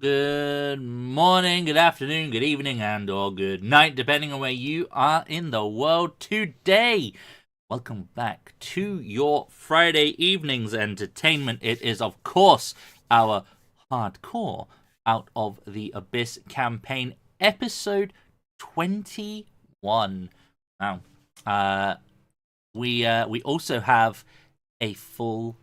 Good morning, good afternoon, good evening, and or good night, depending on where you are in the world today. Welcome back to your Friday evening's entertainment. It is, of course, our hardcore Out of the Abyss campaign, episode 21. Now, we also have a full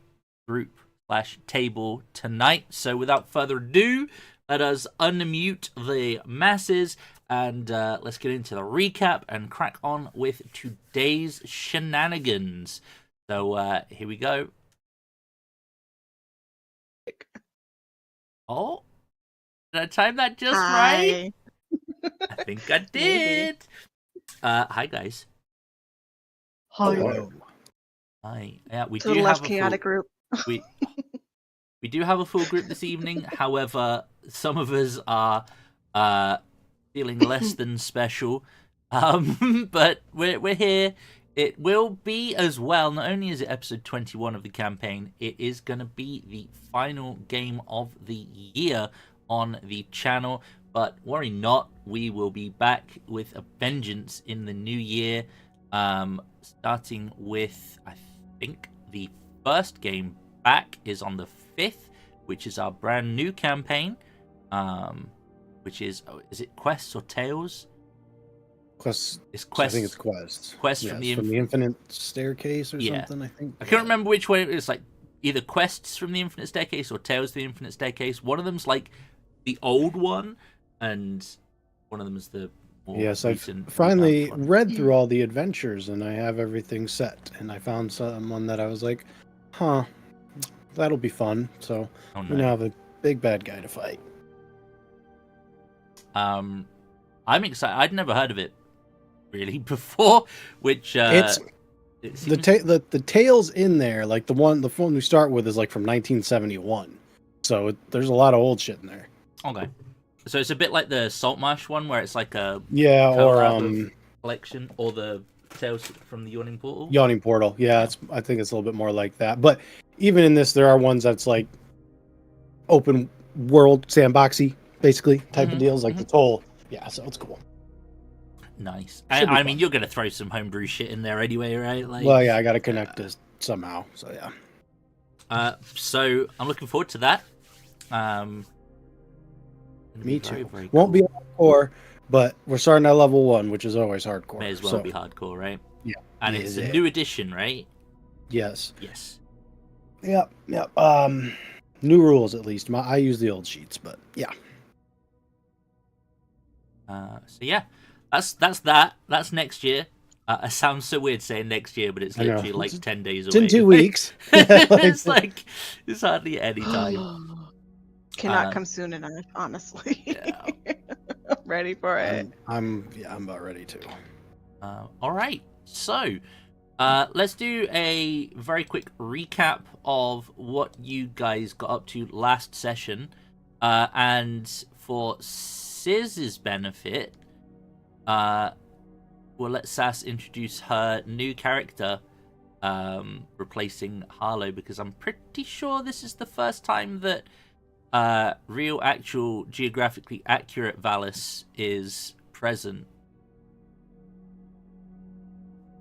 group / table tonight. So without further ado, let us unmute the masses and let's get into the recap and crack on with today's shenanigans. So here we go. Oh, did I time that just right? I think I did. Hi guys. Hello. Hi. Yeah, we To the do less have a chaotic group. we do have a full group this evening. However, some of us are feeling less than special. But we're here. It will be as well. Not only is it episode 21 of the campaign, it is going to be the final game of the year on the channel. But worry not, we will be back with a vengeance in the new year. Starting with, I think, the first game back is on the 5th, which is our brand new campaign, which is it quests or tales? Quest. It's quests. I think it's quests. Quests yeah, from the infinite staircase or Yeah. something. I think. I can't remember which way it is. Like either quests from the infinite staircase or tales of the infinite staircase. One of them's like the old one, and one of them is the more Yes, I've recent finally one. read through all the adventures and I have everything set. And I found someone that I was like, huh, that'll be fun. So Oh, we now have a big bad guy to fight. I'm excited. I'd never heard of it really before, which It's it seems... the tales in there, like the one we start with is like from 1971. So there's a lot of old shit in there. Okay. So it's a bit like the Saltmarsh one, where it's like a or collection, or the Tales from the Yawning Portal. Yawning Portal, yeah, I think it's a little bit more like that. But even in this, there are ones that's like open world sandboxy, basically type of deals, like the Toll. Yeah, so it's cool. Nice. I mean, you're gonna throw some homebrew shit in there anyway, right? Like, well, yeah, I got to connect this somehow. So yeah. So I'm looking forward to that. Me too. Very Won't be cool. hardcore, but we're starting at level 1, which is always hardcore. May as well be hardcore, right? Yeah. And it's a new edition, right? Yes. Yes. Yep. New rules at least. I use the old sheets, but yeah. So yeah, that's that. That's next year. It sounds so weird saying next year, but it's literally like 10 days away. It's in 2 weeks. It's hardly any time. Cannot come soon enough, honestly. Yeah. I'm ready for it. I'm about ready to. All right, so let's do a very quick recap of what you guys got up to last session, and for Siz's benefit, we'll let Sass introduce her new character, replacing Harlow, because I'm pretty sure this is the first time that real, actual, geographically accurate Valis is present.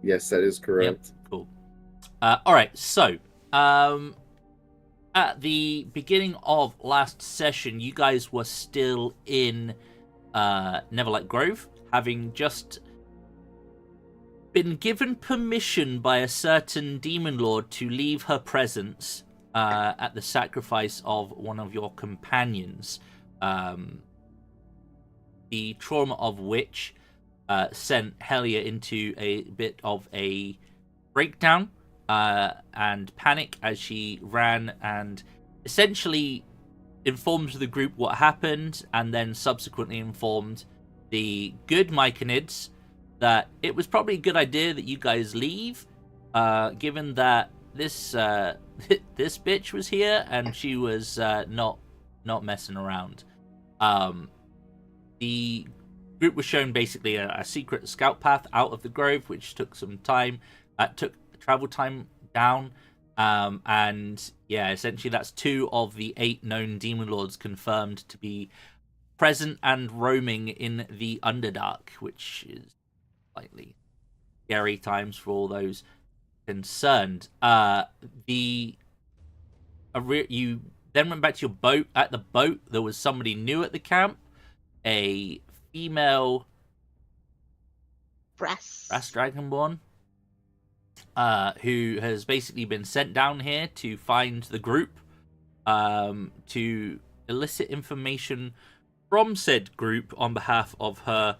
Yes, that is correct. Yep, cool. All right, so at the beginning of last session, you guys were still in Neverlight Grove, having just been given permission by a certain demon lord to leave her presence at the sacrifice of one of your companions, the trauma of which sent Helja into a bit of a breakdown and panic as she ran and essentially informed the group what happened, and then subsequently informed the good Myconids that it was probably a good idea that you guys leave, given that this this bitch was here and she was not messing around. The group was shown basically a secret scout path out of the grove, which took some time. Took travel time down, And yeah, essentially that's 2 of the 8 known demon lords confirmed to be present and roaming in the Underdark, which is slightly scary times for all those concerned. You then went back to your boat. At the boat, there was somebody new at the camp, a female Brass. dragonborn, who has basically been sent down here to find the group, to elicit information from said group on behalf of her,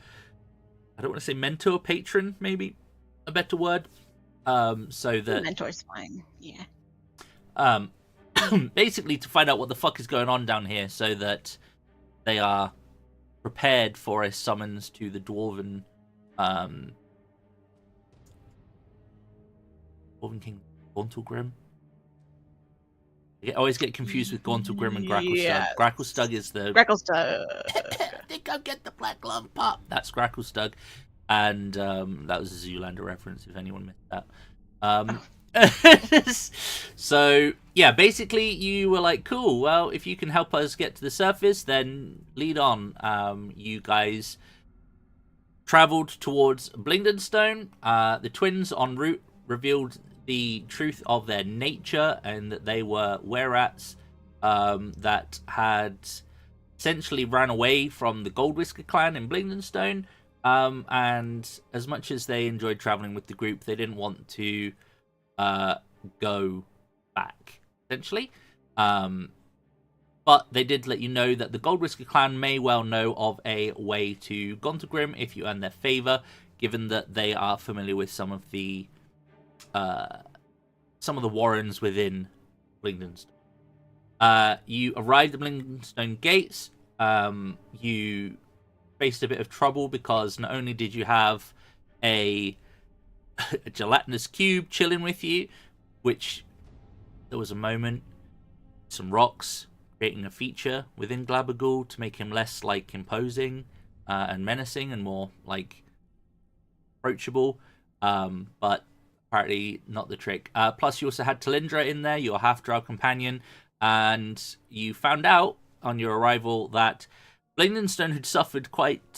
I don't want to say mentor, patron, maybe a better word, so that... Mentor's fine, yeah. Basically to find out what the fuck is going on down here so that they are prepared for a summons to the Dwarven King Gauntlgrym. I always get confused with Gauntlgrym and Gracklestug. Yes. Gracklestug is the... Gracklestug. I think I'll get the black glove pop. That's Gracklestug. And that was a Zoolander reference, if anyone missed that. So, yeah, basically you were like, cool, well, if you can help us get to the surface, then lead on. You guys traveled towards Blingdenstone. The twins en route revealed the truth of their nature and that they were were-rats that had essentially ran away from the Gold Whisker Clan in Blingdenstone. And as much as they enjoyed traveling with the group, they didn't want to go back, essentially. But they did let you know that the Gold Whisker Clan may well know of a way to Gauntlgrym if you earn their favor, given that they are familiar with some of the warrens within Blingdenstone. You arrived at Blingdenstone gates. You faced a bit of trouble because not only did you have a gelatinous cube chilling with you, which there was a moment, some rocks creating a feature within Glabagul to make him less like imposing and menacing and more like approachable, but apparently not the trick. Plus you also had Talindra in there, your half-drow companion, and you found out on your arrival that Blingdenstone had suffered quite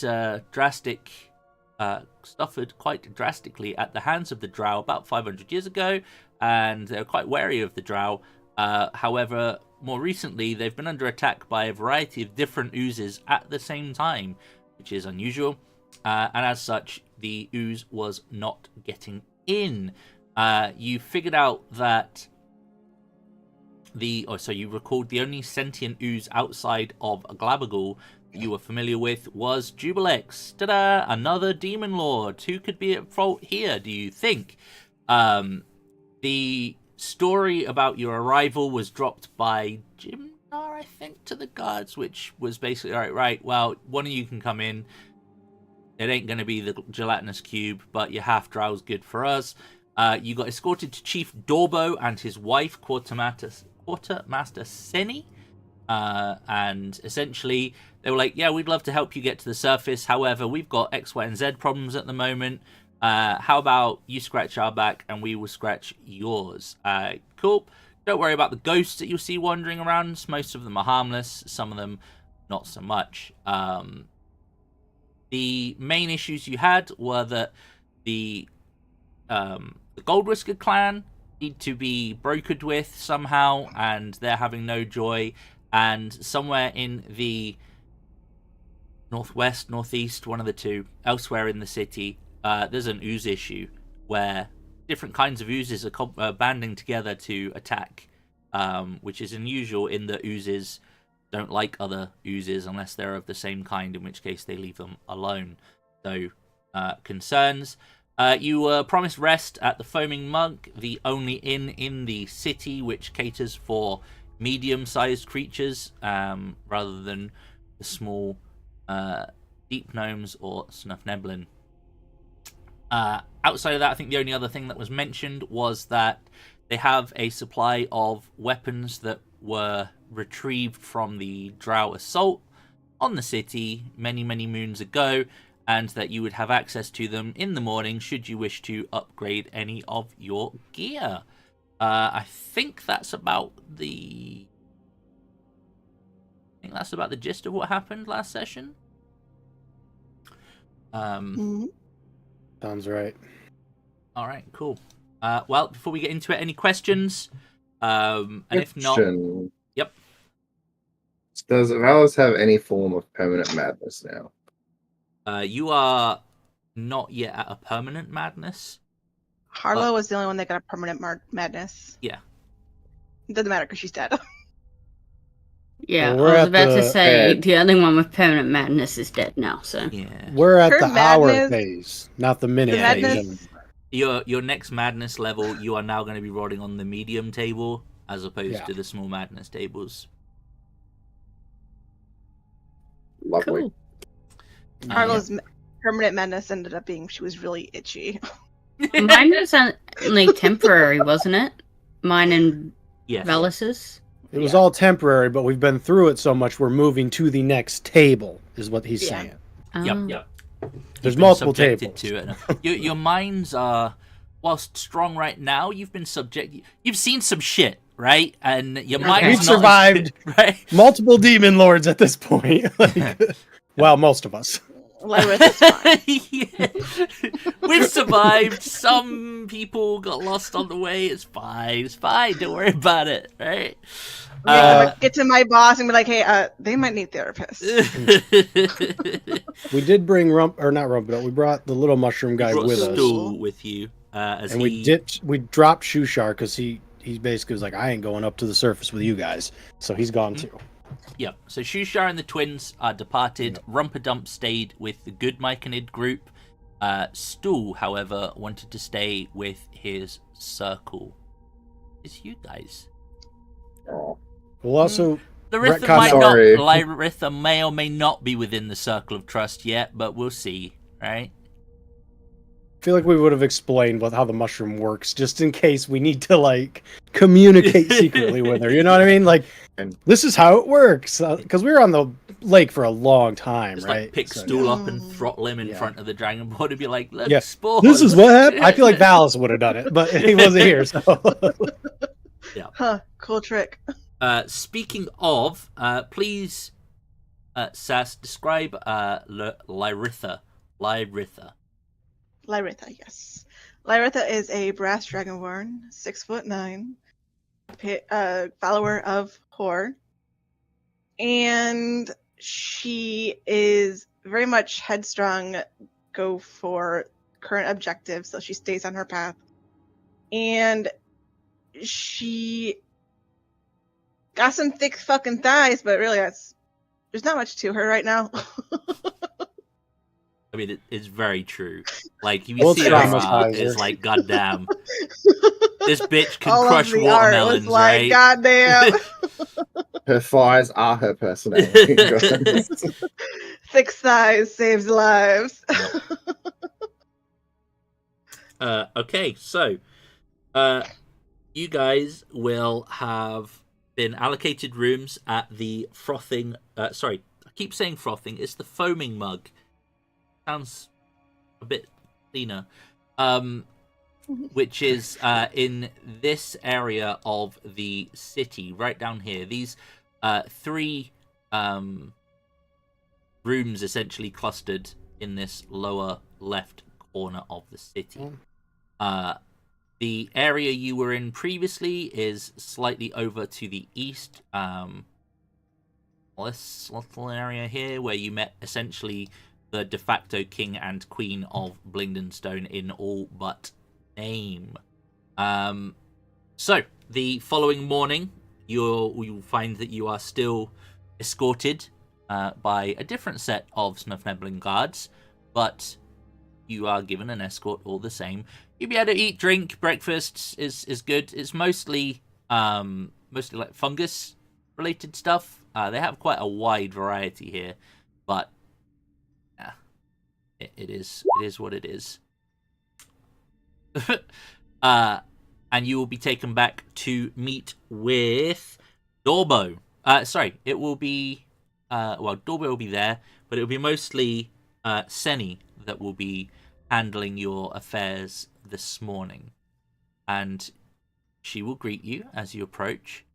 drastically at the hands of the drow about 500 years ago, and they were quite wary of the drow. However, more recently, they've been under attack by a variety of different oozes at the same time, which is unusual. And as such, the ooze was not getting in. You figured out that you recalled the only sentient ooze outside of Glabagul you were familiar with was Jubilex. Ta-da! Another demon lord. Who could be at fault here, do you think? The story about your arrival was dropped by Jimnar, I think, to the guards, which was basically, right, well, one of you can come in. It ain't going to be the gelatinous cube, but your half-drow's good for us. You got escorted to Chief Dorbo and his wife, Quartermaster Senni. And essentially, they were like, yeah, we'd love to help you get to the surface. However, we've got X, Y, and Z problems at the moment. How about you scratch our back and we will scratch yours? Cool. Don't worry about the ghosts that you'll see wandering around. Most of them are harmless. Some of them, not so much. The main issues you had were that the Gold Whisker Clan need to be brokered with somehow, and they're having no joy. And somewhere in the northwest, northeast, one of the two, elsewhere in the city, there's an ooze issue where different kinds of oozes are banding together to attack, which is unusual in that oozes don't like other oozes unless they're of the same kind, in which case they leave them alone. So, concerns. You were promised rest at the Foaming Monk, the only inn in the city which caters for medium-sized creatures rather than the small deep gnomes or Snuffneblin. Outside of that, I think the only other thing that was mentioned was that they have a supply of weapons that were retrieved from the drow assault on the city many, many moons ago, and that you would have access to them in the morning should you wish to upgrade any of your gear. I think that's about the gist of what happened last session. Mhm. Sounds right. All right, cool. Well, before we get into it, any questions? And if not, Question. yep. Does Valis have any form of permanent madness now? You are not yet at a permanent madness. Harlow was the only one that got a permanent madness. Yeah. It doesn't matter because she's dead. Yeah, Well, we're I was at about to the- say the only one with permanent madness is dead now. So Yeah. We're at Her the hour madness- phase, not the minute The phase. madness- Your next madness level, you are now going to be rolling on the medium table as opposed Yeah. to the small madness tables. Lovely. cool. Harlow's permanent madness ended up being she was really itchy. Mine was only temporary, wasn't it? Mine and Yes. Velis's. It was all temporary, but we've been through it so much we're moving to the next table, is what he's Yeah. saying. Yep. There's You've been multiple subjected tables. to it. Your minds are, whilst strong right now, you've been subject. You've seen some shit, right? And your mind's We've not survived. right? Multiple demon lords at this point. Well, most of us. Lyritha's fine. Yeah. We've survived. Some people got lost on the way. It's fine. It's fine. Don't worry about it, right? Get to my boss and be like, hey, they might need therapists. We did bring but we brought the little mushroom guy Brought with us. Stool with you, as And we dropped Shushar because he basically was like, I ain't going up to the surface with you guys. So he's gone too. Yep. So Shushar and the twins are departed. Rumpadump stayed with the good Myconid group. Stool, however, wanted to stay with his circle. It's you guys. Oh. We'll also Lyritha Retcon- Lyritha may or may not be within the circle of trust yet, but we'll see, right? feel like we would have explained how the mushroom works, just in case we need to like communicate secretly with her. You know what I mean? Like, this is how it works. Because we were on the lake for a long time, Just right? like pick So- Stool up and throttle him in Yeah. front of the dragon board and be like, "Look, Yeah. spores." This is what happened. I feel like Valis would have done it, but he wasn't here. So Huh, cool trick. Speaking of, please, Sass, describe Lyritha. Lyritha, yes. Lyritha is a brass dragonborn, 6'9", follower of Hor. And she is very much headstrong, go for current objectives, so she stays on her path. And she got some thick fucking thighs, but really there's not much to her right now. I mean, it's very true. Like, you We'll see her, traumatize her. it's like, goddamn, this bitch can All crush of the art watermelons, was like, right? goddamn. Her thighs are her personality. Thick thighs saves lives. Okay, so you guys will have been allocated rooms at the frothing. Sorry, I keep saying frothing. It's the foaming mug. Sounds a bit cleaner. Which is in this area of the city, right down here. These three rooms essentially clustered in this lower left corner of the city. The area you were in previously is slightly over to the east. This little area here where you met essentially the de facto king and queen of Blingdenstone in all but name. So the following morning, you'll find that you are still escorted by a different set of Snufneblin guards, but you are given an escort all the same. You'll be able to eat, drink, breakfast is good. It's mostly like fungus related stuff. They have quite a wide variety here, but yeah, it is what it is. And you will be taken back to meet with Dorbo. Sorry, it will be Dorbo will be there, but it will be mostly Senni that will be handling your affairs this morning. And she will greet you as you approach.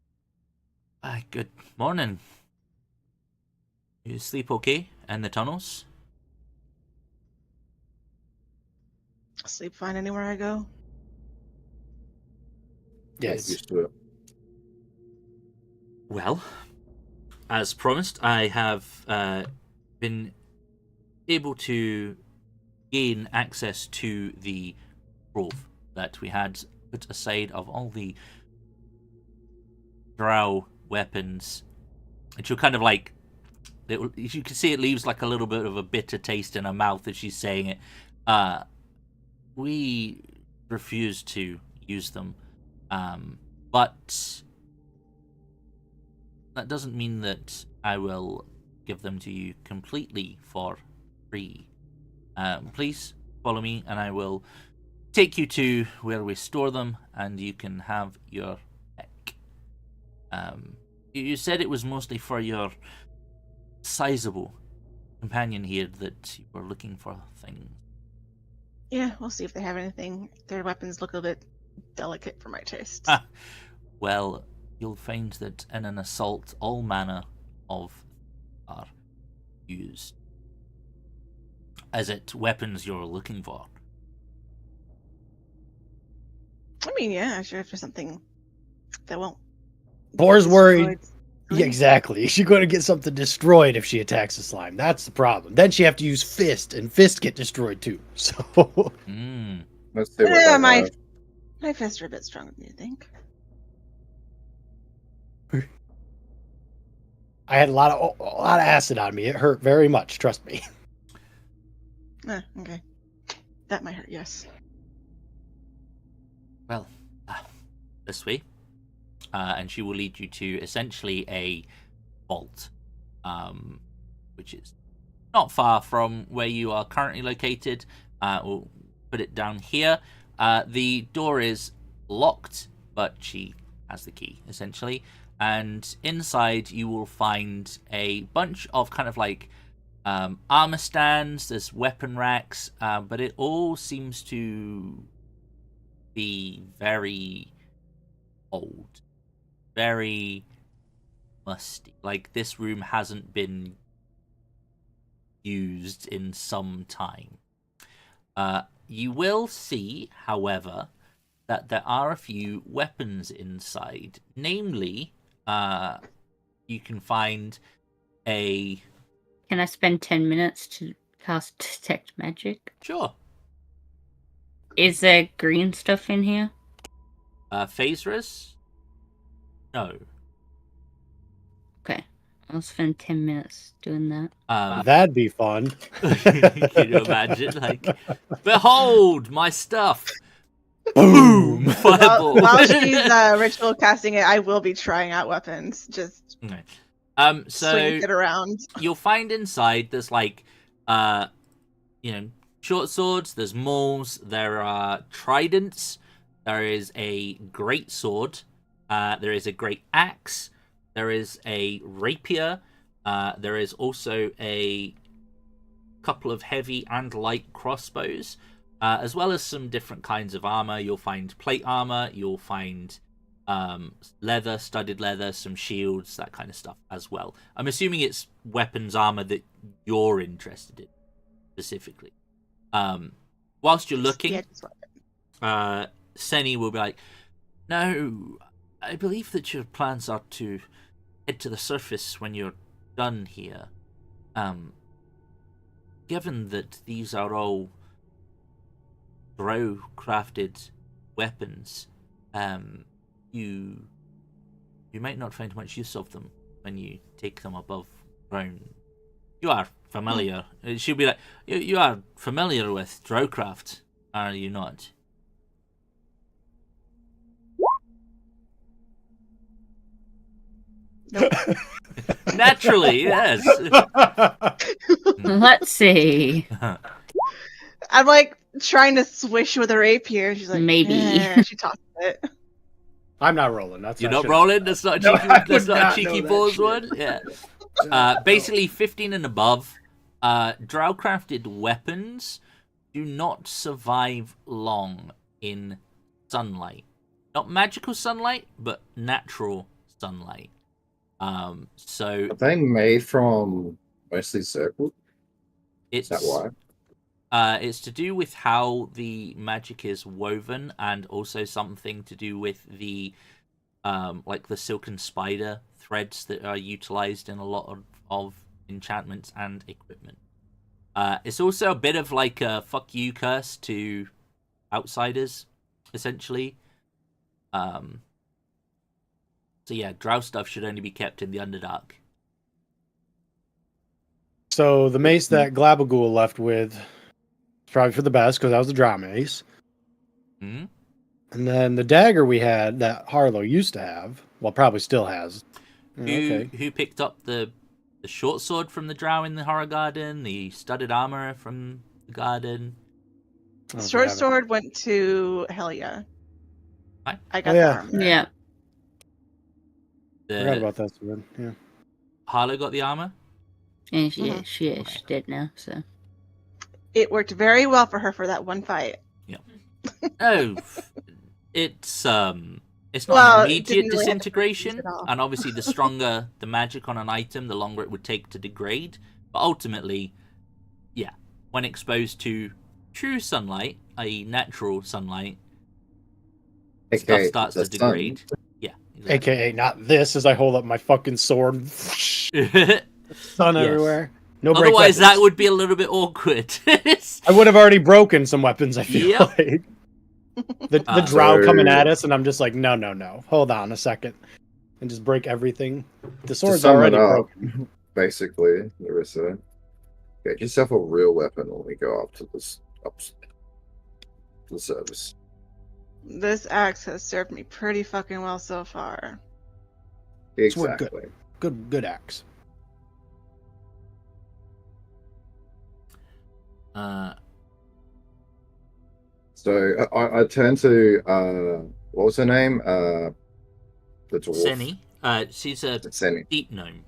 Good morning. You sleep okay in the tunnels? Sleep fine anywhere I go. Yes. Used to it. Well, as promised, I have been able to gain access to the grove that we had put aside of all the drow weapons. And she'll kind of like, you can see it leaves like a little bit of a bitter taste in her mouth as she's saying it. We refuse to use them, but that doesn't mean that I will give them to you completely for free. Please follow me and I will take you to where we store them and you can have your pick. You said it was mostly for your sizable companion here that you were looking for things. Yeah, we'll see if they have anything. Their weapons look a bit delicate for my taste. Well, you'll find that in an assault, all manner of are used. Is it weapons you're looking for? I mean, yeah, sure, if there's something that won't. Boar's worried. destroyed. Yeah, exactly. She's going to get something destroyed if she attacks the slime. That's the problem. Then she have to use fist, and fist get destroyed too. So Let's see what Yeah, they my have. fists are a bit stronger than you think. I had a lot of acid on me. It hurt very much. Trust me. Okay. That might hurt, yes. Well, this way. And she will lead you to essentially a vault, which is not far from where you are currently located. We'll put it down here. The door is locked, but she has the key, essentially. And inside you will find a bunch of kind of like armor stands, there's weapon racks, but it all seems to be very old. Very musty. Like this room hasn't been used in some time. You will see, however, that there are a few weapons inside. Namely, you can find a... Can I spend 10 minutes to cast Detect Magic? Sure. Is there green stuff in here? Phaserus? No. Okay. I'll spend 10 minutes doing that. That'd be fun. Can you imagine? Like, behold my stuff. Boom! Fireball. While she's ritual casting it, I will be trying out weapons. Just Okay. swing So it around. you'll find inside there's like, short swords. There's mauls. There are tridents. There is a great sword. There is a great axe. There is a rapier. There is also a couple of heavy and light crossbows, as well as some different kinds of armor. You'll find plate armor. You'll find leather, studded leather, some shields, that kind of stuff as well. I'm assuming it's weapons armor that you're interested in specifically. Whilst you're looking, Senni will be like, "No, I believe that your plans are to head to the surface when you're done here. Given that these are all drow crafted weapons, you might not find much use of them when you take them above ground. You are familiar." She'll be like, you are familiar with drowcraft, are you not?" Nope. Naturally, yes. Let's see. I'm like trying to swish with her rapier. She's like, Maybe. She tosses it. I'm not rolling. That's You're not not shit. rolling? That's not a No, cheeky, I that's would not not a cheeky know that balls shit. one? Yeah. Basically, 15 and above, drowcrafted weapons do not survive long in sunlight. not magical sunlight, but natural sunlight. So Are they made from mostly circle? it's Is that why? it's to do with how the magic is woven, and also something to do with the like the silken spider threads that are utilized in a lot of enchantments and equipment. It's also a bit of like a fuck you curse to outsiders, essentially. So yeah, drow stuff should only be kept in the Underdark. So the mace that Glabagool left with is probably for the best because that was the drow mace. Hmm? And then the dagger we had that Harlow used to have, well, probably still has. Okay. Who picked up the short sword from the drow in the horror garden, the studded armor from the garden? I don't Short have it. sword went to Helja. Right. I got Oh, yeah. the armor. Yeah. Forgot The about that sword. Yeah. Harlow got the armor. And she Mhm. she did now, so. It worked very well for her for that one fight. Oh, it's not Well, an it immediate didn't really have to disintegration, at all. and obviously the stronger the magic on an item, the longer it would take to degrade. But ultimately, yeah, when exposed to true sunlight, i.e., natural sunlight, stuff AKA starts the to degrade. Yeah, exactly. AKA not this as I hold up my fucking sword. Sun Yes. everywhere. No break Otherwise, that weapons. would be a little bit awkward. I would have already broken some weapons, I feel Yep. like. The Uh, drow So- coming at us, and I'm just like, no. Hold on a second. And just break everything. The To sword's sum already it up, broken. basically, Lyritha, get yourself a real weapon when we go up to the service. This axe has served me pretty fucking well so far. Sword good. Exactly. Good axe. So I turned to what was her name? The dwarf. Senni. She's a Senni. deep gnome.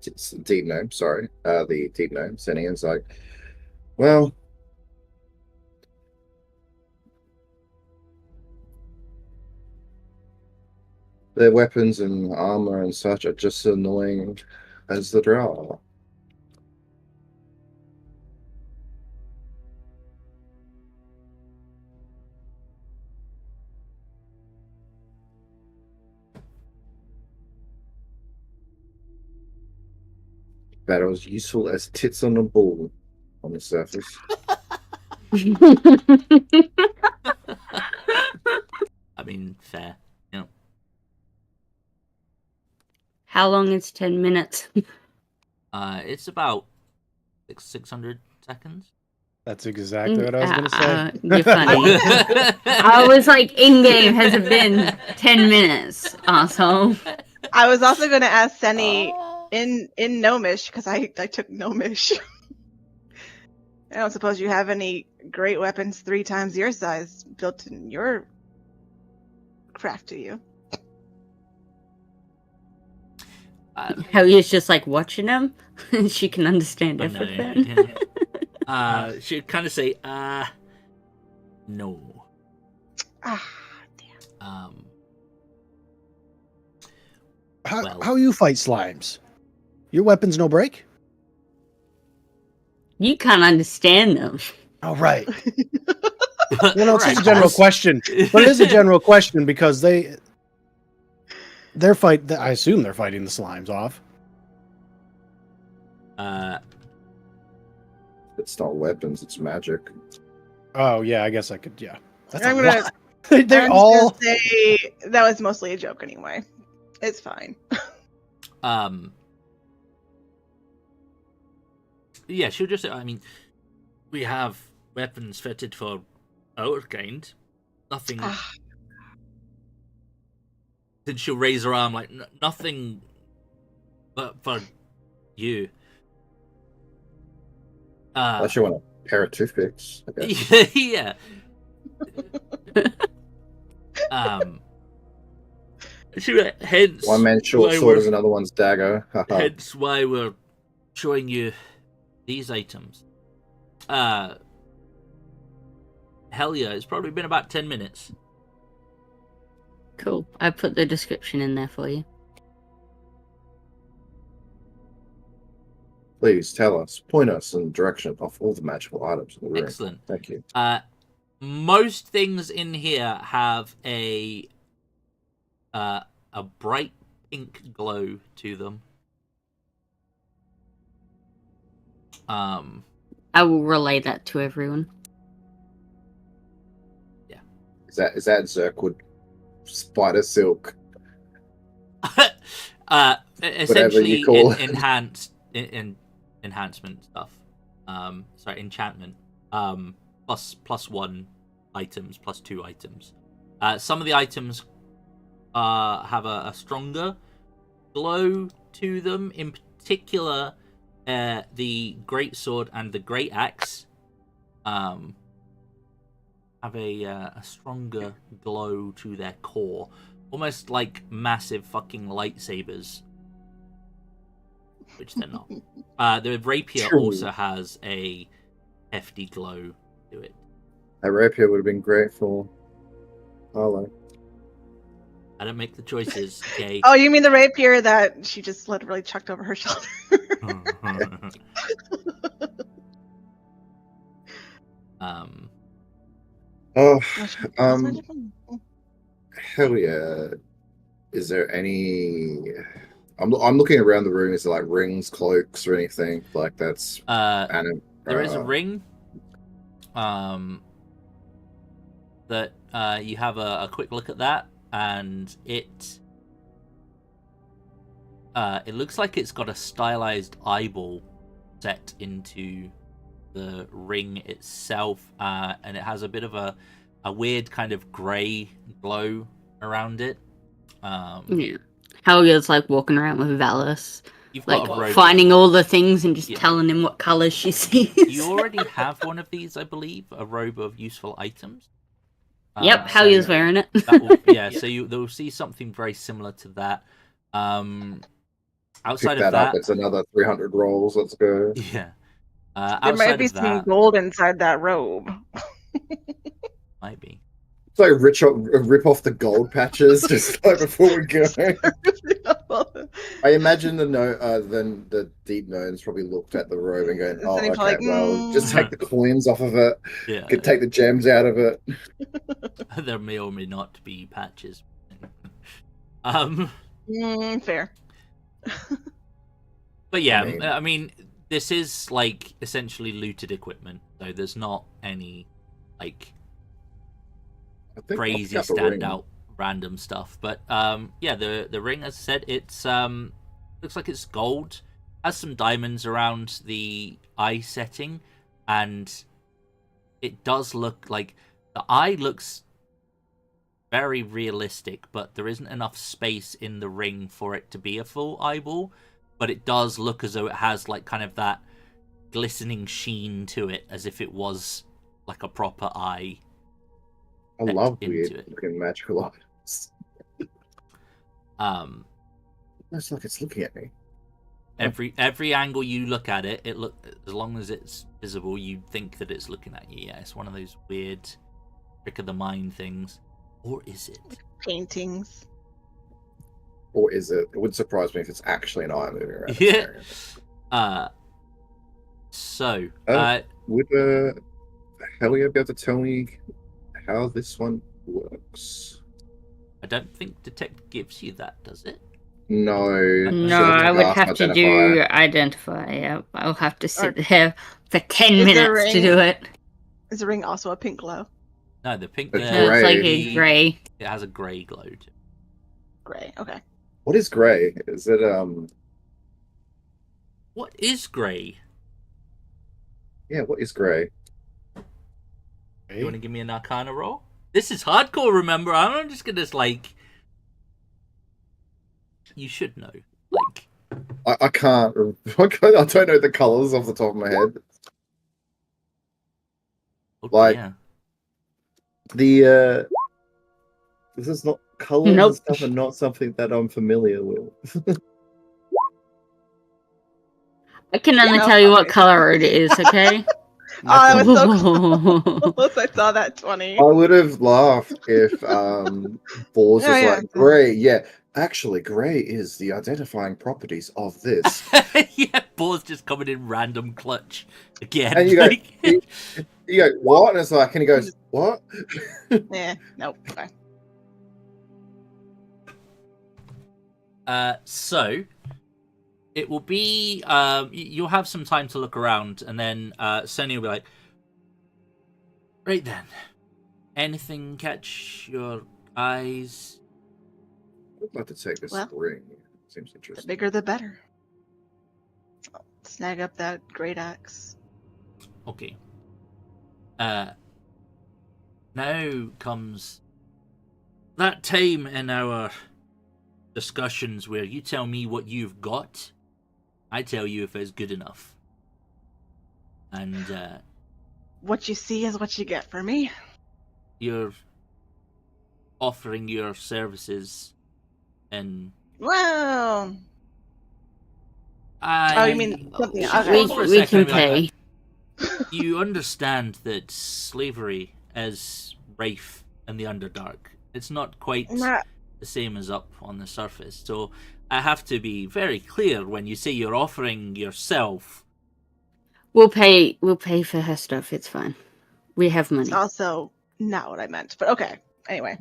It's the deep gnome. Sorry, the deep gnome. Senni is like, well, their weapons and armor and such are just as annoying as the drow. That was useful as tits on a ball on the surface. I mean, fair. Yeah. How long is 10 minutes? It's about 600 seconds. That's exactly what I was going to say. You're funny. I was like, in game, has it been 10 minutes, asshole? I was also going to ask Senni in Gnomish, because I took Gnomish. I don't suppose you have any great weapons 3 times your size built in your craft, do you? Helya's just like watching him. She can understand I know, everything. yeah. She'd kind of say, no. Ah, damn. How you fight slimes? Your weapons no break? You can't understand them. Oh, right. But, You know, it's just a right, general guys. question. But it is a general question because they're I assume they're fighting the slimes off. It's not weapons, it's magic. Oh, yeah, I guess I could, yeah. That's I'm a gonna- lot. They're I'm all... just gonna say that was mostly a joke anyway. It's fine. Yeah, she'll just say, I mean, we have weapons fitted for our kind. Nothing. Ah, Then she'll raise her arm like, nothing but for you. Unless you want a pair of toothpicks. I guess. Yeah. Hence One man's short why sword we're- is another one's dagger. Haha. Hence why we're showing you these items. Helja, it's probably been about 10 minutes. Cool. I put the description in there for you. Please tell us, point us in the direction of all the magical items in the room. Excellent. Thank you. Most things in here have a bright pink glow to them. I will relay that to everyone. Yeah. Is that Zirkwood spider silk? Essentially you call it. enhancement stuff. Sorry, enchantment. Plus 1 items, plus 2 items. Some of the items have a stronger glow to them. In particular, the great sword and the great axe have a stronger glow to their core, almost like massive fucking lightsabers, which they're not. The rapier True. also has a hefty glow to it. A rapier would have been great for Harlow. I don't make the choices, okay? Oh, you mean the rapier that she just literally chucked over her shoulder? Oh, Oh, Helja, is there any? I'm looking around the room. Is there like rings, cloaks, or anything like that's? There is a ring. That you have a quick look at that, and it looks like it's got a stylized eyeball set into the ring itself, and it has a bit of a weird kind of grey glow around it. Yeah. Helga's like walking around with Valis, You've like got a robe. finding all the things and just Yeah. telling him what colours she sees. You already have one of these, I believe, a robe of useful items. Yep, so Helga's wearing it. that will, yeah, so they'll see something very similar to that. Outside Pick of that that, up. It's another 300 rolls. Let's go. yeah. there Outside might be of some that, gold inside that robe. might be. So rip off the gold patches just like before we go. I imagine the deep gnomes probably looked at the robe and going, "Oh, Then he's okay, like, well, just take the coins off of it. Yeah, Could take the gems out of it." there may or may not be patches. Fair. But yeah, I I mean, this is like essentially looted equipment, so there's not any like I think I'll crazy pick up a ring. standout random stuff. But yeah, the ring, as I said, it's looks like it's gold, has some diamonds around the eye setting, and it does look like the eye looks very realistic, but there isn't enough space in the ring for it to be a full eyeball. But it does look as though it has like kind of that glistening sheen to it, as if it was like a proper eye. I love into weird it. looking magical items. It's like it's looking at me. Every angle you look at it, as long as it's visible, you think that it's looking at you. Yeah, it's one of those weird trick of the mind things. Or is it? Paintings. Or is it? It wouldn't surprise me if it's actually an eye moving around. Yeah. So, would Helja be able to tell me how this one works? I don't think detect gives you that, does it? No. No, I would have to do identify. Yeah, I'll have to sit there for 10 minutes to do it. Is the ring also a pink glow? No, the pink. It's No, it's like grey. a grey. It has a grey glow to it. Gray. Okay. What is grey? Is it What is grey? Yeah, what is grey? You want to give me an Arcana roll? This is hardcore. Remember, I'm just gonna like. You should know. Like, I can't. I don't know the colours off the top of my head. Like- yeah. The this is not colours Nope. and stuff, and not something that I'm familiar with. I can only Yeah, tell you what okay. color it is, okay? that was so close. I saw that 20. I would have laughed if Balls was like, Grey, yeah. Actually, Grey is the identifying properties of this. Yeah, Balls just coming in random clutch again. And you go, you go, what? And it's like, and he goes, what? Yeah, nope. Okay. So it will be you'll have some time to look around, and then Senni will be like, right then, anything catch your eyes? I'd like to take this ring. Seems interesting. The bigger the better. I'll snag up that great axe. Okay. Now comes that time in our discussions where you tell me what you've got, I tell you if it's good enough. And what you see is what you get for me. You're offering your services, and well, you mean something? We can pay. You understand that slavery is rife in the Underdark. It's not quite the same as up on the surface. So I have to be very clear when you say you're offering yourself. We'll pay for her stuff. It's fine. We have money. It's also not what I meant, but okay. Anyway.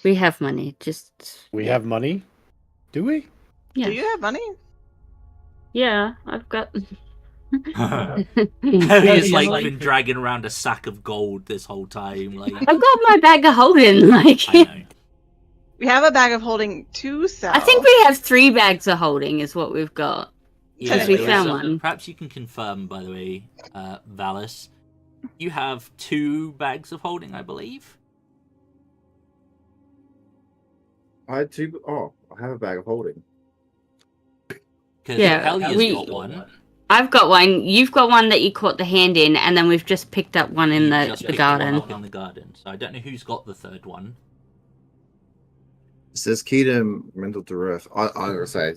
We have money. We have money? Do we? Yeah. Do you have money? Yeah, I've got. He's like been dragging around a sack of gold this whole time. Like I've got my bag of holding. Like I know. We have a bag of holding to sell. I think we have 3 bags of holding is what we've got. Because we found one. Perhaps you can confirm, by the way, Valis. You have 2 bags of holding, I believe. I had 2. Oh, I have a bag of holding. Because Helja's got one. I've got one. You've got one that you caught the hand in, and then we've just picked up one in the garden. One up in the garden. So I don't know who's got the 3rd one. It says key to mental duress. I'm gonna say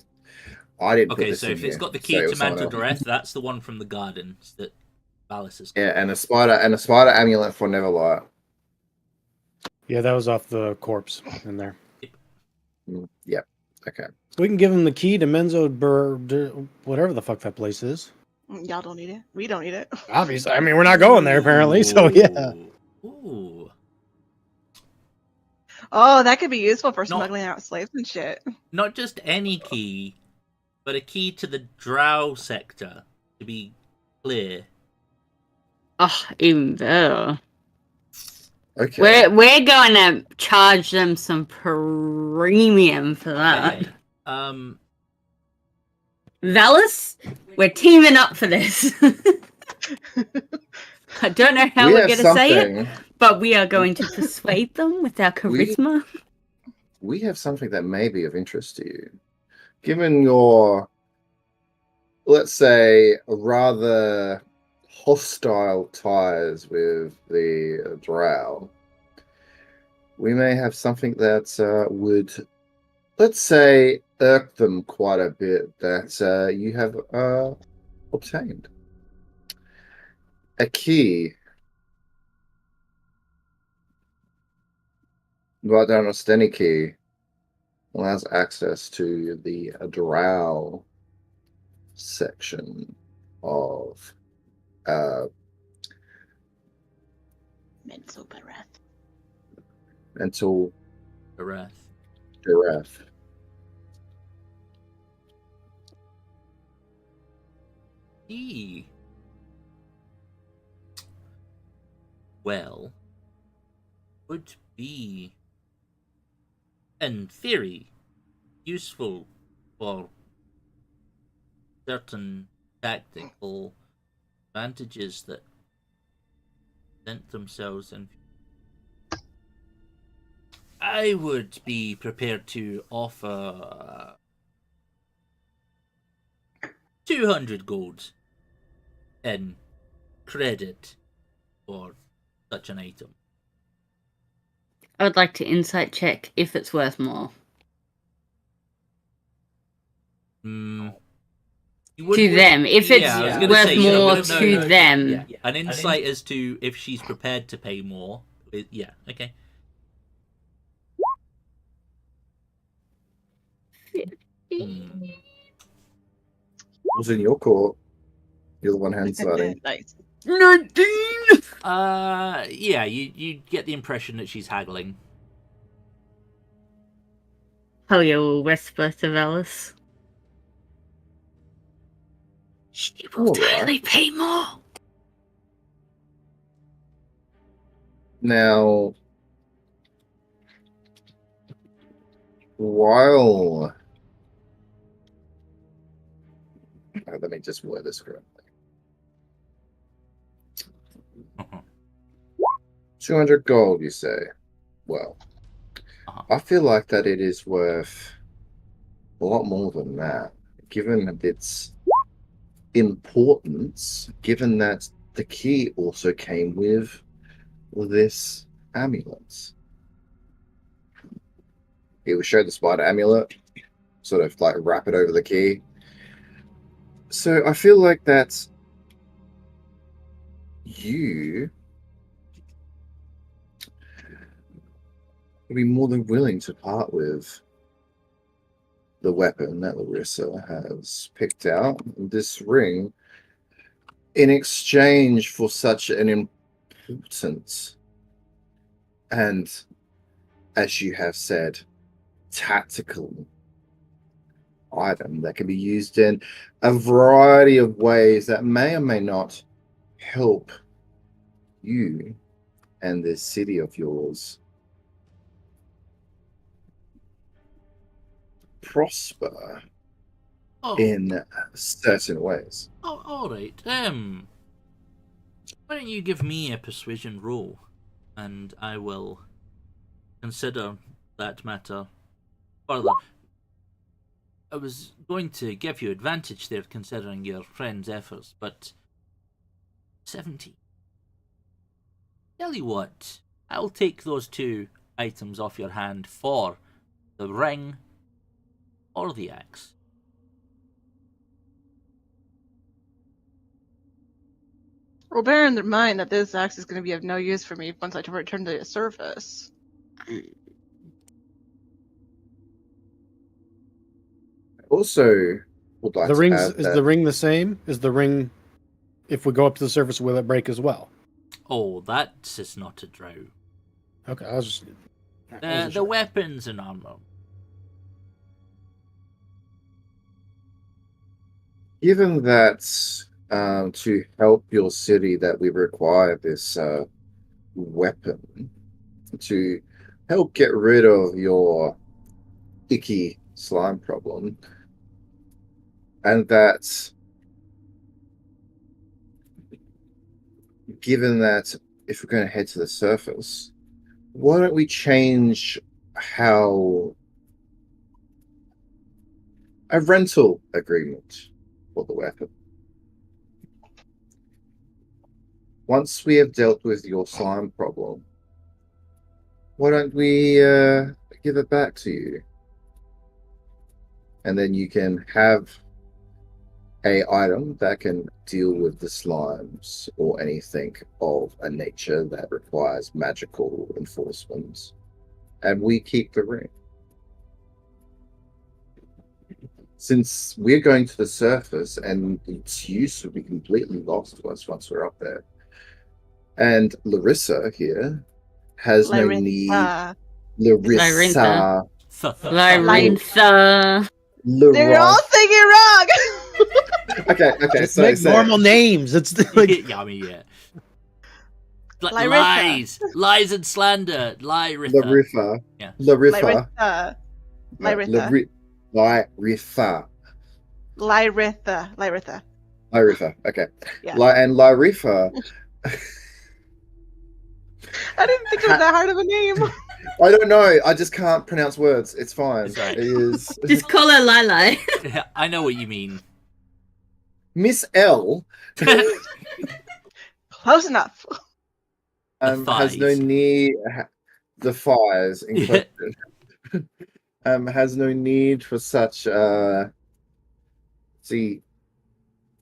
I didn't. Okay, so if it's got the key to mental duress, that's the one from the garden that Valis has got. Yeah, and a spider amulet for Neverlight. Yeah, that was off the corpse in there. Yep. Okay. We can give him the key to Menzo whatever the fuck that place is. Y'all don't need it. We don't need it. Obviously, I mean we're not going there apparently. So yeah. Ooh. Oh, that could be useful for smuggling out slaves and shit. Not just any key, but a key to the drow sector, to be clear. Oh, even better. Okay. We're going to charge them some premium for that. Okay. Valis, we're teaming up for this. I don't know how we're going to say it, but we are going to persuade them with our charisma. We have something that may be of interest to you. Given your, let's say, rather hostile ties with the drow, we may have something that would, let's say, irk them quite a bit that you have obtained. A key. Write down a Senni key. Allows access to the drow section of Mental breath. Mental Breath. Well, would be, in theory, useful for certain tactical advantages that present themselves in. I would be prepared to offer 200 gold in credit for such an item. I would like to insight check if it's worth more. To them. If it's worth more to them. Yeah. An insight as to if she's prepared to pay more. Yeah, okay. Was in your court. You're the one hand sliding. Nice. 19! Yeah, you get the impression that she's haggling. Helja will whisper to Velis. She will totally pay more. Now, while... let me just word this correctly. 200 gold, you say? Well, I feel like that it is worth a lot more than that, given its importance, given that the key also came with this amulet. It will show the spider amulet, sort of like wrap it over the key. So I feel like that you would be more than willing to part with the weapon that Lyritha has picked out, this ring, in exchange for such an important and, as you have said, tactical item that can be used in a variety of ways that may or may not help you and this city of yours prosper in certain ways. Oh, all right. Why don't you give me a persuasion roll, and I will consider that matter further. I was going to give you advantage there, considering your friend's efforts, but 70. Tell you what, I'll take those 2 items off your hand for the ring or the axe. Well, bear in mind that this axe is going to be of no use for me once I return to the surface. Also, would like the to rings add is that the ring the same? Is the ring, if we go up to the surface, will it break as well? Oh, that is not a drow. Okay, I was just... The weapons and armor. given that to help your city that we require this weapon to help get rid of your icky slime problem, and that given that if we're going to head to the surface, why don't we change how a rental agreement for the weapon? Once we have dealt with your slime problem, why don't we give it back to you? And then you can have a item that can deal with the slimes or anything of a nature that requires magical enforcement. And we keep the ring. Since we're going to the surface and its use will be completely lost to us once we're up there. And Lyritha here has no need. Lyritha. They're all saying it wrong. Okay. Just make normal names. It's like yeah, I mean, yeah. Lies and slander. Lyritha. Yeah. Lyritha. Okay. Yeah. And Lyritha. I didn't think it was that hard of a name. I don't know. I just can't pronounce words. It's fine. It's right. It is. Just call her Lila. Yeah, I know what you mean. Miss L. Close enough. Has no need. The thighs in question. Has no need for such. See,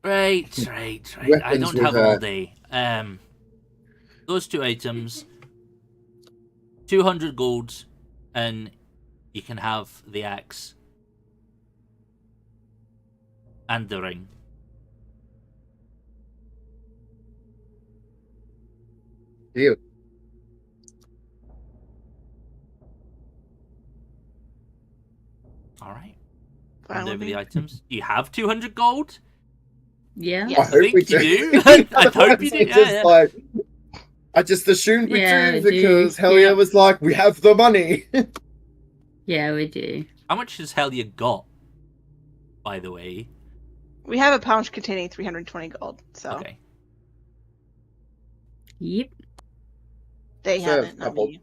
Right. I Weapons don't have with, all day. Those 2 items, 200 gold, and you can have the axe and the ring. Deal. All right. Fine Hand with over me. the items. You have 200 gold? Yeah. Yeah. I hope think we you do. do. I hope you do. Yeah. I just assumed we Yeah, do we because do. Helja Yeah. was like, we have the money. Yeah, we do. How much has Helja got, by the way? We have a pouch containing 320 gold, so Okay. Yep. they Also have haven't. a Not couple, me.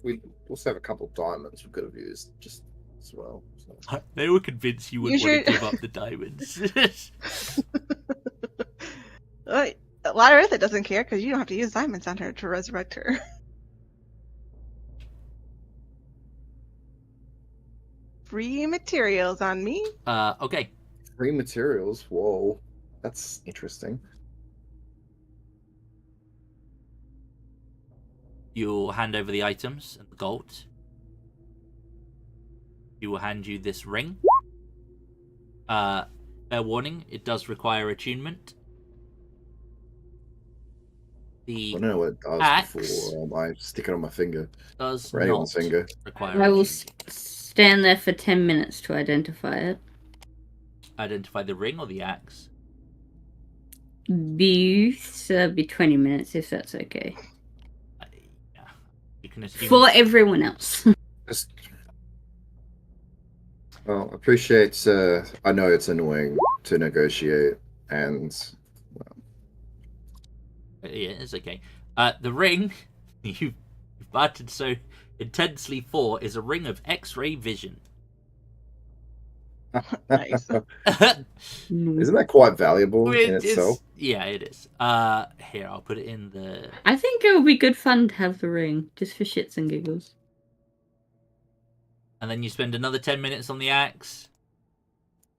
we also have a couple of diamonds we could have used just as well. So. They were convinced you wouldn't You want to should- give up the diamonds. Lyritha doesn't care because you don't have to use diamonds on her to resurrect her. Free materials on me. Okay. Free materials. Whoa, that's interesting. You'll hand over the items and the gold. You will hand you this ring. Fair warning, it does require attunement. I The don't know what it does axe before I stick it on my finger. does Or anyone's not finger. require I will attunement. stand there for 10 minutes to identify it. Identify the ring or the axe? Both, so that'd be 20 minutes if that's okay. Yeah. You can assume. For everyone else. Just, well, appreciate. I know it's annoying to negotiate, and Yeah, it's okay. The ring you've battered so intensely for is a ring of X-ray vision. Nice. isn't that quite valuable in itself? Yeah, it is. Here, I'll put it in the. I think it would be good fun to have the ring, just for shits and giggles. And then you spend another 10 minutes on the axe.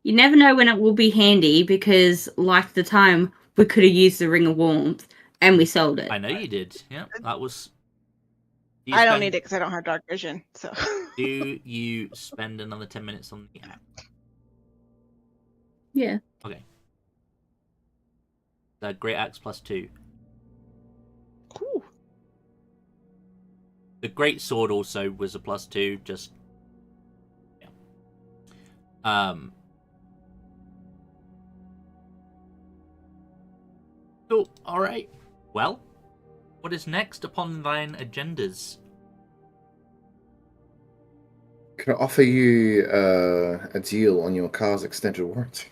You never know when it will be handy because, like the time, we could have used the Ring of Warmth and we sold it. I know you did. Yeah, that was. I don't need it because I don't have dark vision. So. Do you spend another 10 minutes on the axe? Yeah. Okay. The Great Axe +2. Cool. The Great Sword also was a +2, just. Yeah. Cool. Alright. Well, what is next upon thine agendas? Can I offer you a deal on your car's extended warranty?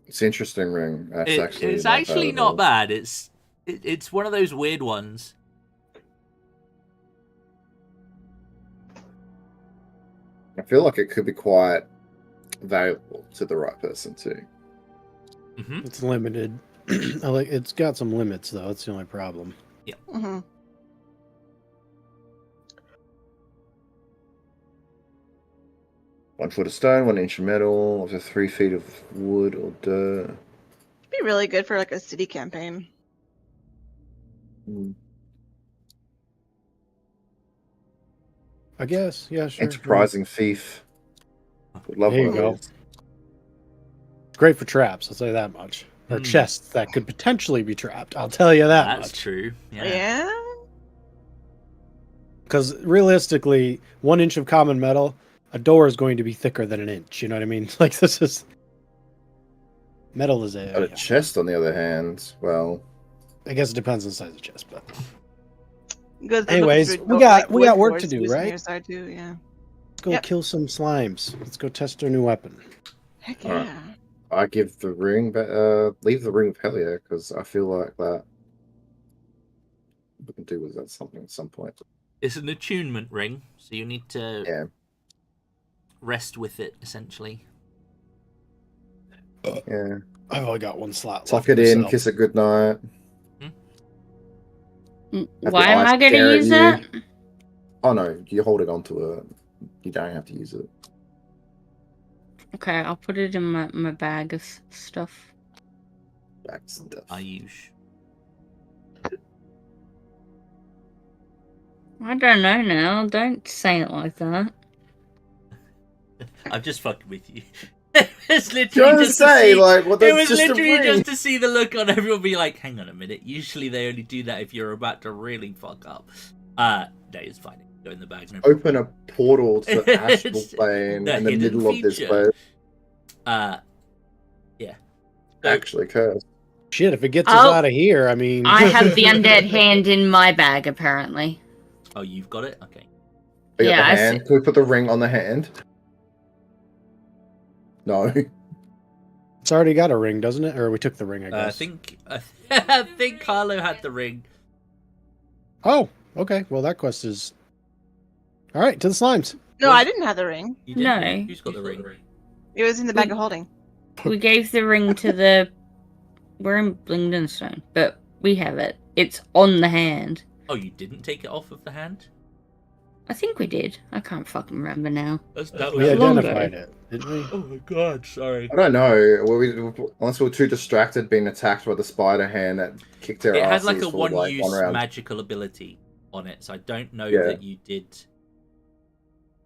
It's an interesting ring. It's actually not bad. It's one of those weird ones. I feel like it could be quite valuable to the right person too. Mm-hmm. It's limited. It's got some limits though. That's the only problem. Mm-hmm. 1 foot of stone, 1 inch of metal, up to 3 feet of wood or dirt. Be really good for like a city campaign. I guess. Yeah, sure. Enterprising thief. Would love There you one of go. those. It's great for traps. I'll say that much. Or chests that could potentially be trapped. I'll tell you that That's much. true. Yeah. Because realistically, 1 inch of common metal, a door is going to be thicker than an inch. You know what I mean? Like this is metal is But a chest, on the other hand, well, I guess it depends on the size of the chest, but Good. anyways, we got work to do, right? Side too, yeah. Let's go kill some slimes. Let's go test our new weapon. Heck Alright. yeah. I give the ring, but leave the ring with Helja because I feel like that we can do with that something at some point. It's an attunement ring, so you need to rest with it, essentially. Yeah. I've only got 1 slot. Tuck left it in, myself. kiss it goodnight. Have Why the am eyes I going stare to at use you. that? Oh no, you hold it onto it. You don't have to use it. Okay, I'll put it in my bag of stuff. Back stuff. Ayush. I don't know now. Don't say it like that. I'm just fucking with you. It's Trying literally to just say, to see, like, well, it that's was just a literally ring. just to see the look on everyone be like, hang on a minute. Usually they only do that if you're about to really fuck up. No, it's fine. Go in the bag. No problem. Open a portal to the astral It's plane the in the hidden middle of this feature. place. Yeah. Actually, cursed. Shit, if it gets us Oh, out of here, I mean... I have the undead hand in my bag, apparently. Oh, you've got it? Okay. I got Yeah, the I hand. Can we put the ring on the hand? No. It's already got a ring, doesn't it? Or we took the ring, I guess. I think Carlo had the ring. Oh, okay. Well, that quest is... Alright, to the slimes. No, Was- I didn't have the ring. You did? No. Who's got the ring? It was in the bag of holding. We gave the ring to the... We're in Blingdenstone, but we have it. It's on the hand. Oh, you didn't take it off of the hand? I think we did. I can't fucking remember now. That We was long identified ago. it, didn't we? Oh my god, sorry. I don't know. Unless we were too distracted being attacked by the spider hand that kicked our It had asses like a for like one-use one round. magical ability on it, so I don't know Yeah. that you did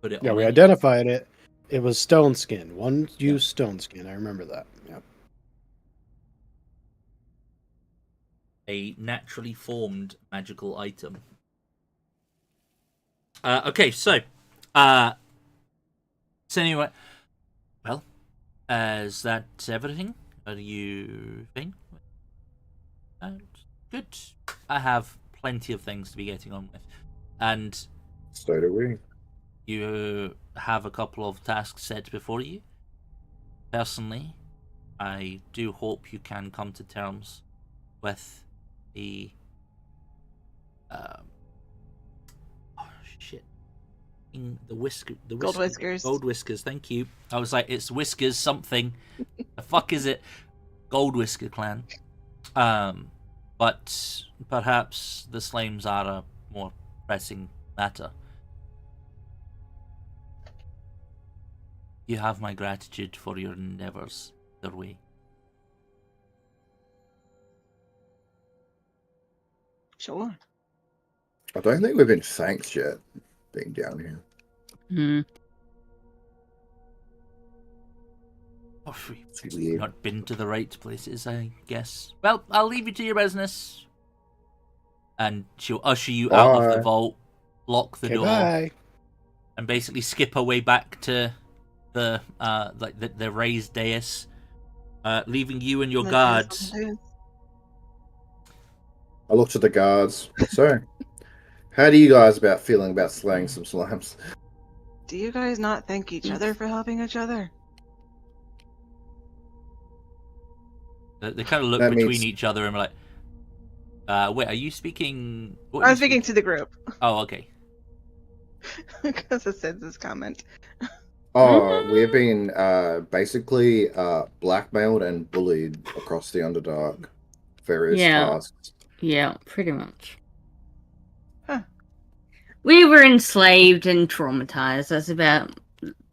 put it Yeah, on. we any- identified it. It was stone skin. One use stone skin. I remember that. Yep. A naturally formed magical item. Okay, so anyway, well, is that everything? Are you think? Good. I have plenty of things to be getting on with, and So do we. you have a couple of tasks set before you. Personally, I do hope you can come to terms with the oh shit, the Gold Whiskers. Gold Whiskers. Thank you. I was like, it's Whiskers something. The fuck is it? Gold Whisker Clan. But perhaps the Slames are a more pressing matter. You have my gratitude for your endeavors, Dorwe. Sure. I don't think we've been thanked yet, being down here. Hmm. Oh, It's we've weird. not been to the right places, I guess. Well, I'll leave you to your business. And she'll usher you out of the Bye. vault, lock the Okay, door, bye. and basically skip her way back to the the raised dais, leaving you and your guards. I looked at the guards. So, how do you guys feeling about slaying some slimes? Do you guys not thank each other for helping each other? They kind of look That between means- each other and are like, wait, are you speaking? What I are was you speaking to the group Oh, okay. because of Sid's comment. Oh, we've been basically blackmailed and bullied across the Underdark. Various Yeah. tasks. Yeah, pretty much. Huh. We were enslaved and traumatized.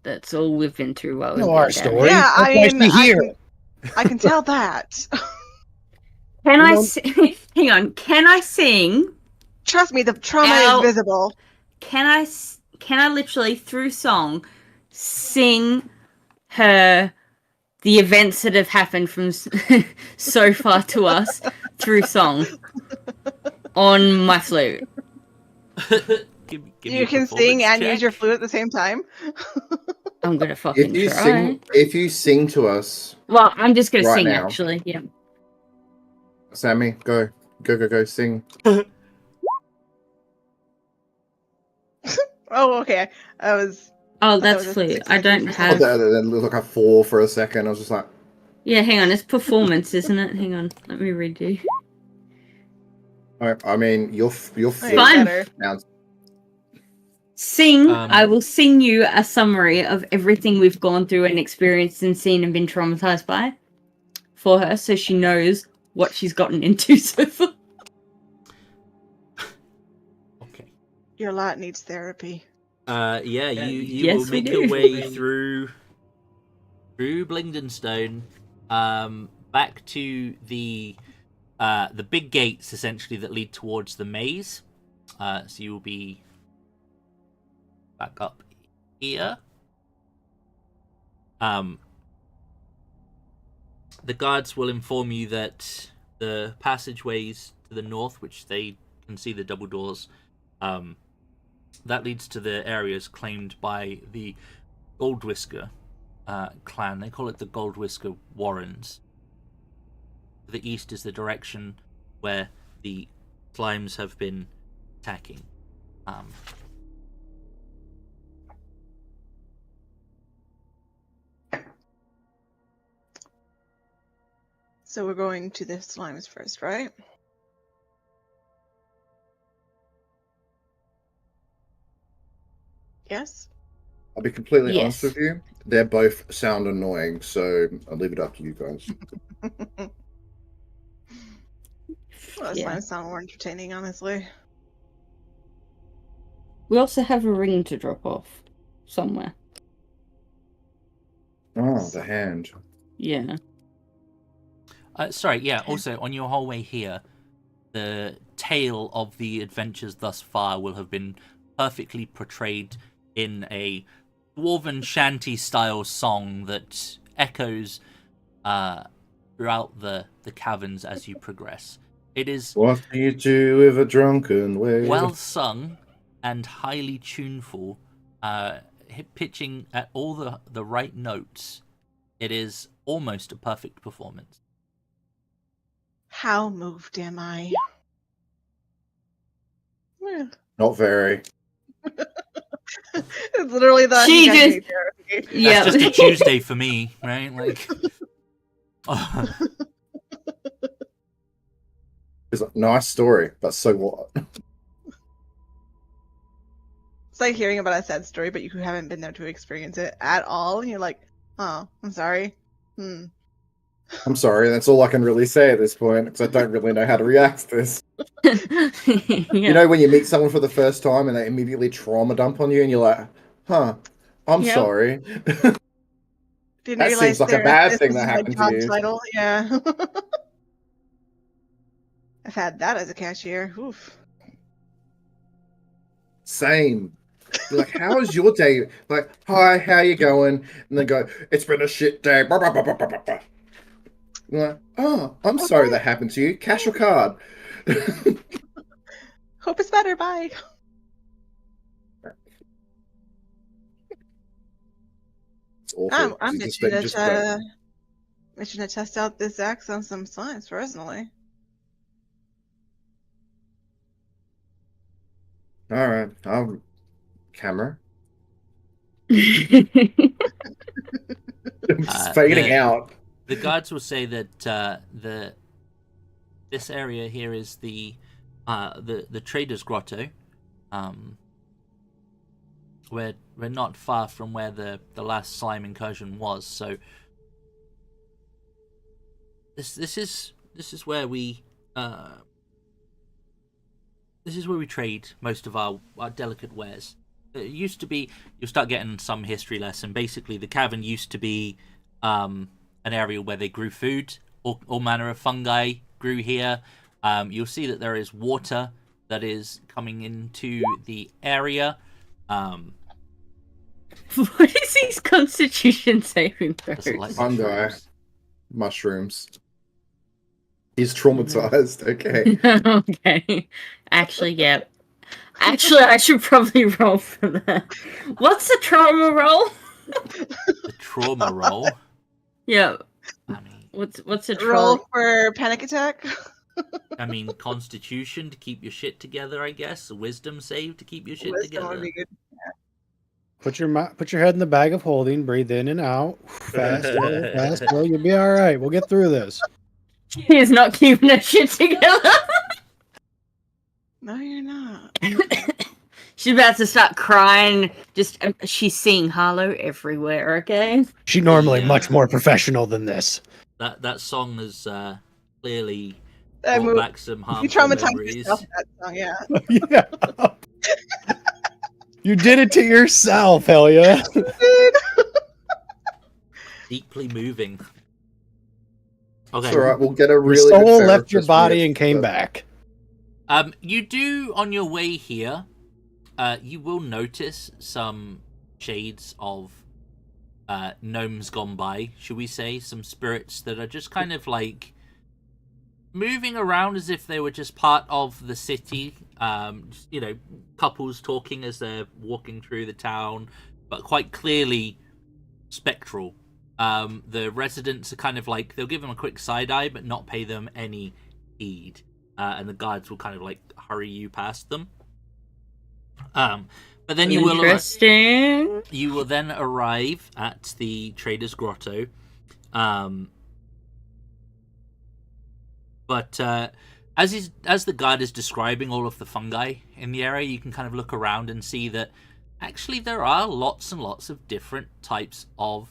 That's all we've been through while we've Know been our down story. here. Yeah, I That's why mean, she's here. I can tell that. Can You I know- hang on? Can I sing? Trust me, the trauma Ow. is visible. Can I literally through song sing her the events that have happened from so far to us through song on my flute? give me a You can performance sing and check. use your flute at the same time. I'm gonna fucking try. If you sing to us, Well, I'm just gonna Right sing now. actually. Yeah. Sammy, go, sing. Oh, okay. I was. Oh, thought that's that was a flute. 6 I don't seconds or Oh, have. that looked like a 4 for a second. I was just like, Yeah, hang on. It's performance, isn't it? Hang on. Let me redo. I mean, your Okay, Fine. better. sounds. Sing. Um, I will sing you a summary of everything we've gone through and experienced and seen and been traumatized by for her, so she knows what she's gotten into so far. Okay. Your lot needs therapy. Yeah, you Yes, will we make do. your way through Blingdenstone, back to the big gates essentially that lead towards the maze. So you will be back up here. The guards will inform you that the passageways to the north, which they can see the double doors, that leads to the areas claimed by the Gold Whisker clan. They call it the Gold Whisker Warrens. The east is the direction where the slimes have been attacking. So we're going to the slimes first, right? Yes? I'll be completely honest Yes. with you. They both sound annoying, so I'll leave it up to you guys. Well, the Yeah. slimes sound more entertaining, honestly. We also have a ring to drop off somewhere. Oh, the hand. Yeah. Sorry, yeah, also, on your whole way here, the tale of the adventures thus far will have been perfectly portrayed in a dwarven shanty-style song that echoes throughout the caverns as you progress. It is What do you do with a drunken way? well sung and highly tuneful, pitching at all the right notes. It is almost a perfect performance. How moved am I? Eh. Not very. It's literally the She you guys just- need therapy. Yeah. That's just a Tuesday for me, right? Like, It's a nice story, but so what? It's like hearing about a sad story, but you haven't been there to experience it at all, and you're like, "Oh, I'm sorry." I'm sorry, that's all I can really say at this point, because I don't really know how to react to this. Yeah. You know when you meet someone for the first time and they immediately trauma dump on you and you're like, huh, I'm Yep. sorry. Didn't That realize seems like a there- bad this thing is that my happened to job you. Title. Yeah. I've had that as a cashier. Same. You're like, how is your day? Like, hi, how you going? And they go, it's been a shit day. Blah, blah, blah, blah, blah, blah. You're like, oh, I'm sorry that happened to you. Cash or card? Hope it's better. Bye. It's awful. I'm You just itching just don't. to test out this axe on some slimes personally. All right, I'll camera. It's fading out. the guards will say that this area here is the Trader's Grotto. We're not far from where the last slime incursion was, so this is where we trade most of our delicate wares. It used to be, you'll start getting some history lesson. Basically, the cavern used to be an area where they grew food. All manner of fungi grew here. You'll see that there is water that is coming into the area. What is these constitution saving throws? Doesn't like Fungi. mushrooms. Mushrooms. He's traumatized. Okay. Okay. Actually, yeah. Actually, I should probably roll for that. What's the trauma roll? The trauma roll. Yeah. I mean, What's a Roll trauma? for panic attack. Constitution to keep your shit together, I guess. A wisdom save to keep your shit Wisdom would together. be good. Put your head in the bag of holding. Breathe in and out. Fast, slow, fast, slow. You'll be all right. We'll get through this. He's not keeping her shit together. No, you're not. She's about to start crying. Just she's seeing Harlow everywhere. Okay. She's normally Yeah. much more professional than this. That song has clearly That brought move, back some you harmful traumatized memories. yourself with that song, yeah. Yeah. You did it to yourself, Helja. Deeply moving. It's Okay. alright, we'll get a Your really good soul left your therapist body with and came the- back. You do on your way here. You will notice some shades of gnomes gone by, should we say? Some spirits that are just kind of like moving around as if they were just part of the city. Just, couples talking as they're walking through the town, but quite clearly spectral. The residents are kind of like, they'll give them a quick side eye, but not pay them any heed. And the guards will kind of like hurry you past them. But then you will then arrive at the Trader's Grotto. But as the guard is describing all of the fungi in the area, you can kind of look around and see that actually there are lots and lots of different types of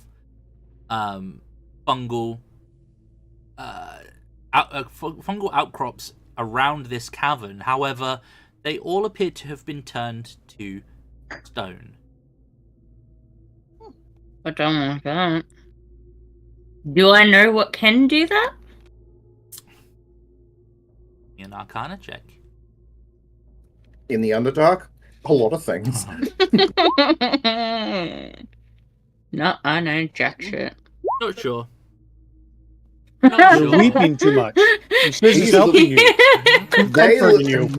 fungal outcrops around this cavern. However, they all appear to have been turned to stone. I don't like that. Do I know what can do that? An Arcana check. In the Underdark? A lot of things. No, I know jack shit. Not sure. You're weeping too much. Your sister's helping you. Comforting you.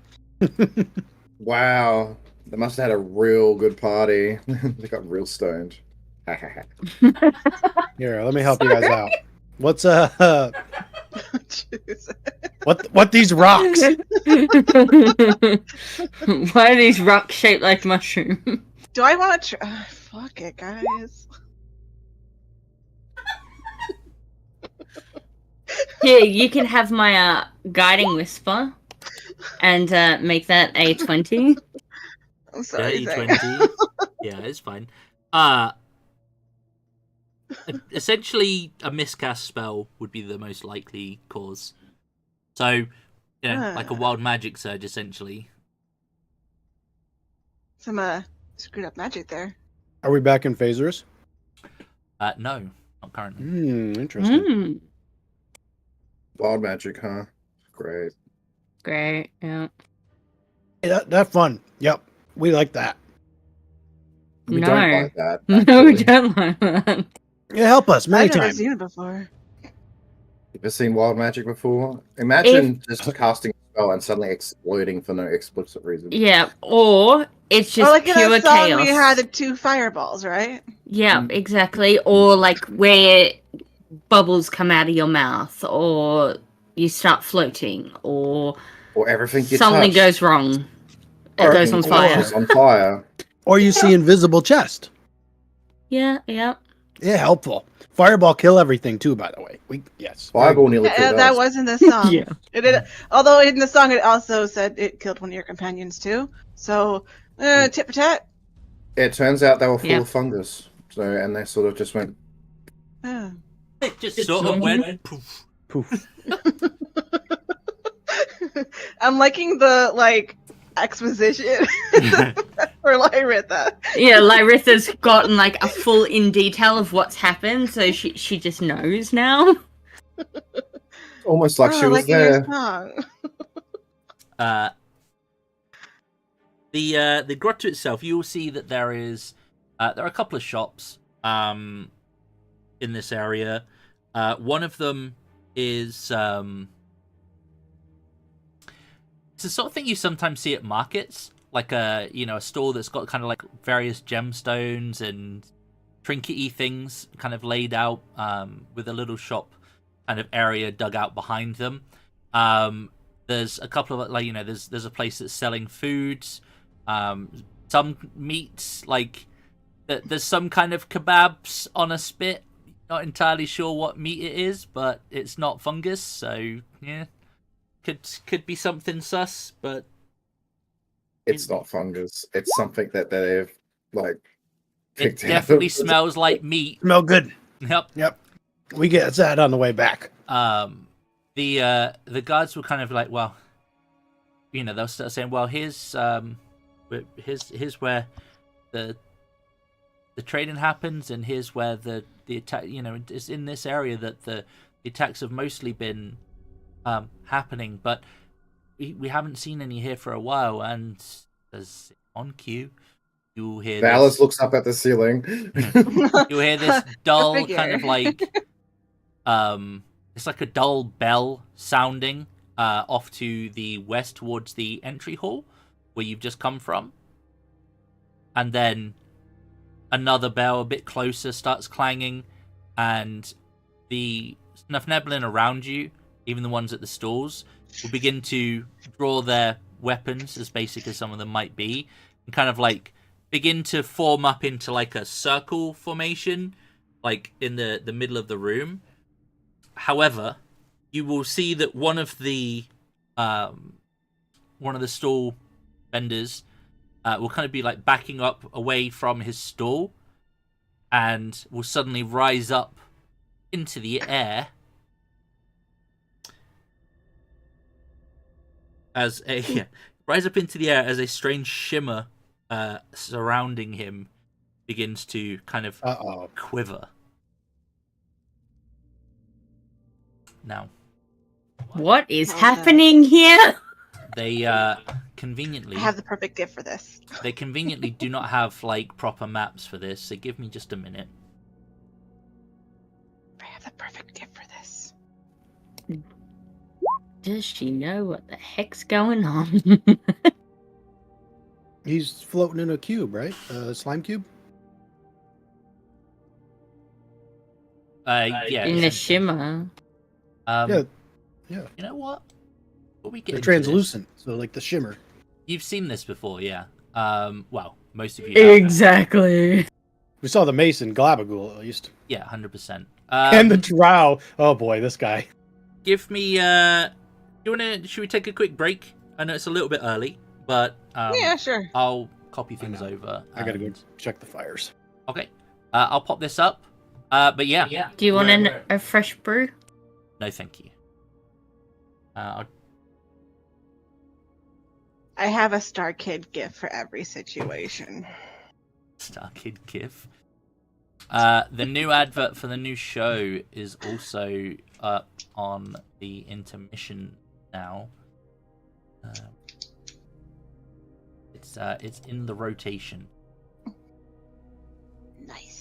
Wow. They must have had a real good party. They got real stoned. Here, let me help you guys out. What's Jeez. what these rocks? Why are these rocks shaped like mushrooms? Do I want to try? Fuck it, guys. Here, you can have my guiding whisper and make that a 20. I'm sorry. Zach. 20. Yeah, it's fine. Essentially, a miscast spell would be the most likely cause. So, like a wild magic surge, essentially. Some screwed up magic there. Are we back in phasers? No, not currently. Interesting. Wild magic, huh? Great. Great, yeah. Hey, that's fun. Yep, we like that. We No. don't like that. No, we actually. don't like that. Yeah, help us many I've never times. seen it before. You ever seen wild magic before? Imagine just casting a spell and suddenly exploding for no explicit reason. Yeah, or it's just Like in pure that song, chaos. we had the 2 fireballs, right? Yeah, exactly. Or like where bubbles come out of your mouth, or you start floating, or Or everything you something touch. goes wrong. It Or goes on everything fire. catches on fire. Or you see invisible chest. Yeah. Yeah, helpful. Fireball kill everything too, by the way. Yes. Fireball nearly killed That us. was in the song. Yeah. It did, although in the song it also said it killed one of your companions too. So, tit for tat. It turns out they were full Yeah. of fungus. So, and they sort of just went, Oh. It just sort of went poof. Poof. I'm liking the exposition for Lyritha. Yeah, Lyritha's gotten like a full in detail of what's happened, so she just knows now. almost like she was liking your there. song. The grotto itself, you will see that there are a couple of shops in this area. One of them is it's the sort of thing you sometimes see at markets, like a store that's got kind of like various gemstones and trinkety things kind of laid out with a little shop kind of area dug out behind them. There's a couple of there's a place that's selling foods, some meats, like there's some kind of kebabs on a spit. Not entirely sure what meat it is, but it's not fungus, so yeah, could be something sus, but It's not fungus. It's something that they've it picked out. definitely smells like meat. Smell good. Yep. We get that on the way back. The guards were kind of like, well, they'll start saying, well, here's where the trading happens, and here's where the attack. It's in this area that the attacks have mostly been happening, but we haven't seen any here for a while. And as on cue, you'll hear Valis this. looks up at the ceiling. You'll hear this dull figure. kind of like it's like a dull bell sounding off to the west towards the entry hall where you've just come from, and then another bell a bit closer starts clanging, and the Snuffneblin around you, even the ones at the stalls, will begin to draw their weapons, as basic as some of them might be, and kind of like begin to form up into like a circle formation, like in the middle of the room. However, you will see that one of the stall vendors will kind of be like backing up away from his stall, and will suddenly rise up into the air as a strange shimmer surrounding him begins to kind of quiver. Now, What is happening here? they conveniently I have the perfect gift for this. They conveniently do not have like proper maps for this, so give me just a minute. I have the perfect gift for this. Does she know what the heck's going on? He's floating in a cube, right? Slime cube? Yeah. In the shimmer. Yeah. You know what? Before we get They're into translucent, so like the shimmer. this, you've seen this before, yeah. Well, most of you have. Exactly. We saw the mason, Glabagool, at least. Yeah, 100%. And the drow. Oh boy, this guy. Give me should we take a quick break? I know it's a little bit early, but Yeah, sure. I'll copy things over. I gotta go check the fires. Okay. I'll pop this up. But yeah. Do you want a fresh brew? No, thank you. I have a Star Kid gift for every situation. Star Kid GIF. The new advert for the new show is also up on the intermission now. It's in the rotation. Nice.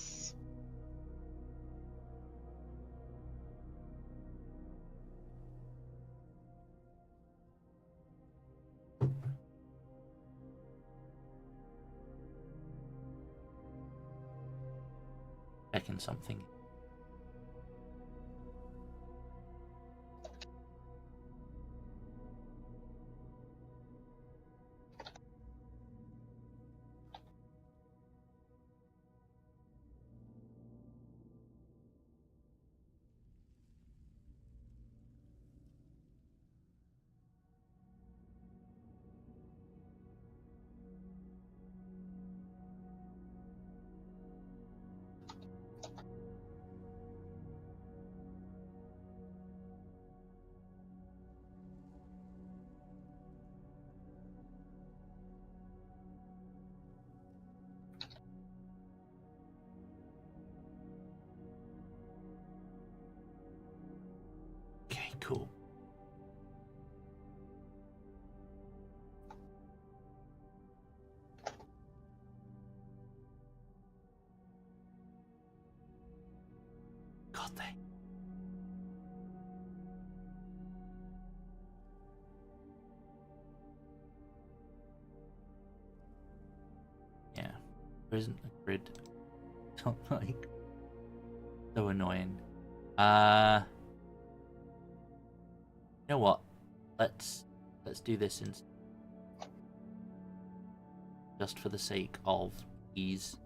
Checking something. Okay, cool. God dang. Yeah, there isn't a grid. It's not like so annoying. You know what? Let's do this instead. Just for the sake of ease.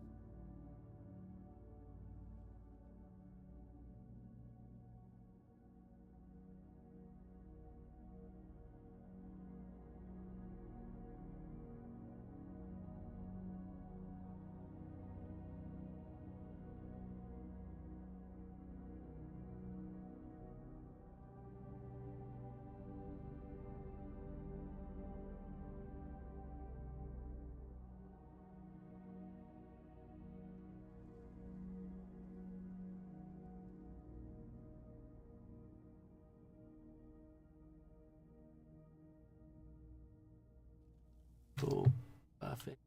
Cool. Perfect.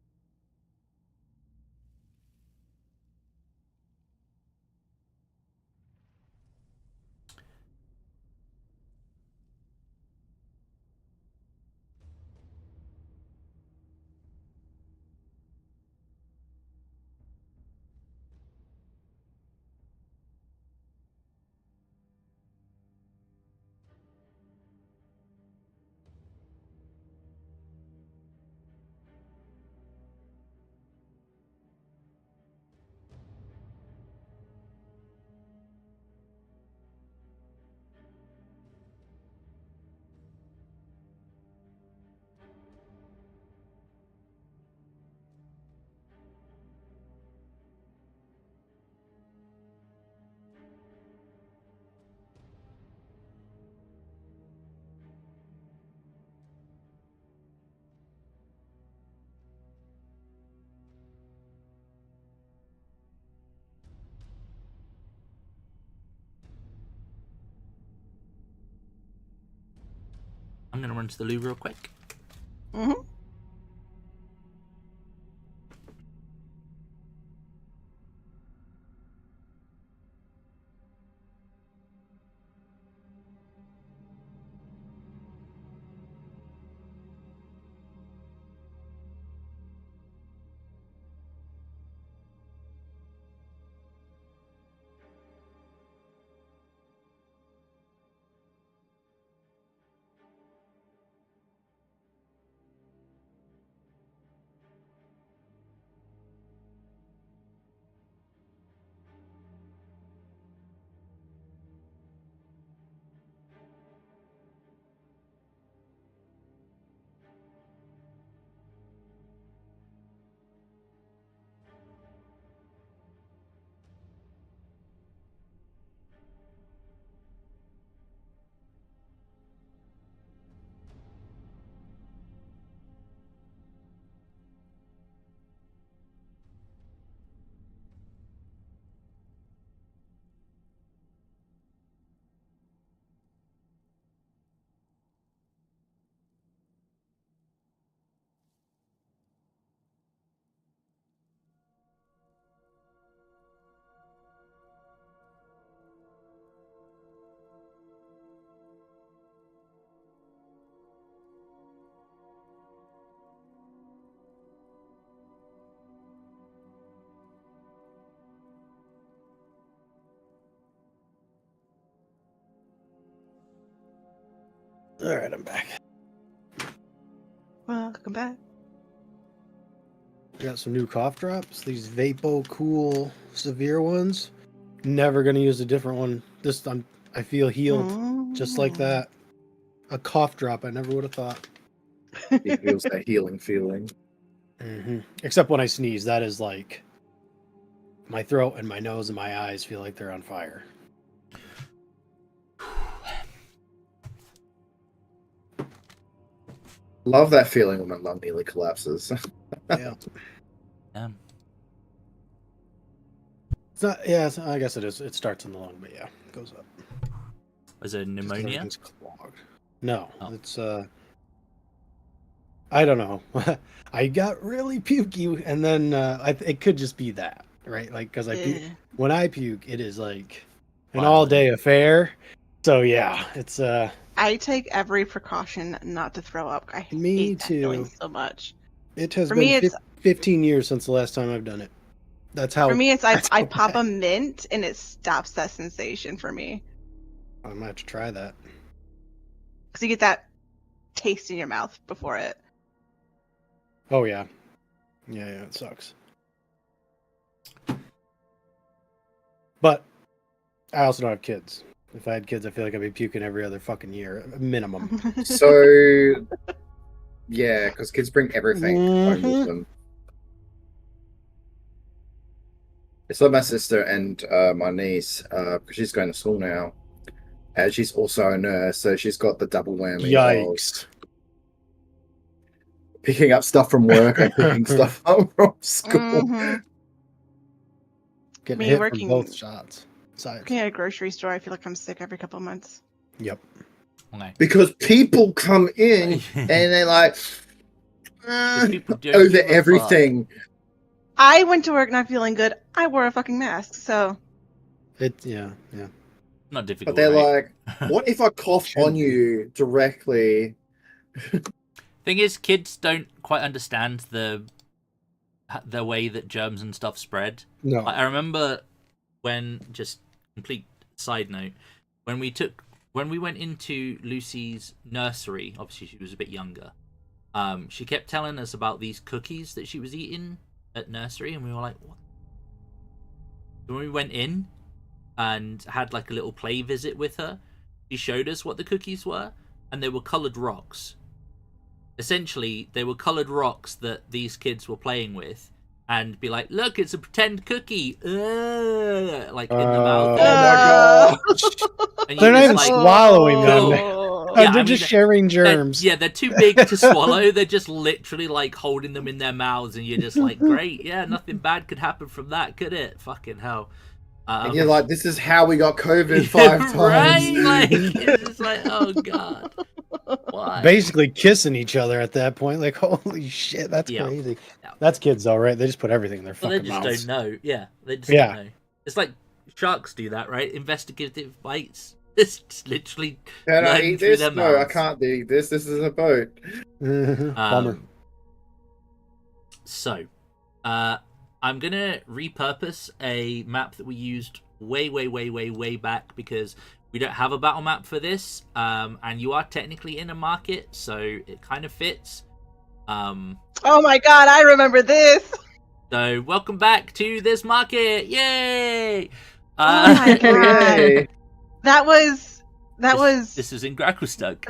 I'm gonna run to the loo real quick. Mm-hmm. All right, I'm back. Welcome back. Got some new cough drops. These Vapo Cool severe ones. Never gonna use a different one. I feel healed just like that. A cough drop. I never would have thought. It feels that healing feeling. Except when I sneeze, that is like my throat and my nose and my eyes feel like they're on fire. Love that feeling when my lung nearly collapses. Yeah. It's not. Yeah. I guess it is. It starts in the lung, but yeah, it goes up. Was it pneumonia? Everything's clogged. No, Oh. it's I don't know. I got really pukey, and then it could just be that, right? Like, because when I puke, it is like an all-day affair. So yeah, it's I take every precaution not to throw up. I Me hate that too. feeling so much. It has For been me, it's 15 years since the last time I've done it. That's how. for me, it's I that's how pop a bad. mint and it stops that sensation for me I might have to try that. because you get that taste in your mouth before it. Oh yeah, yeah, it sucks. But I also don't have kids. If I had kids, I feel like I'd be puking every other fucking year, minimum. So, yeah, because kids bring everything home with them. It's like my sister and my niece, because she's going to school now. And she's also a nurse, so she's got the double whammy of Yikes! picking up stuff from work and picking stuff up from school. Getting Me hit working- from both sides. Working at a grocery store, I feel like I'm sick every couple of months. Yep. Okay. Because people come in and they're like, People don't over give a everything. I went to work not feeling good. I wore a fucking mask, so Yeah. Not difficult. But they're right? like, what if I cough on you directly? Thing is, kids don't quite understand the way that germs and stuff spread. No. I remember when, just complete side note, when we went into Lucy's nursery, obviously she was a bit younger, she kept telling us about these cookies that she was eating at nursery, and we were like, what? When we went in and had like a little play visit with her, she showed us what the cookies were, and they were coloured rocks. Essentially, they were coloured rocks that these kids were playing with, and be like, look, it's a pretend cookie, like in the mouth. Oh my And They're not just even swallowing them. Oh. Yeah, They're I just mean, sharing germs. they're too big to swallow. They're just literally like holding them in their mouths, and you're just like, great, yeah, nothing bad could happen from that, could it? Fucking hell. And you're like, this is how we got COVID 5 times. Right? Like, it's just like, oh god. Why? Basically kissing each other at that point. Like, holy shit, that's Yeah. crazy. Yeah. That's kids, all right. They just put everything in their Well, fucking they just mouths. don't know. Yeah, they just Yeah. don't know. It's like sharks do that, right? Investigative bites. It's just literally Can I learning eat through this? their No, I mouths. can't eat this. This is a boat. Bummer. So, I'm gonna repurpose a map that we used way back, because we don't have a battle map for this, and you are technically in a market, so it kind of fits. Oh my god, I remember this. So welcome back to this market! Yay! Oh my god. Yay. That was This is in Gracklestuck.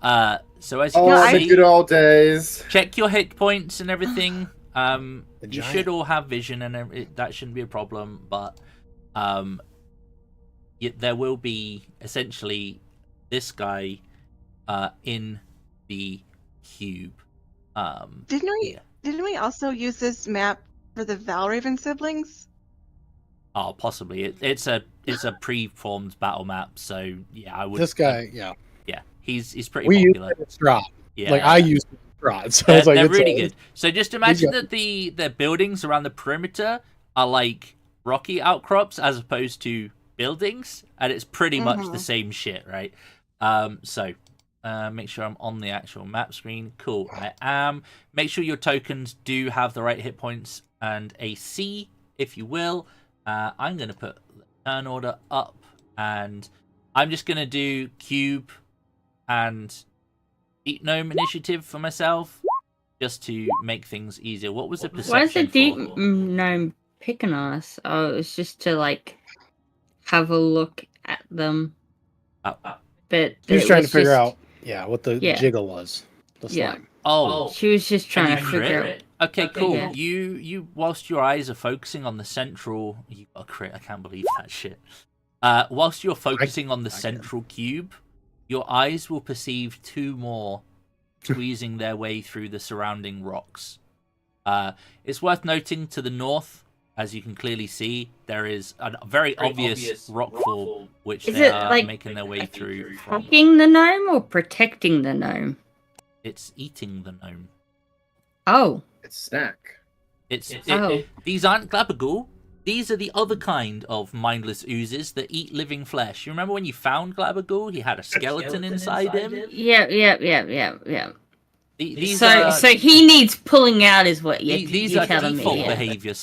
Oh. So as you Oh, can the see, good old days. check your hit points and everything. The You giant. should all have vision, and that shouldn't be a problem. But there will be essentially this guy in the cube. Didn't we also use this map for the Valraven siblings? Oh, possibly. It's a pre-formed battle map, so yeah, I would. This guy, yeah. Yeah, he's pretty We use popular. it at Strahd. Yeah, Like, I use it at Strahd. So they're, it's like, they're it's really a- good. So just imagine got- that the buildings around the perimeter are like rocky outcrops as opposed to buildings, and it's pretty much the same shit, right? So make sure I'm on the actual map screen. Cool, I am. Make sure your tokens do have the right hit points and AC, if you will. I'm going to put the turn order up, and I'm just going to do cube and deep gnome initiative for myself, just to make things easier. What was the perception? Why is the deep for? gnome picking us? Oh, it's just to like have a look at them. Oh. But He was it trying to was figure just- out, what the jiggle was. The Yeah. slime. Oh, She was just trying and to you figure crit? out. Okay, cool. Yeah. You whilst your eyes are focusing on the central, you got a crit. I can't believe that shit. Whilst you're focusing on the central cube, your eyes will perceive two more squeezing their way through the surrounding rocks. It's worth noting to the north, as you can clearly see, there is a very obvious rockfall which Is they it, are like, making their way through from. Attacking the gnome or protecting the gnome? It's eating the gnome. Oh. It's snack. These aren't Glabagool. These are the other kind of mindless oozes that eat living flesh. You remember when you found Glabagool? He had a skeleton inside him. Yeah. These So are, he needs pulling out, is what these you're are telling default me. Yeah. behavior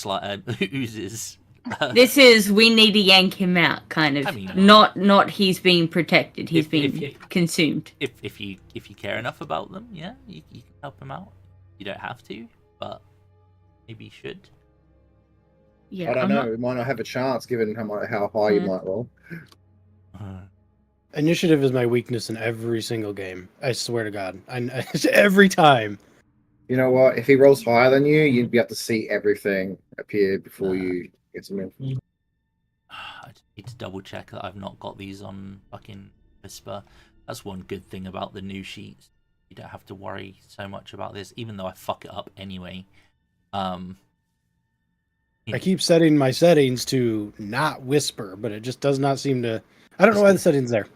oozes. This is we need to yank him out, kind of. I mean- not he's being protected. He's If being consumed. If you care enough about them, yeah, you can help him out. You don't have to, but maybe you should. Yeah, I don't I'm know. not- We might not have a chance given how high you might roll. Initiative is my weakness in every single game. I swear to God. Every time. You know what? If he rolls higher than you, you'd be able to see everything appear before you get some info. I just need to double check that I've not got these on fucking Whisper. That's one good thing about the new sheets. You don't have to worry so much about this, even though I fuck it up anyway. I keep setting my settings to not whisper, but it just does not seem to. I don't know why the setting's there.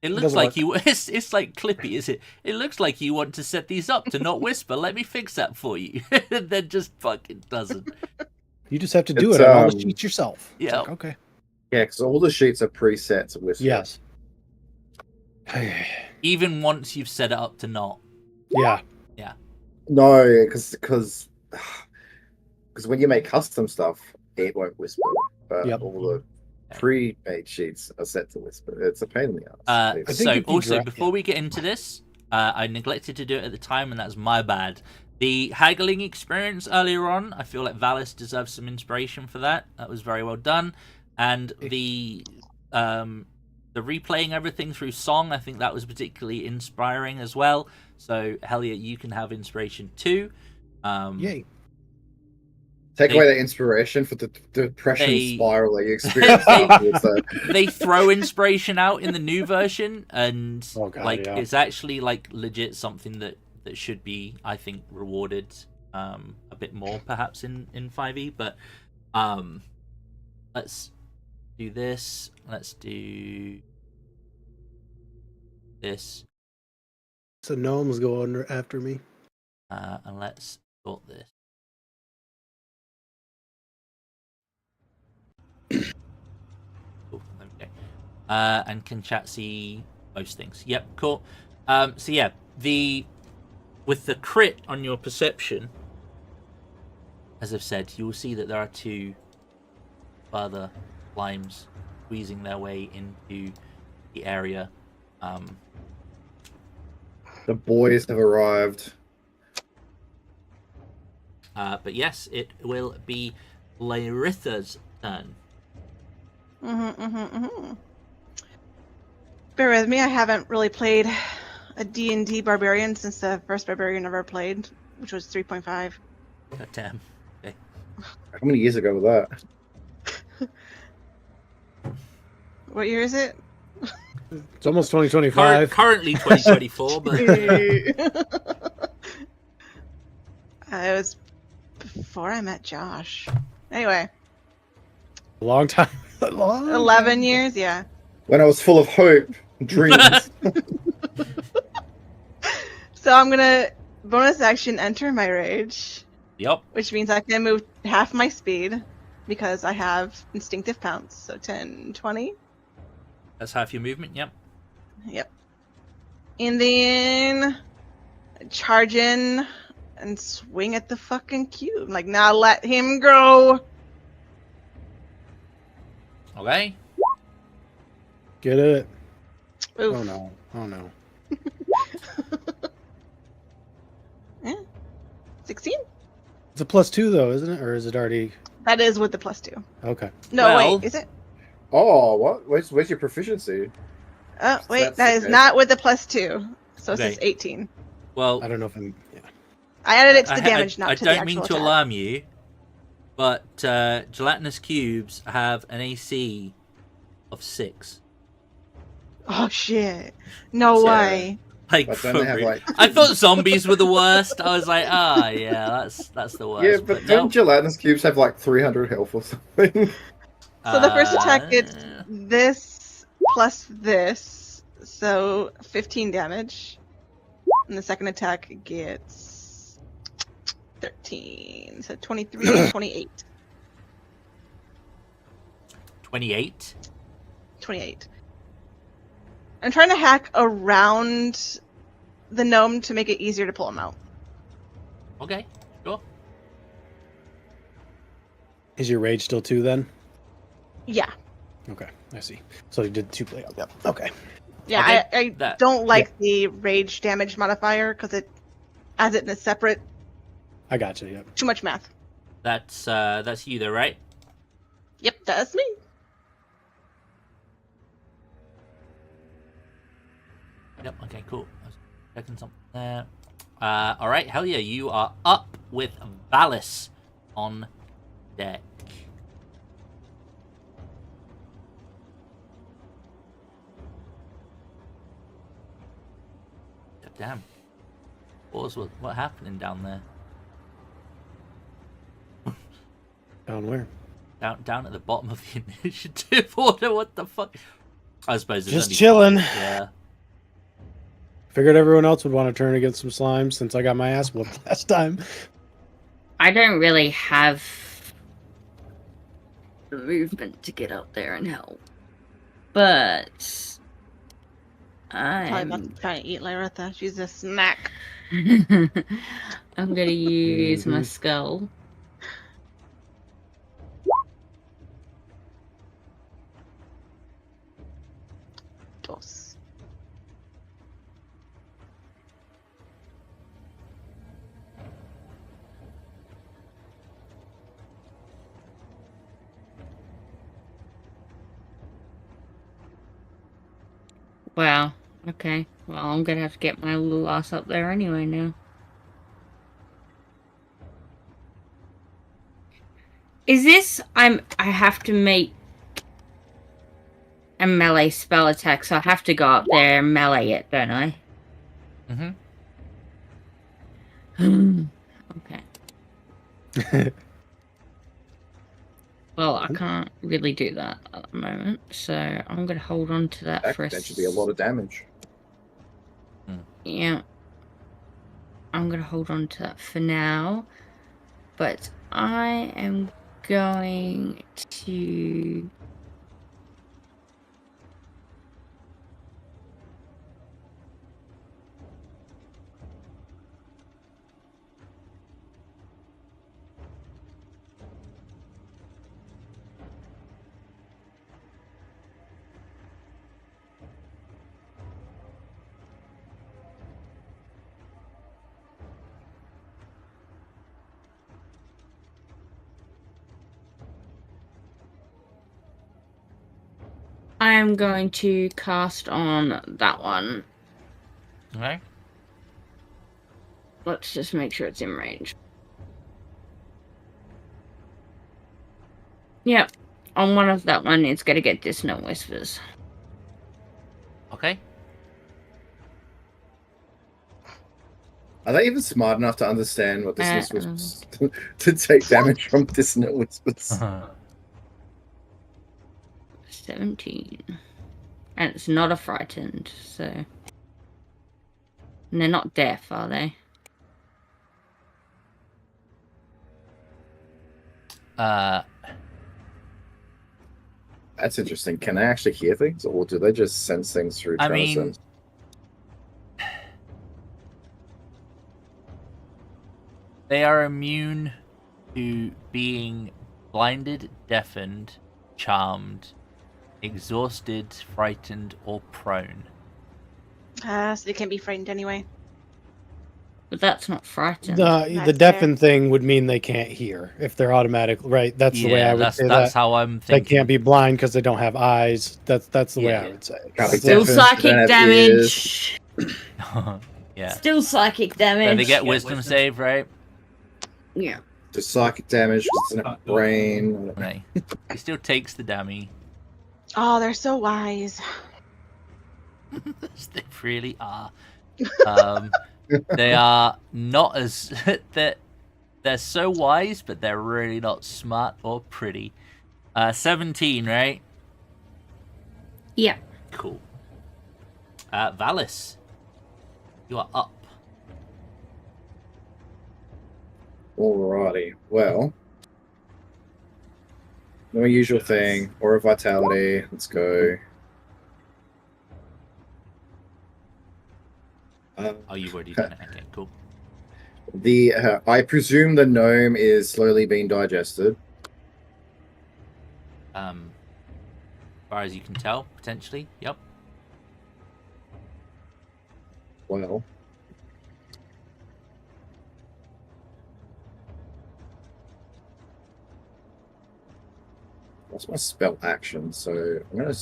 It looks Doesn't like work. you. It's like Clippy, is it? It looks like you want to set these up to not whisper. Let me fix that for you. And then just fucking doesn't. You just have to do It's, it on all the sheets yourself. It's yeah. like, okay. Yeah, because all the sheets are preset to whisper. Yes. Even once you've set it up to not. Yeah. No, because when you make custom stuff, it won't whisper. But Yep. all the pre-made sheets are set to whisper. It's a pain in the ass. I think So if you also, dra- before we get into this, I neglected to do it at the time, and that's my bad. The haggling experience earlier on, I feel like Valis deserves some inspiration for that. That was very well done. And the replaying everything through song, I think that was particularly inspiring as well. So Helja, you can have inspiration too. Yay. Take away that inspiration for the depression spiral that you experienced They- afterwards. Though. They throw inspiration out in the new version, and Oh, God, yeah. it's actually like legit something that should be, I think, rewarded a bit more perhaps in 5e. But let's do this. Let's do this, So gnomes go under after me. and let's sort this. Cool, there we go. And can chat see most things. Yep, cool. So yeah, with the crit on your perception, as I've said, you will see that there are two further slimes squeezing their way into the area. The boys have arrived. But yes, it will be Lyritha's turn. Bear with me, I haven't really played a D&D barbarian since the first barbarian I ever played, which was 3.5. God damn. Okay. How many years ago was that? What year is it? It's almost 2025. Currently 2024, but It was before I met Josh. Anyway, A long time. A long 11 years, yeah. When I was full of hope, dreams. So I'm gonna bonus action enter my rage, yep. which means I can move half my speed because I have instinctive pounce. So 10, 20. That's half your movement. Yep. Yep. And then charge in and swing at the fucking cube. Like, now let him go. Okay. Get it. Oof. Oh no. Oh no. 16? It's a +2 though, isn't it? Or is it already? That is with the +2. Okay. No, Well- wait, is it? Oh, what? Where's your proficiency? Oh, wait, That's that is okay. not with the +2. So it says Okay. 18. Well, I don't know if I'm. Yeah. I added it to I- the damage, not I to the don't actual mean to attack. alarm you, but gelatinous cubes have an AC of 6. Oh, shit. No So- way. Like, But then they have, like- I thought zombies were the worst. I was like, yeah, that's the worst. Yeah, but don't no. gelatinous cubes have like 300 health or something? So the first attack gets Uh, this plus this, so 15 damage. And the second attack gets 13, so 23, 28. 28. 28. I'm trying to hack around the gnome to make it easier to pull him out. Okay, sure. Is your rage still 2 then? Yeah. Okay, I see. So you did 2 play. Yep. Okay. Yeah, Okay, I that- don't like the rage damage modifier because it has it in a separate, I got you. Yep. too much math. That's you though, right? Yep, that's me. Yep. Okay, cool. I was checking something there. All right, Helja, you are up with Valis on deck. God damn. What happening down there? Down where? Down at the bottom of the initiative order. What the fuck? I suppose there's Just only chilling. five, yeah. Figured everyone else would want to turn against some slime since I got my ass whooped last time. I don't really have the movement to get up there and help. But Probably about I'm to try and eat Lyritha. She's a snack. I'm gonna use my skull. Dos. Wow. Okay. Well, I'm gonna have to get my little ass up there anyway now. Is this I have to make a melee spell attack, so I have to go up there and melee it, don't I? Okay. Well, I can't really do that at the moment, so I'm gonna hold on to that for a That should be a lot of damage. Yeah. I'm gonna hold on to that for now. But I am going to I am going to cast on that one. Okay. Let's just make sure it's in range. Yep. On one of that one, it's going to get Dissonant Whispers. Okay. Are they even smart enough to understand what this was to take damage from dissonant whispers? 17. And it's not a frightened, so... And they're not deaf, are they? That's interesting. Can they actually hear things, or do they just sense things through I mean, sense? they are immune to being blinded, deafened, charmed, exhausted, frightened, or prone. So they can't be frightened anyway. But that's not frightened. The That's deafened thing would mean they can't hear if they're automatic. Right? That's the way I would say that's that. how I'm They thinking. can't be blind because they don't have eyes. That's the way Yeah. I would say it. Can't be Still deafened, psychic don't have damage. Yeah. Still psychic damage. So they get wisdom save, right? Yeah. Just psychic damage because it's in a brain. Right. He still takes the dummy. Oh, they're so wise. They really are. They are not as they're so wise, but they're really not smart or pretty. 17, right? Yeah. Cool. Valis, you are up. Alrighty. Well, no usual thing. Aura Vitality. Let's go. Oh, you've already done it. Okay, cool. I presume the gnome is slowly being digested. As far as you can tell, potentially. Yep. Well, what's my spell action? So I'm gonna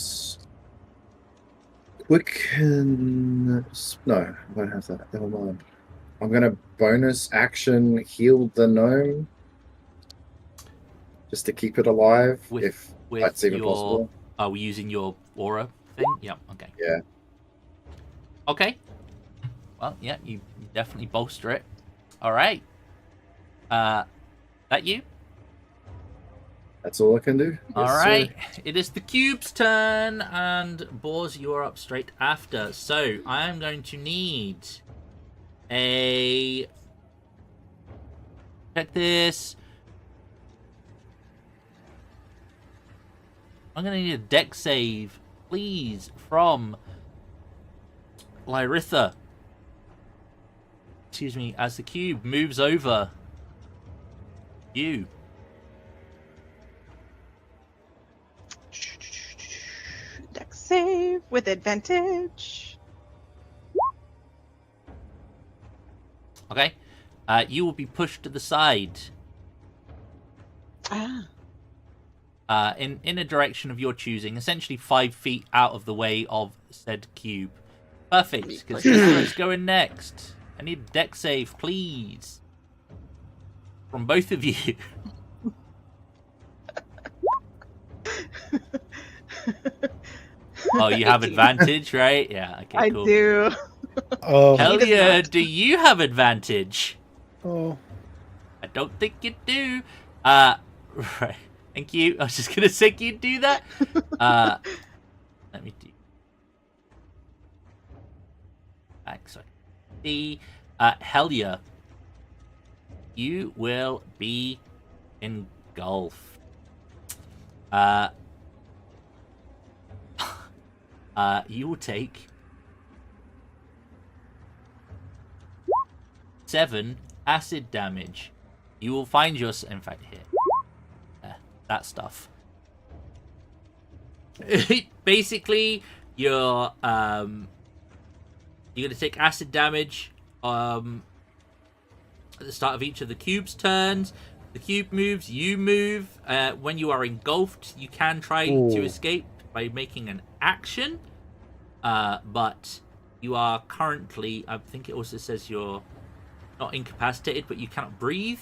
quicken. No, I don't have that. Never mind. I'm gonna bonus action heal the gnome just to keep it alive, if that's even possible. Are we using your aura thing? Yep. Okay. Yeah. Okay. Well, yeah, you definitely bolster it. All right. That you? That's all I can do. All Yes, right, sir. it is the cube's turn, and Boars, you are up straight after. So I am going to need a. Check this. I'm going to need a deck save, please, from Lyritha. Excuse me, as the cube moves over you. Dex save with advantage. Okay. You will be pushed to the side. Ah. In a direction of your choosing, essentially 5 feet out of the way of said cube. Perfect, because let's go in next. I need a deck save, please. From both of you. Oh, you have advantage, right? Yeah, okay, cool. I do. Oh. Helja, do you have advantage? Oh. I don't think you do. Right. Thank you. I was just gonna say you do that. Let me do. Back, sorry. The Helja, you will be engulfed. You will take 7 acid damage. You will find yourself, in fact, here. That stuff. Basically, you're gonna take acid damage at the start of each of the cube's turns. The cube moves, you move. When you are engulfed, you can try to escape by making an action. But you are currently, I think it also says you're not incapacitated, but you cannot breathe.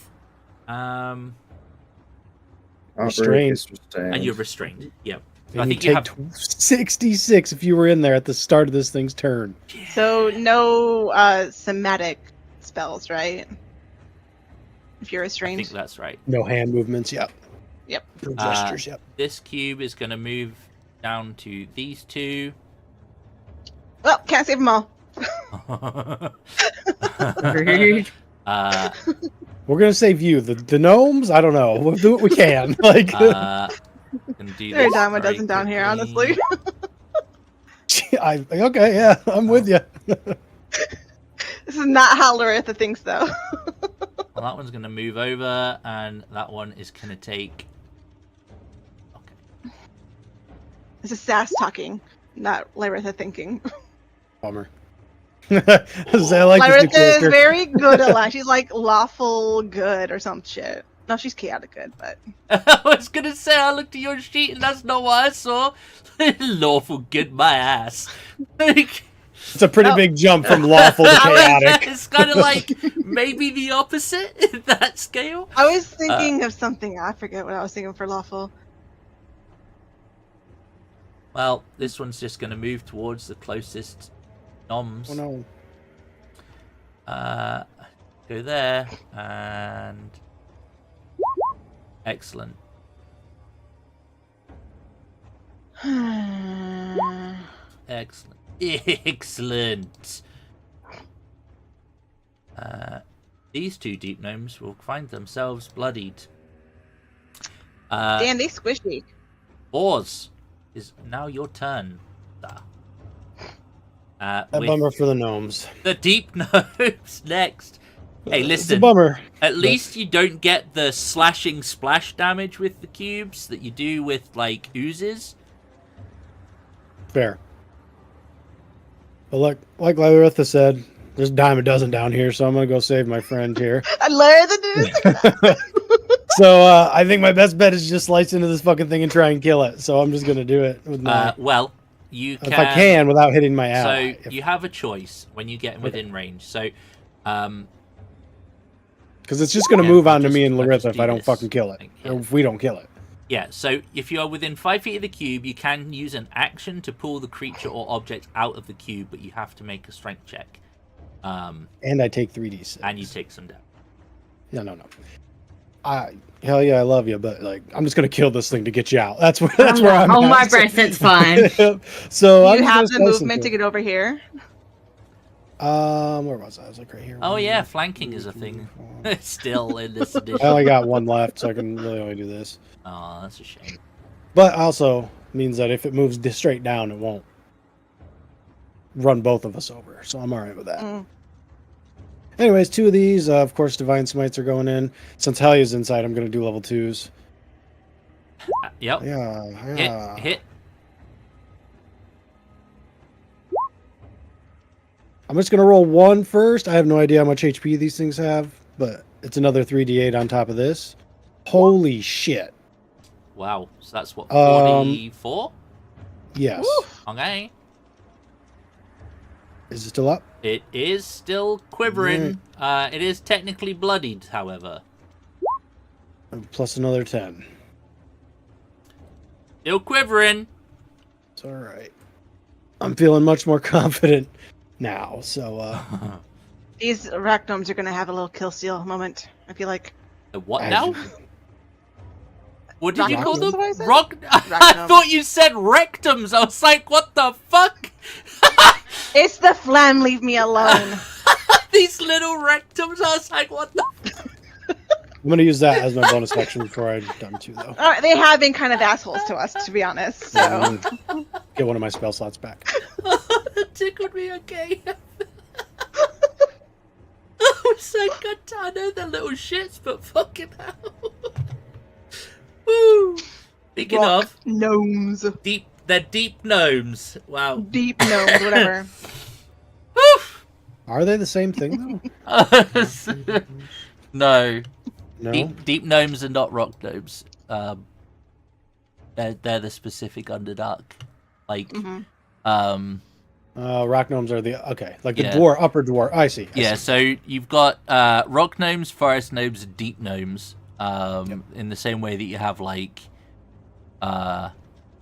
Restrained. And you're restrained. Yep. And I think you take 66 if you were in there at the start of this thing's turn. So no somatic spells, right? If you're I restrained. think that's right. No hand movements, yep. Yep. No gestures, yep. This cube is going to move down to these two. Well, can't save them all. Rude. We're gonna save you. The gnomes, I don't know. We'll do what we can. Like Gonna do They're a this dime a very dozen down here, quickly. honestly. okay, yeah, I'm with you. This is not how Lyritha thinks, though. Well, that one's going to move over, and that one is going to take... Okay. This is Sass talking, not Lyritha thinking. Bummer. I like this new Lyritha is character. very good at lying. She's like lawful good or some shit. No, she's chaotic good, but... I was going to say, I looked at your sheet, and that's not what I saw. Lawful good, my ass. It's a pretty big jump from lawful to chaotic. It's kind of like maybe the opposite in that scale. I was thinking of something. I forget what I was thinking for lawful. Well, this one's just going to move towards the closest noms. Oh no. Go there, and... Excellent. Excellent. Excellent. These two deep gnomes will find themselves bloodied. Damn, they squishy. Oz, is now your turn. A bummer for the gnomes. The deep gnomes next. Hey, It's a listen. bummer. At least you don't get the slashing splash damage with the cubes that you do with, like, oozes. Fair. But like Lyritha said, there's a dime a dozen down here, so I'm gonna go save my friend here. I learned the news. So I think my best bet is just slice into this fucking thing and try and kill it. So I'm just gonna do it with my, Well, you can... if I can without hitting my ally. So you have a choice when you get within range. So, because it's just gonna yeah, move I'll on to me just- and I'll just Lyritha if do I don't this. fucking kill it, Yeah. or if we don't kill it. Yeah, so if you are within 5 feet of the cube, you can use an action to pull the creature or object out of the cube, but you have to make a strength check. And I take 3d6. And you take some damage. No. Hell yeah, I love you, but like, I'm just gonna kill this thing to get you out. That's where I'm. Hold at. my breath. It's fine. So I'm You just have gonna the slice movement into to get over here. Where was I? I was like right here. Oh One, yeah, flanking two, is a three, thing. four. Still in this I edition. only got one left, so I can really only do this. Oh, that's a shame. But also means that if it moves straight down, it won't run both of us over. So I'm all right with that. Mm. Anyways, 2 of these. Of course, Divine Smites are going in. Since Helja's inside, I'm going to do level 2s. Yep. Yeah. Hit. I'm just going to roll 1 first. I have no idea how much HP these things have, but it's another 3d8 on top of this. Holy shit. Wow. So that's what, 44? Yes. Okay. Is it still up? It is still quivering. It is technically bloodied, however. Plus another 10. Still quivering. It's all right. I'm feeling much more confident now. So, These arachnomes are gonna have a little kill steal moment. I feel like. What now? What did you call them? Rachnomes, is that Rock. what I said? I Rachnomes. thought you said rectums. I was like, what the fuck? It's the phlegm. Leave me alone. These little rectums. I was like, what the? I'm going to use that as my bonus action before I'm done too, though. They have been kind of assholes to us, to be honest. So Get one of my spell slots back. That tickled me. Okay. I was like, God, I know they're little shits, but fucking hell. Woo. Speaking rock of gnomes, they're deep gnomes. Wow. deep gnomes, whatever. Are they the same thing, though? No. No? Deep gnomes are not rock gnomes. They're the specific Underdark. Like, Rock gnomes are the... Okay, like the Yeah. upper dwarf. I see. yeah, so you've got rock gnomes, forest gnomes, and deep gnomes. In the same way that you have, like, high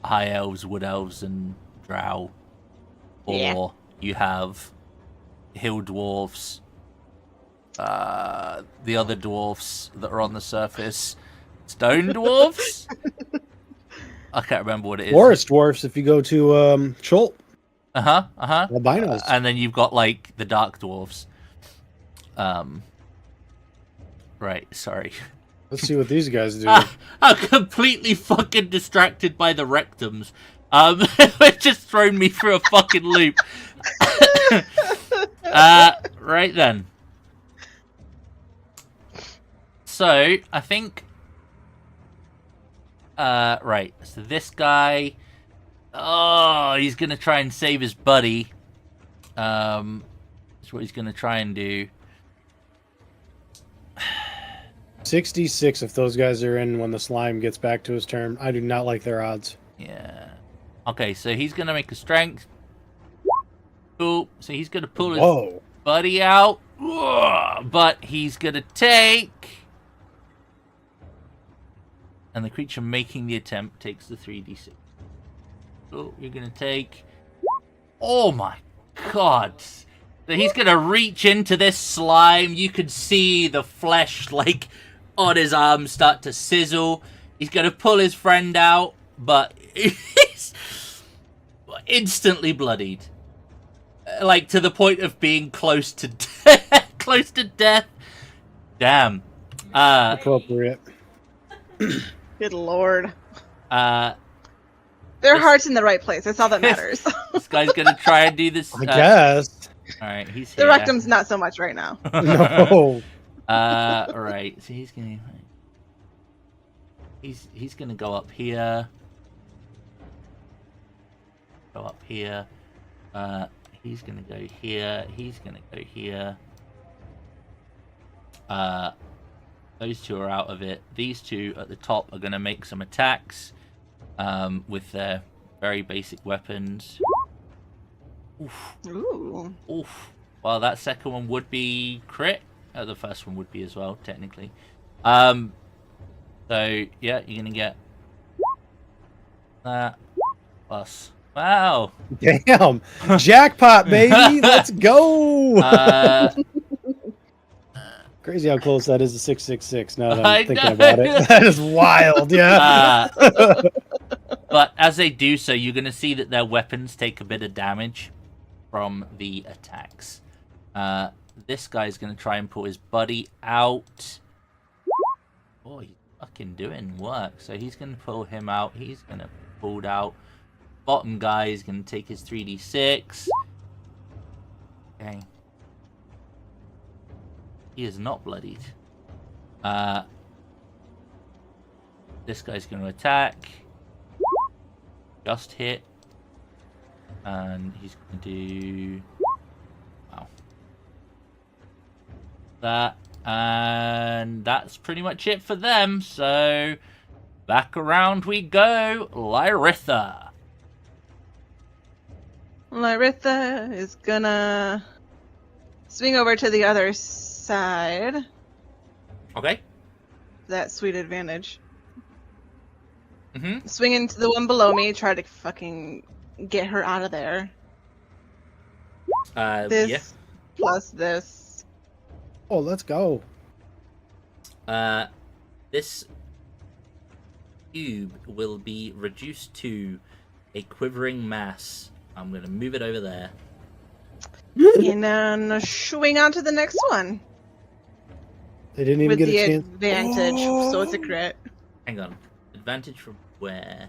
elves, wood elves, and drow. Or Yeah. you have hill dwarfs, the other dwarfs that are on the surface, stone dwarfs. I can't remember what it is. Forest dwarfs, if you go to Schult. Albinos. And then you've got like the dark dwarfs. Right, sorry. Let's see what these guys do. I'm completely fucking distracted by the rectums. It just thrown me through a fucking loop. Right then. So, I think... right, so this guy... Oh, he's gonna try and save his buddy. That's what he's gonna try and do. 66 if those guys are in when the slime gets back to his turn. I do not like their odds. Yeah. Okay, so he's gonna make a strength. Cool. So he's gonna pull his Whoa. buddy out. Ugh, but he's gonna take... And the creature making the attempt takes the 3d6. Oh, you're gonna take... Oh my god. So he's gonna reach into this slime. You can see the flesh, like, on his arms start to sizzle. He's gonna pull his friend out, but he's instantly bloodied. Like, to the point of being close to death. Close to death. Damn. Appropriate. Good lord. This Their heart's in the right place. That's all that matters. This guy's gonna try and do this. I guess. Alright, he's The here. rectum's not so much right now. No. Alright, so he's gonna... He's gonna go up here. Go up here. He's gonna go here. He's gonna go here. Those two are out of it. These two at the top are gonna make some attacks. With their very basic weapons. Oof. Ooh. Oof. Well, that second one would be crit. The first one would be as well, technically. So, yeah, you're gonna get that plus. Wow. Damn. Jackpot, baby. Let's go. Crazy how close that is to 666 now that I I'm thinking know. about it. That is wild, yeah. But as they do so, you're going to see that their weapons take a bit of damage from the attacks. This guy's going to try and pull his buddy out. Oh, he's fucking doing work. So he's going to pull him out. He's going to pull out. Bottom guy is going to take his 3d6. Okay. He is not bloodied. This guy's going to attack. Just hit. And he's going to do... Wow. That. And that's pretty much it for them. So, back around we go. Lyritha. Lyritha is gonna swing over to the other side. Okay. That sweet advantage. Mm-hmm. Swing into the one below me, try to fucking get her out of there. This Yeah. plus this. Oh, let's go. This cube will be reduced to a quivering mass. I'm going to move it over there. And then swing on to the next one. They didn't even With get the a chance. advantage, so it's a crit. Hang on. Advantage from where?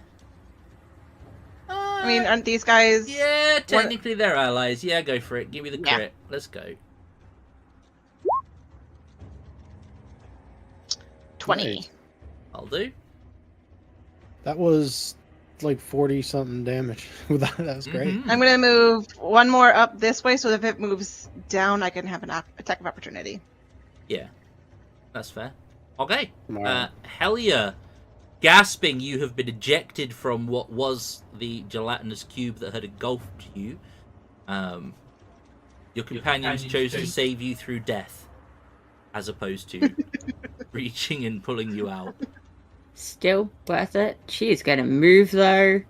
I mean, aren't these guys... Yeah, technically they're allies. Yeah, go for it. Give me the Yeah. crit. Let's go. 20. Nice. I'll do. That was like 40 something damage. That was great. Mhm. I'm gonna move one more up this way, so if it moves down, I can have an attack of opportunity. Yeah, that's fair. Okay. Wow. Helja, gasping, you have been ejected from what was the gelatinous cube that had engulfed you. Your companions chose to save you through death, as opposed to reaching and pulling you out. Still worth it. She is going to move, though,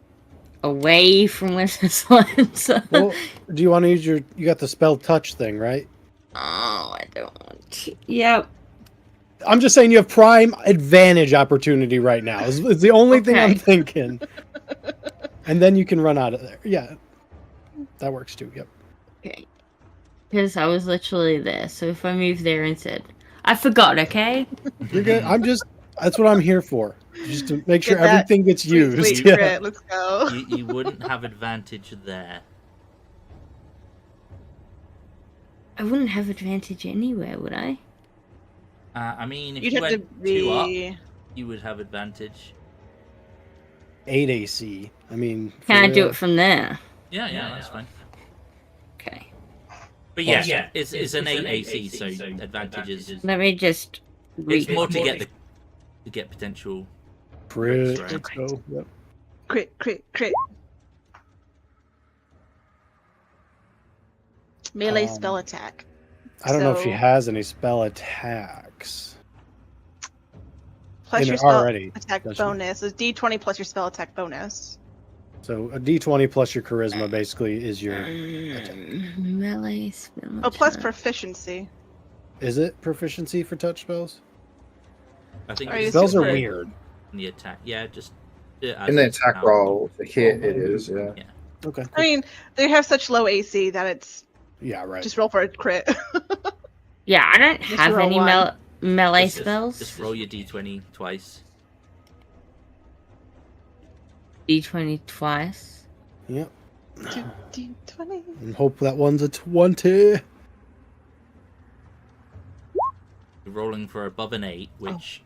away from where this lands. Well, do you want to use your... You got the spell touch thing, right? Oh, I don't want to. Yep. I'm just saying you have prime advantage opportunity right now. It's the only thing I'm Okay. thinking. And then you can run out of there. Yeah. That works too, yep. Okay. Because I was literally there, so if I move there instead... I forgot, okay? You're good. I'm just... That's what I'm here for. Just to make sure Get that everything gets Sweet, used. sweet Yeah. crit. Let's go. You wouldn't have advantage there. I wouldn't have advantage anywhere, would I? I mean, if You'd you have to went 2 up, be... you would have advantage. 8 AC. I mean... Can I for do real. it from there? Yeah, that's fine. Okay. But yeah, it's an 8 AC, so advantage is... Let me just... It's more to get potential... Crit. Right. Let's go. Yep. Crit, crit, crit. Melee spell attack. I don't know if she So- has any spell attacks. Plus In your it spell already, attack does she? bonus. It's D20 plus your spell attack bonus. So a D20 plus your charisma basically is your... Melee spell Oh, plus attack. proficiency. Is it proficiency for touch spells? I think Are you it's Spells are just weird. in the attack. Yeah, just... do it as In the it's attack now. roll, the hit it is, yeah. Okay. I mean, they have such low AC that it's Yeah, right. just roll for a crit. Yeah, I don't Just have roll any one. melee Just- spells. Just roll your d20 twice. D20 twice. Yep. D20. And hope that one's a 20. You're rolling for above an 8, which...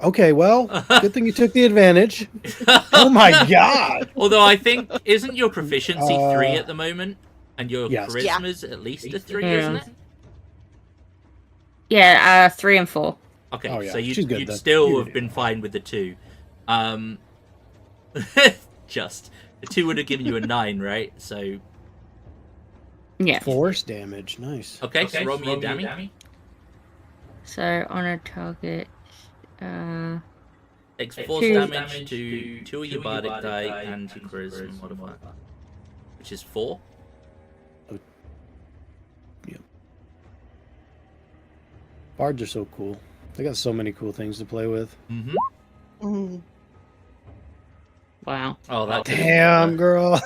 Okay, well, good thing you took the advantage. Oh my god! Although I think, isn't your proficiency 3 Uh, at the moment? And your yes. charisma's at least a 3, Yeah. isn't it? Yeah, 3 and 4. Okay, Oh, yeah. so She's you'd, good you'd then. still You- have been fine with the 2. Just. The 2 would have given you a 9, right? So, Yeah. Force damage, nice. okay, so roll me a damage. So on a target, Takes force Two. damage to 2 of your bardic die and your charisma modifier. Which is 4. Bards are so cool. They got so many cool things to play with. Mm-hmm. Mm. Wow. Oh, that Damn, girl.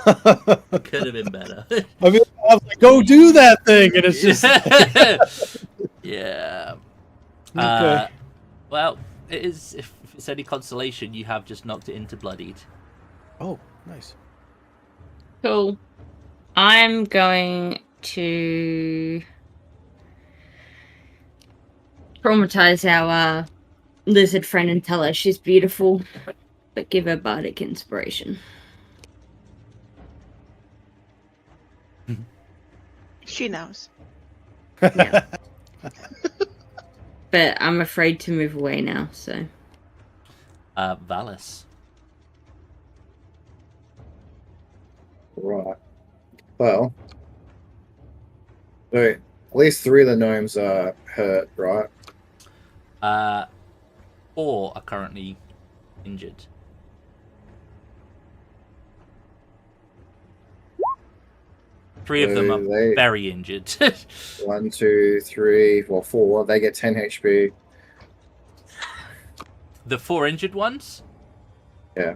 could have been better. I mean, I was like, go do that thing, and it's just yeah. okay. Well, it is. If it's any consolation, you have just knocked it into bloodied. Oh, nice. Cool. I'm going to traumatize our lizard friend and tell her she's beautiful, but give her bardic inspiration. She knows. Yeah. But I'm afraid to move away now, so. Valis. Right. Well, wait, at least 3 of the gnomes are hurt, right? 4 are currently injured. Three of them are very injured. 1, 2, 3, well, 4. They get 10 HP. The 4 injured ones? Yeah,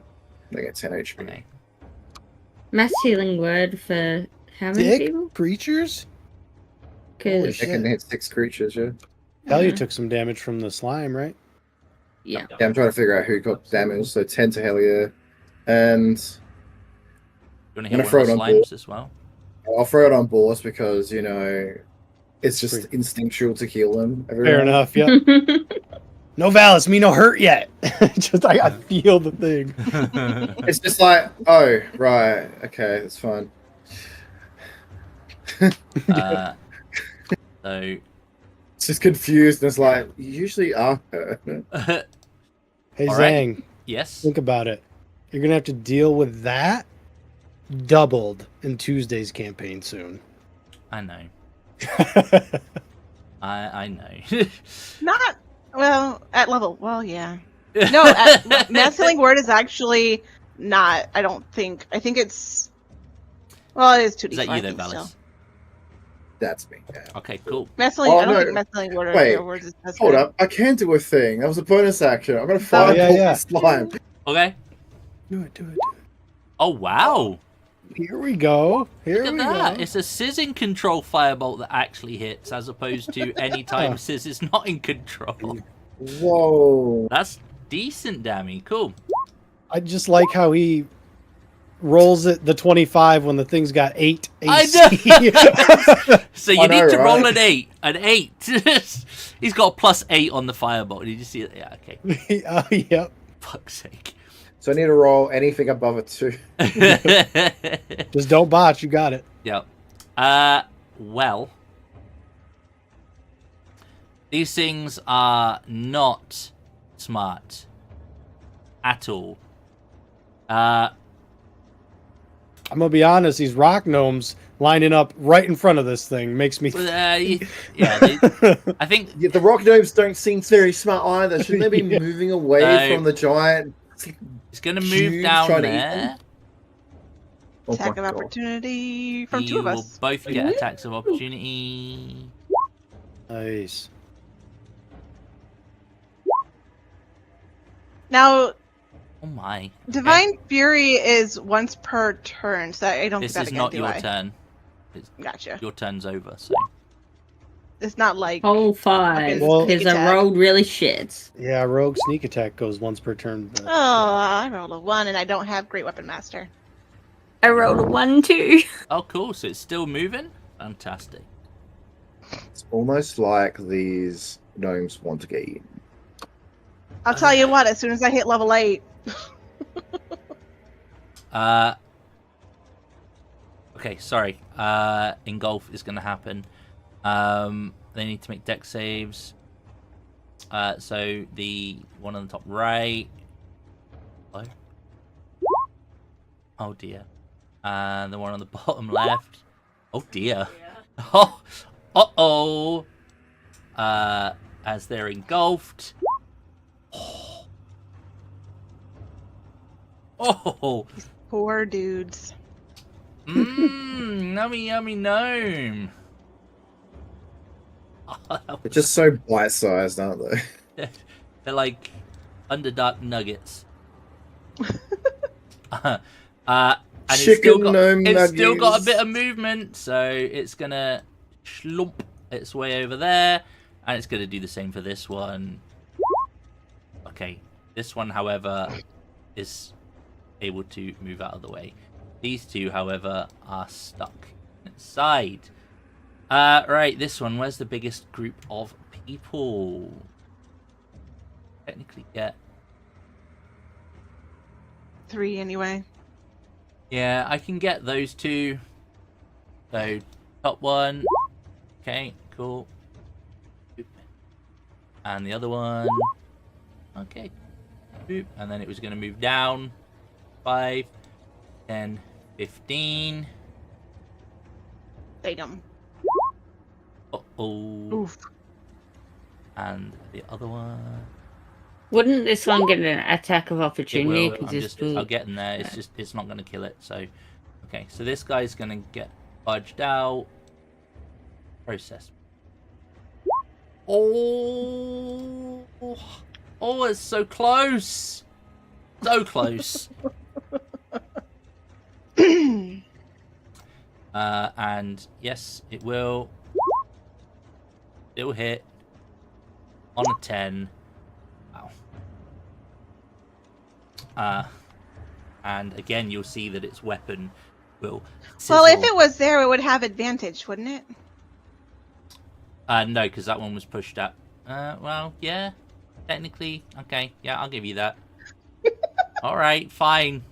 they get 10 HP. Okay. Mass healing word for how many Dick people? creatures? Because Holy They can hit 6 creatures, yeah. Helja took some damage from the slime, right? yeah. Yeah, I'm trying to figure out who got damage. So 10 to Helja. And You want to gonna hit one throw of the it on board. slimes as well? I'll throw it on Boris because, you know, it's just instinctual to heal them. Fair enough, yeah. No Valis, me no hurt yet. Just I feel the thing. It's just like, oh, right, okay, that's fine. So It's just confused, and it's like, you usually are hurt. Hey All right. Zhang, yes. think about it. You're gonna have to deal with that doubled in Tuesday's campaign soon. I know. I know. Not well at level. Well, yeah. No, mass healing word is actually not. I don't think. I think it's. Well, it is 2d4. Is that you I though, think Valis? still. That's me. Yeah. Okay, cool. Mass healing. Oh, I don't no. think mass healing word Wait, or words is. Hold up, I can do a thing. That was a bonus action. I'm gonna fire yeah. slime. Okay. Do it. Oh wow! Here we go. Here Look we at that. go. It's a Sizz in control firebolt that actually hits, as opposed to any time Sizz is not in control. Whoa. That's decent, Dammy. Cool. I just like how he rolls it the 25 when the thing's got 8 I AC. So you I need know, to roll right? an 8. An 8. He's got +8 on the firebolt. Did you see it? Yeah. Okay. Yep. Fuck's sake. So I need to roll anything above a 2. Just don't botch. You got it. Yep. Well, these things are not smart at all. I'm gonna be honest. These rock gnomes lining up right in front of this thing makes me. I think Yeah, the rock gnomes don't seem very smart either. Shouldn't they be Yeah. moving away No. from the giant? it's going to move Cubes down trying to eat there. Oh Attack my of God. opportunity from You two of will us. both get attacks of opportunity. Nice. Now, Oh my. Divine Fury is once per turn, so I don't This get that is again, not do your I? turn. Gotcha. Your turn's over, so. It's not like Whole 5. Well- Because I rolled really shit. Yeah, rogue sneak attack goes once per turn. But, oh, I rolled a 1 and I don't have Great Weapon Master. I rolled a 1 too. Oh, cool. So it's still moving? Fantastic. It's almost like these gnomes want to get eaten. I'll tell you what, as soon as I hit level 8, Okay, sorry. Engulf is going to happen. They need to make deck saves. So the one on the top right. Oh, oh dear. And the one on the bottom left. Oh dear. Oh, uh-oh. As they're engulfed. Oh. poor dudes. Yummy, yummy gnome. They're just so bite-sized, aren't they? They're like Underdark nuggets. And Chicken gnome it's still got a nuggies. bit of movement, so it's gonna slump its way over there, and it's gonna do the same for this one. Okay, this one, however, is able to move out of the way. These two, however, are stuck inside. Right, this one. Where's the biggest group of people? Technically get 3 anyway. Yeah, I can get those two. So, top one. Okay, cool. And the other one. Okay. Boop. And then it was going to move down. 5, 10, 15. Damn. Uh-oh. Oof. And the other one. Wouldn't this one get an attack of It opportunity? will. I'll get in there. It's not going to kill it. So, okay. So this guy's going to get budged out. Process. Oh, it's so close. So close. And yes, it will. It'll hit on a 10. Wow. And again, you'll see that its weapon will sizzle. Well, if it was there, it would have advantage, wouldn't it? No, because that one was pushed up. Well, yeah. Technically, okay. Yeah, I'll give you that. All right, fine.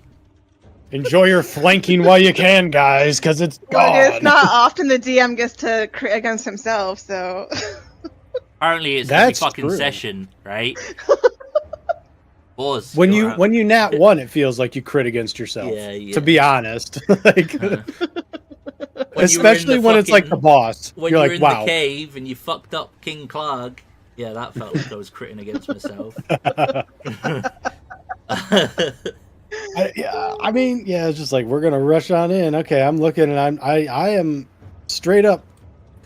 Enjoy your flanking while you can, guys, because it's Well, gone. it's not often the DM gets to crit against himself, so. Apparently, it's That's every fucking true. session, right? Boss, When you're you nat 1, it feels like you crit against yourself. Yeah, yeah. To be honest, like, When especially when it's like the boss. When You're you're like, in wow. the cave and you fucked up King Clark. Yeah, that felt like I was critting against myself. I mean, it's just like we're gonna rush on in. Okay, I'm looking and I am straight up.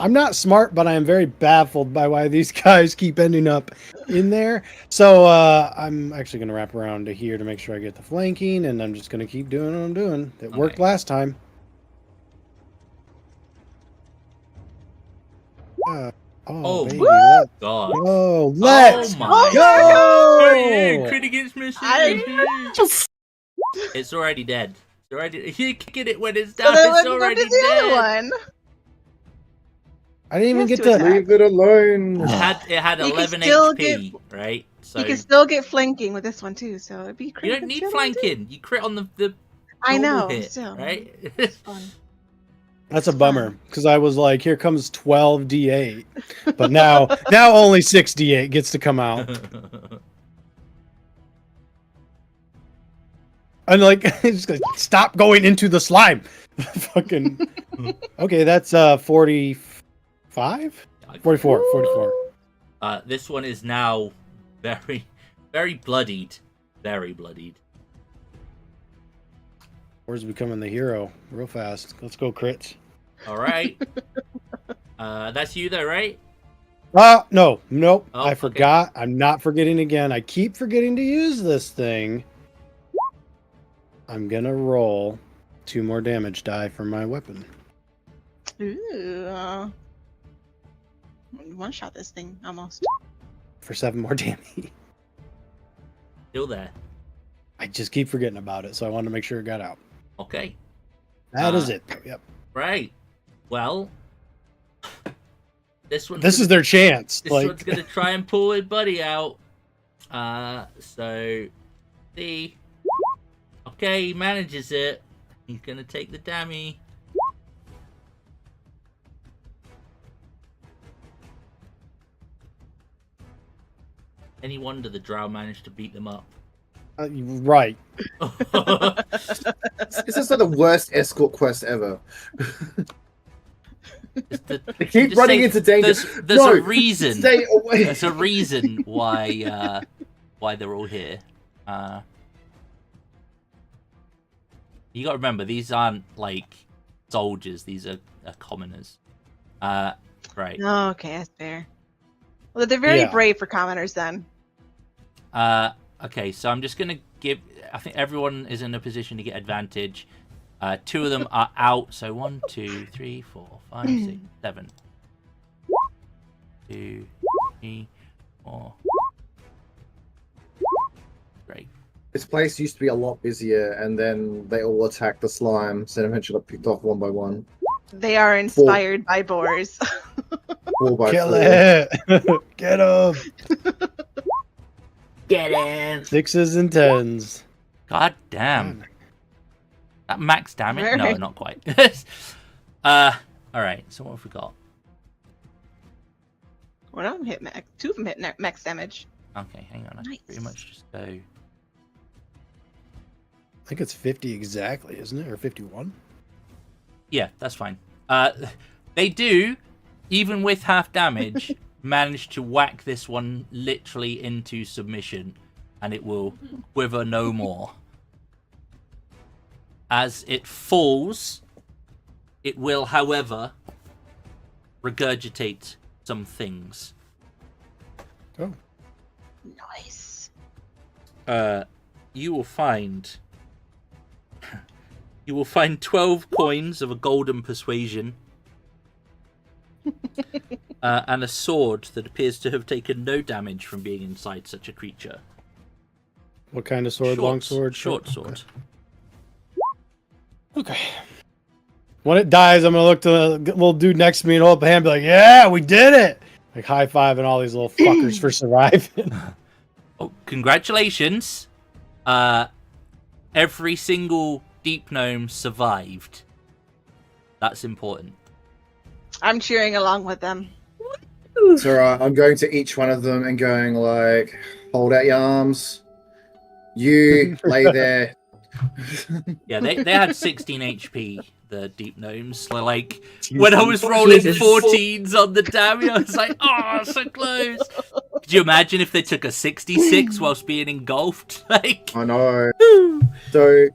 I'm not smart, but I am very baffled by why these guys keep ending up in there. So I'm actually gonna wrap around to here to make sure I get the flanking, and I'm just gonna keep doing what I'm doing. It worked Okay. last time. Oh, baby, woo! let's God. go! Let's Oh my go! Crit against myself. I- It's already dead. It's already. You're kicking it when it's So down. then It's what already did the other dead. one? I didn't even Yes, get to to. attack. Leave it alone. It had You can 11 still HP, right? So You can still get flanking with this one too, so it'd be crit. you don't need flanking. You crit on the I normal know, hit, still. right? It's fun. That's a bummer because I was like, here comes 12 d8, but now only 6 d8 gets to come out, and like, it's just like, stop going into the slime. Fucking okay, that's 45, 44, 44. This one is now very, very bloodied. Very bloodied. Where's becoming the hero real fast? Let's go crits. All right. That's you though, right? No, nope. Oh, I okay. forgot. I'm not forgetting again. I keep forgetting to use this thing. I'm gonna roll 2 more damage die for my weapon. Ooh. One shot this thing almost. For 7 more damage. Still there. I just keep forgetting about it, so I wanted to make sure it got out. Okay. That is it. Yep. Right. Well, this is their chance. This Like, one's gonna try and pull his buddy out. So see. Okay, he manages it. He's gonna take the dammy. Any wonder the drow managed to beat them up. right. This is like the worst escort quest ever. They keep Just running say into danger. There's No, a reason. Stay away. There's a reason why they're all here. You got to remember, these aren't like soldiers. These are commoners. Right. Oh, okay, that's fair. Well, they're very Yeah. brave for commoners then. Okay, so I'm just gonna give. I think everyone is in a position to get advantage. 2 of them are out. So 1, 2, 3, 4, 5, 6, 7. 2, 3, 4. Great. This place used to be a lot busier, and then they all attacked the slimes, and eventually got picked off one by one. They are inspired by boars. 4 by Kill 4. it! Get him! Get in. 6s and 10s. God damn. That max damage? No, Right. not quite. All right. So what have we got? One of them hit max. 2 of them hit max damage. Okay, hang on. I can pretty Nice. much just go. I think it's 50 exactly, isn't it? Or 51? Yeah, that's fine. They do, even with half damage, manage to whack this one literally into submission, and it will quiver no more. As it falls, it will, however, regurgitate some things. Oh. Nice. You will find 12 coins of a golden persuasion, and a sword that appears to have taken no damage from being inside such a creature. What kind of sword? Long sword? Short sword. Okay. When it dies, I'm gonna look to the little dude next to me and hold up a hand and be like, yeah, we did it! Like high-fiving all these little fuckers for surviving. Oh, congratulations! Every single deep gnome survived. That's important. I'm cheering along with them. It's alright, I'm going to each one of them and going like, hold out your arms. You lay there. Yeah, they had 16 HP, the deep gnomes. So, like, when I was rolling 14s on the damage, I was like, oh, so close. Could you imagine if they took a 66 whilst being engulfed? Like, I know. So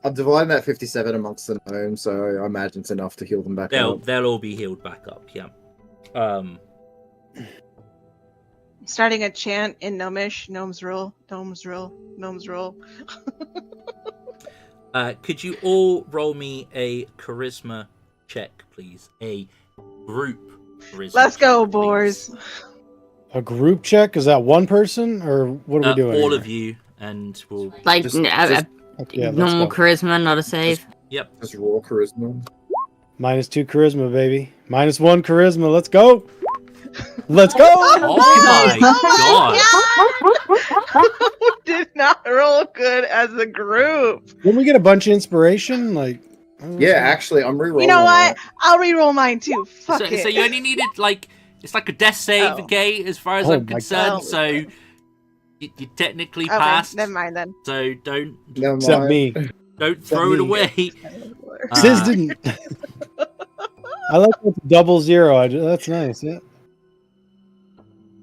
I'm dividing that 57 amongst the gnomes, so I imagine it's enough to heal them back up. they'll all be healed back up, yeah. Starting a chant in Gnomish. Gnomes rule. Gnomes rule. Gnomes rule. Could you all roll me a charisma check, please? A group charisma Let's go, check, boars. please. A group check? Is that one person? Or what are we doing? All here? of you, and we'll... Like Just- Okay, yeah, let's normal go. charisma, not a save. Yep. Just raw charisma. -2 charisma, baby. -1 charisma. Let's go. Let's go. Oh my god! Did not roll good as a group. Didn't we get a bunch of inspiration? Like, Yeah, actually, I'm re-rolling. You know what? it. I'll re-roll mine too. Fuck So, it. so you only needed, like, it's like a death save, Oh. okay, as far as Oh I'm my concerned, God. so you technically Okay, passed, never mind then. so don't Never except mind. me. throw it me. away. Sis didn't. I like the 0-0. That's nice. Yeah.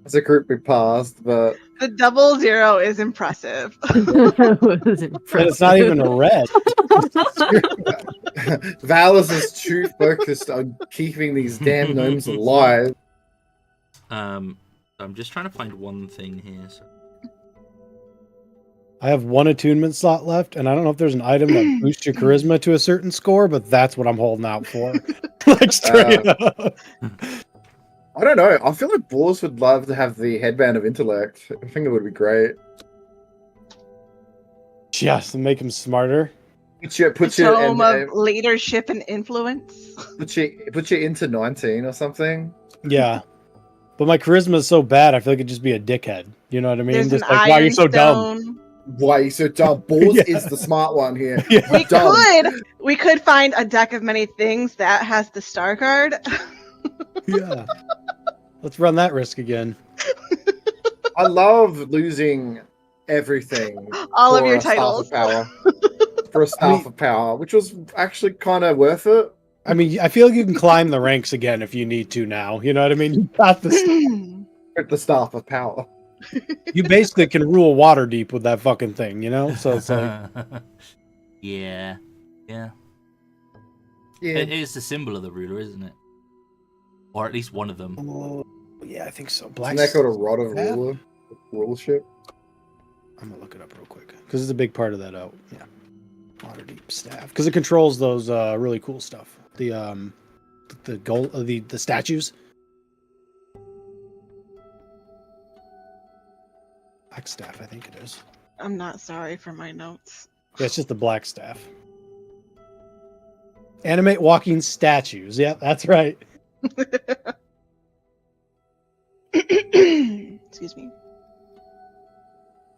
As a group, we passed, but The 0-0 is impressive. And it's not even a red. Valus is too focused on keeping these damn gnomes alive. I'm just trying to find one thing here. So. I have one attunement slot left, and I don't know if there's an item that boosts your charisma to a certain score, but that's what I'm holding out for. Like straight up. I don't know. I feel like boars would love to have the headband of intellect. I think it would be great. Just to make him smarter. Put you Tome of leadership and influence. put you into 19 or something. Yeah. But my charisma is so bad, I feel like it'd just be a dickhead. You know what I mean? There's Just an like, wow, you're so dumb. Ironstone. Why you so dumb? Boars Yeah. is the smart one here. Yeah. We could find a deck of many things that has the star card. Yeah. Let's run that risk again. I love losing everything. All of for your a staff titles. of power. For a staff of power, which was actually kind of worth it. I mean, I feel like you can climb the ranks again if you need to now. You know what I mean? You got this. With the staff of power. You basically can rule water deep with that fucking thing, you know? So it's like, yeah. Yeah. It is the symbol of the ruler, isn't it? or at least one of them. Oh, yeah, I think so. Black. Isn't that called a rod of staff? rulership? I'm gonna look it up real quick because it's a big part of that. Oh, yeah, Waterdeep staff because it controls those really cool stuff. The gold, the statues. Black staff, I think it is. I'm not sorry for my notes. Yeah, it's just the black staff. Animate walking statues. Yeah, that's right. Excuse me.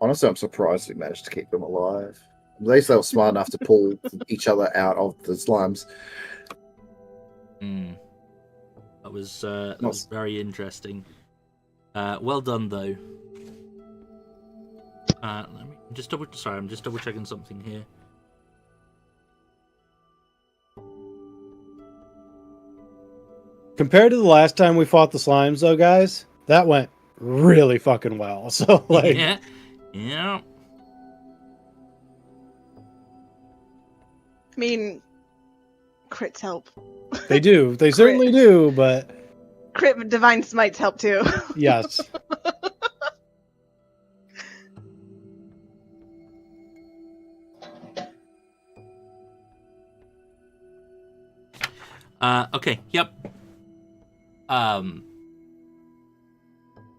Honestly, I'm surprised we managed to keep them alive. At least they were smart enough to pull each other out of the slimes. That was very interesting. Well done, though. Let me just double checking something here. Compared to the last time we fought the slimes, though, guys, that went really fucking well. So, like, yeah. I mean, crits help. They do. They certainly do, but Crit divine smites help too. yes. Okay. Yep.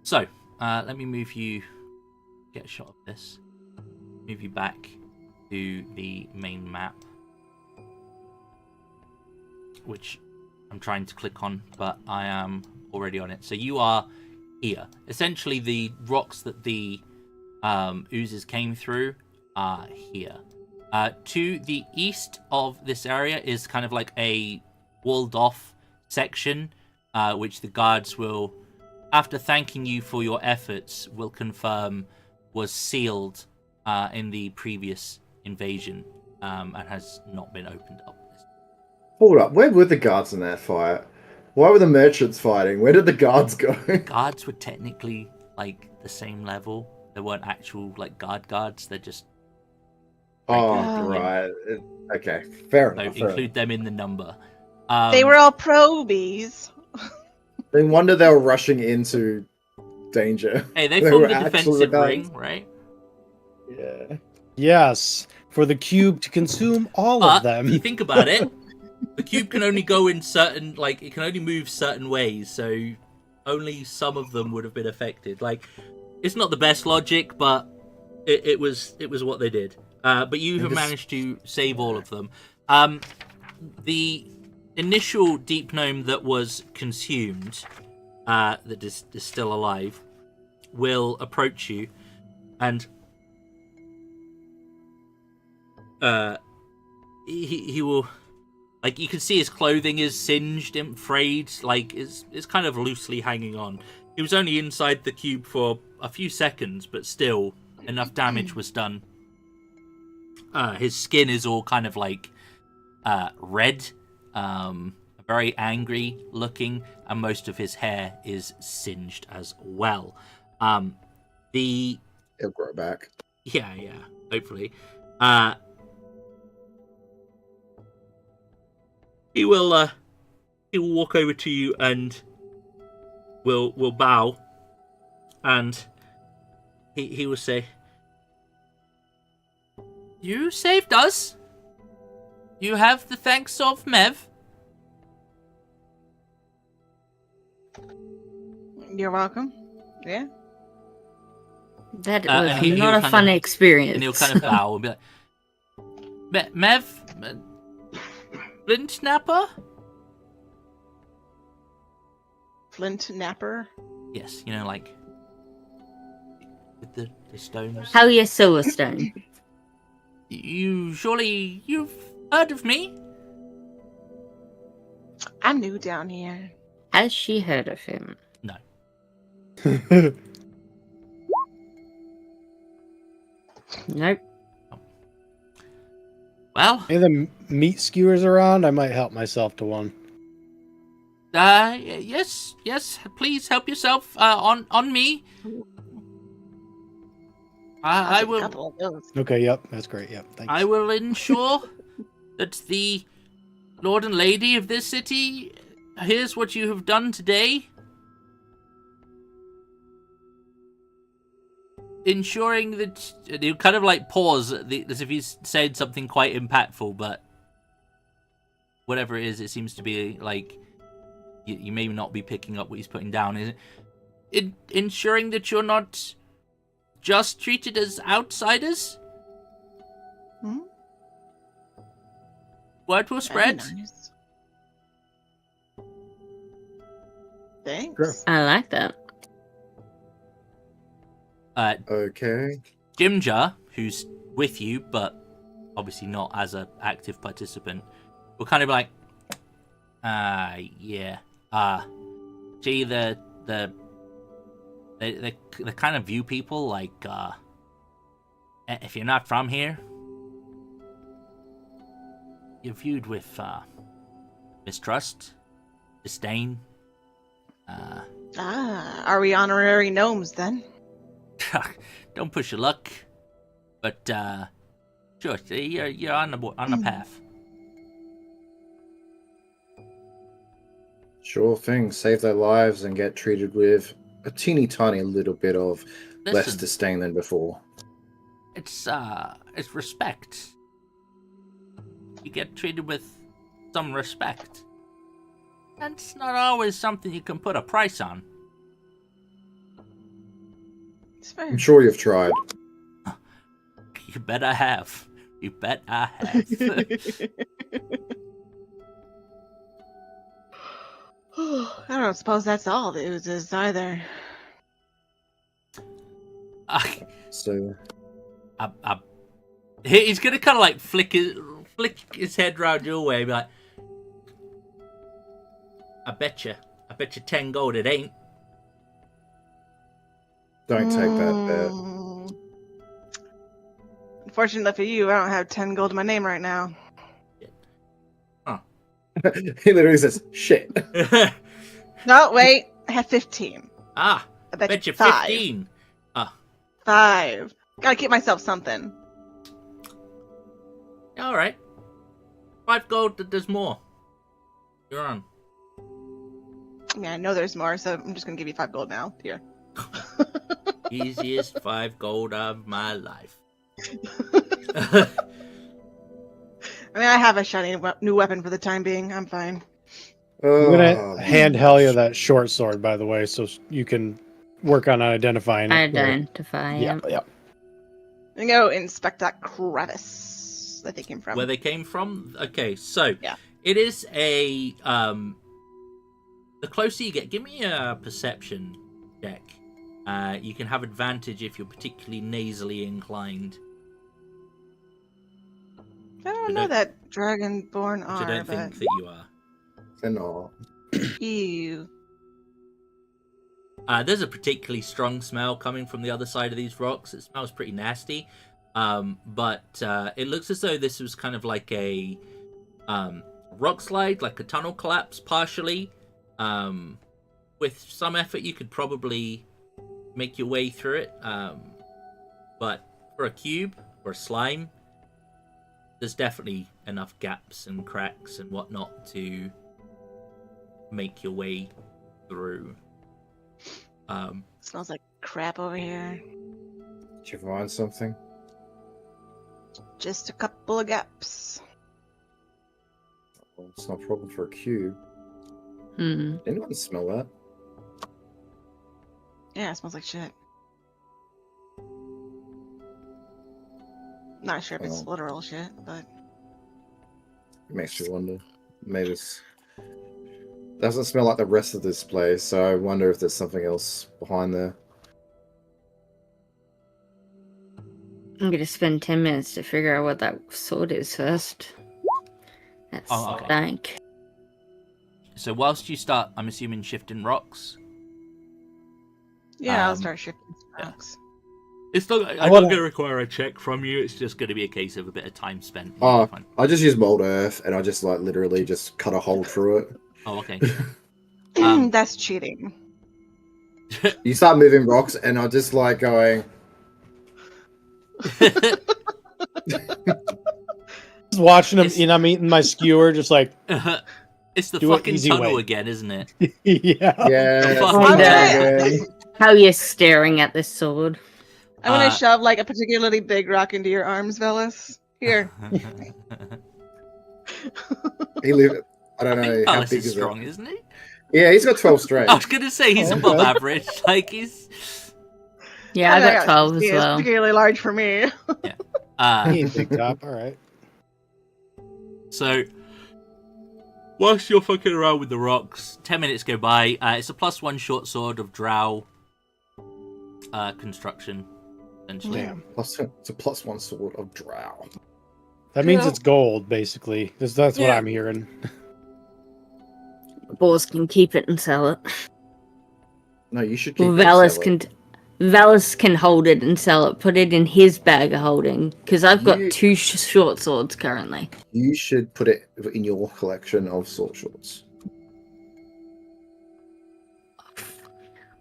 So, let me move you. Get a shot of this. Move you back to the main map, which I'm trying to click on, but I am already on it. So you are here. Essentially, the rocks that the oozes came through are here. To the east of this area is kind of like a walled-off section, which the guards will, after thanking you for your efforts, will confirm was sealed in the previous invasion and has not been opened up. Hold up, where were the guards in that fight? Why were the merchants fighting? Where did the guards go? Guards were technically like the same level. They weren't actual like guards. They're just. Oh, right. Okay, fair So enough. include them in the number. They were all probies. No wonder they were rushing into danger. Hey, they They formed were a actual defensive rebellions. ring, right? Yeah. Yes. For the cube to consume all of But if you them. think about it, the cube can only go in certain, like, it can only move certain ways, so only some of them would have been affected. Like, it's not the best logic, but it was what they did. But you have managed to save all of them. The initial deep gnome that was consumed, that is still alive, will approach you, and he will, like, you can see his clothing is singed and frayed, like is kind of loosely hanging on. He was only inside the cube for a few seconds, but still enough damage was done. His skin is all kind of like red, very angry looking, and most of his hair is singed as well. He'll grow back. Yeah, hopefully. He will walk over to you and will bow, and he will say, "You saved us. You have the thanks of Mev." You're welcome. Yeah. That and was he'll not a kind fun of- experience. And he'll kind of bow and be like, "Mev, Flint Napper." Flint Napper. Yes, you know, like with the stones. Helja Silverstone. You've heard of me? I'm new down here. Has she heard of him? No. Nope. Well, Any of the meat skewers around? I might help myself to one. yes, please help yourself on me. I I'll take a will. couple of those. Okay, yep, that's great. Yep, thanks. I will ensure that the Lord and Lady of this city here's what you have done today. Ensuring that you kind of like pause as if he's said something quite impactful, but whatever it is, it seems to be like you may not be picking up what he's putting down. Is it ensuring that you're not just treated as outsiders? Hmm? Word will spread. Very nice. Thanks. Sure. I like that. Okay. Ginger, who's with you, but obviously not as an active participant, will kind of be like, yeah. Gee, the kind of view people like, if you're not from here, you're viewed with, mistrust, disdain. Are we honorary gnomes then? Don't push your luck, but sure, you're on the path. Sure thing. Save their lives and get treated with a teeny tiny little bit of less Listen, disdain than before. it's respect. You get treated with some respect. That's not always something you can put a price on. It's fair. I'm sure you've tried. You bet I have. You bet I have. I don't suppose that's all the oozes either. So He's gonna kind of like flick his head round your way and be like, I bet you 10 gold it ain't. don't take that bet. Unfortunately for you, I don't have 10 gold in my name right now. He literally says, shit. No, wait. I have 15. I bet you 15. 5. Gotta keep myself something. All right. 5 gold, there's more. You're on. I mean, I know there's more, so I'm just gonna give you 5 gold now. Here. Easiest 5 gold of my life. I mean, I have a shiny new weapon for the time being. I'm fine. I'm gonna hand Helja that short sword, by the way, so you can work on identifying it. Identify. Yeah. I'm gonna go inspect that crevice that they came from. Where they came from? Okay, so Yeah. it is a the closer you get, give me a perception check. You can have advantage if you're particularly nasally inclined. I don't know that Dragonborn Which I are, don't but think that you are. They're not. ew. There's a particularly strong smell coming from the other side of these rocks. It smells pretty nasty. But it looks as though this was kind of like a rock slide, like a tunnel collapse partially. With some effort, you could probably make your way through it. But for a cube or a slime, there's definitely enough gaps and cracks and whatnot to make your way through. Smells like crap over here. Did you find something? Just a couple of gaps. Well, it's not a problem for a cube. Anyone smell that? Yeah, it smells like shit. Not sure if it's Oh. literal shit, but It makes you wonder. Maybe it's doesn't smell like the rest of this place, so I wonder if there's something else behind there. I'm gonna spend 10 minutes to figure out what that sword is first. That's Oh, okay. dank. So whilst you start, I'm assuming, shifting rocks. yeah, I'll Um, start shifting yeah. rocks. It's not. I'm wanna- not going to require a check from you. It's just going to be a case of a bit of time spent. Oh, Fine. I just use mold earth and I just like literally just cut a hole through it. Oh, okay. That's cheating. You start moving rocks and I just like going, Just watching him, It's- I'm eating my skewer, just like, It's the Do it fucking easy tunnel way. again, isn't it? Yeah. Yeah. fuck I'm yeah. gonna, How you're staring at this sword. I'm gonna Uh, shove like a particularly big rock into your arms, Velis. Here. He lived. I I don't think know how Palace big is is strong, it. isn't he? Yeah, he's got 12 I strength. was gonna say he's Oh, above okay. average. Like he's. Yeah, I got 12 as It's well. particularly large for me. He ain't big top. All right. So, whilst you're fucking around with the rocks, 10 minutes go by. It's a +1 short sword of drow construction, essentially. Damn. It's a +1 sword of drow. That means Yeah. it's gold, basically. That's what Yeah. I'm hearing. Boars can keep it and sell it. No, you should keep Valis can hold it and sell it. Put it in his bag of holding. Because I've got You- 2 short swords currently. You should put it in your collection of sword shorts.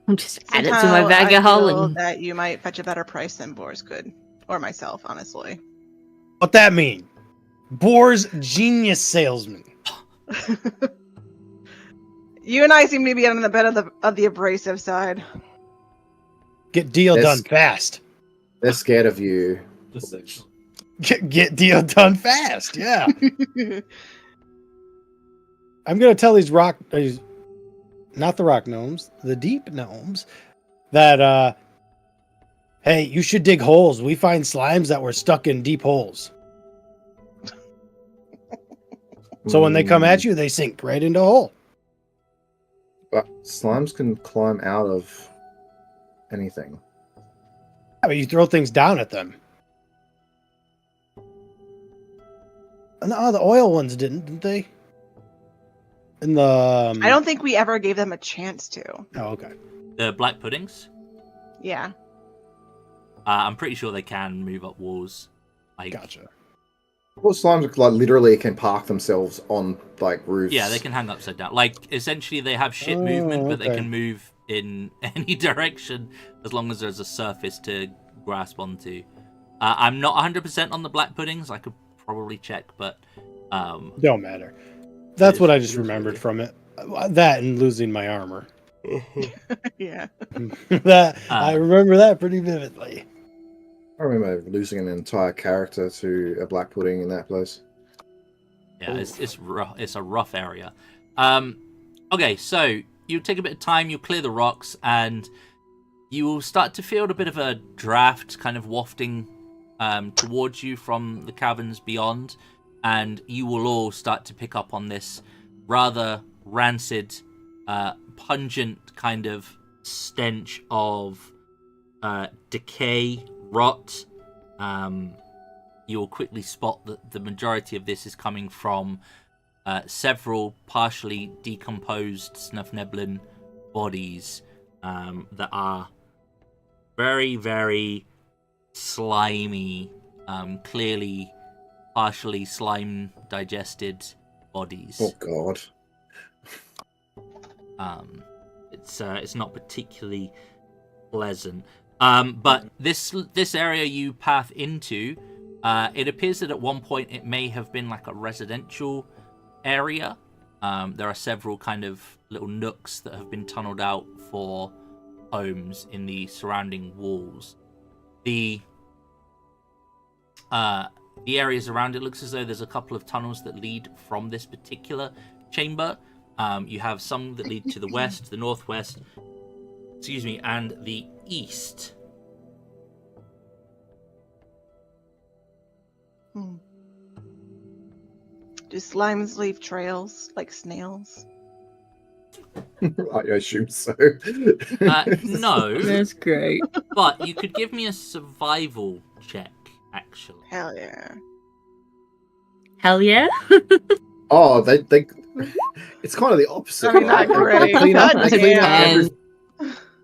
I'll just add it to my Somehow bag I of feel holding. that you might fetch a better price than Boars could. Or myself, honestly. What that mean? Boar's genius salesman. You and I seem to be on the bed of the abrasive side. Get deal This- done fast. They're scared of you. Get deal done fast. Yeah. I'm gonna tell these not the rock gnomes, the deep gnomes, that hey, you should dig holes. We find slimes that were stuck in deep holes. So when they come at you, they sink right into a hole. But slimes can climb out of anything. Yeah, but you throw things down at them. No, the oil ones didn't they? In the I don't think we ever gave them a chance to. Oh, okay. The black puddings, Yeah. I'm pretty sure they can move up walls. Like, Gotcha. Well, slimes like literally can park themselves on like roofs. yeah, they can hang upside down. Like, essentially, they have ship Oh, movement, but they okay. can move in any direction as long as there's a surface to grasp onto. I'm not 100% on the black puddings. I could probably check, but Don't matter. That's is- what I it just is remembered really- from it. That and losing my armor. Yeah. That I remember that pretty vividly. I remember losing an entire character to a black pudding in that place. yeah, it's rough. It's a rough area. Okay, so you take a bit of time, you clear the rocks, and you will start to feel a bit of a draft kind of wafting towards you from the caverns beyond, and you will all start to pick up on this rather rancid, pungent kind of stench of decay, rot. You will quickly spot that the majority of this is coming from several partially decomposed Snufneblin bodies that are very, very slimy, clearly partially slime digested bodies. Oh god. It's not particularly pleasant. But this area you path into, it appears that at one point it may have been like a residential area. There are several kind of little nooks that have been tunneled out for homes in the surrounding walls. The areas around it looks as though there's a couple of tunnels that lead from this particular chamber. You have some that lead to the west, the northwest, and the east. Do slimes leave trails like snails? I assume so. No, That's great. but you could give me a survival check, actually. Hell yeah. Hell yeah. Oh, they it's kind of the opposite. I mean, not right? great. They clean up, God they clean up damn.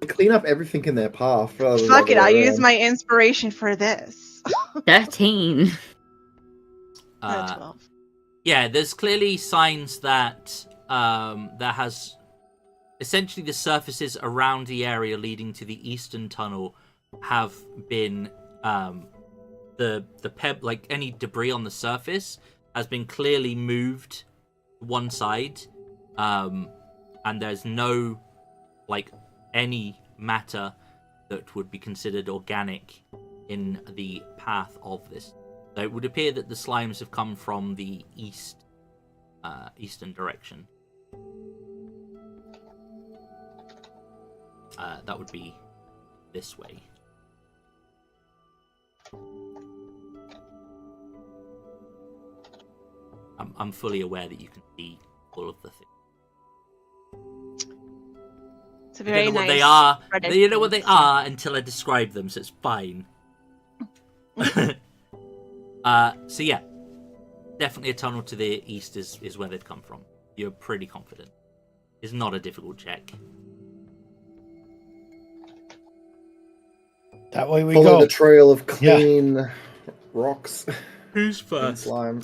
they clean up everything in their path. rather than Fuck the it, other I way use around. my inspiration for this. 13. Uh, 12. Yeah, there's clearly signs that there has essentially the surfaces around the area leading to the eastern tunnel have been like any debris on the surface has been clearly moved to one side and there's no any matter that would be considered organic in the path of this. So it would appear that the slimes have come from the eastern direction. That would be this way. I'm fully aware that you can see all of the things. It's a very You don't know nice. what they are. Reddit You know what they piece. are until I describe them, so it's fine. So yeah, definitely a tunnel to the east is where they've come from. You're pretty confident. It's not a difficult check. That way we Follow go. the trail of clean rocks Who's and first? slime.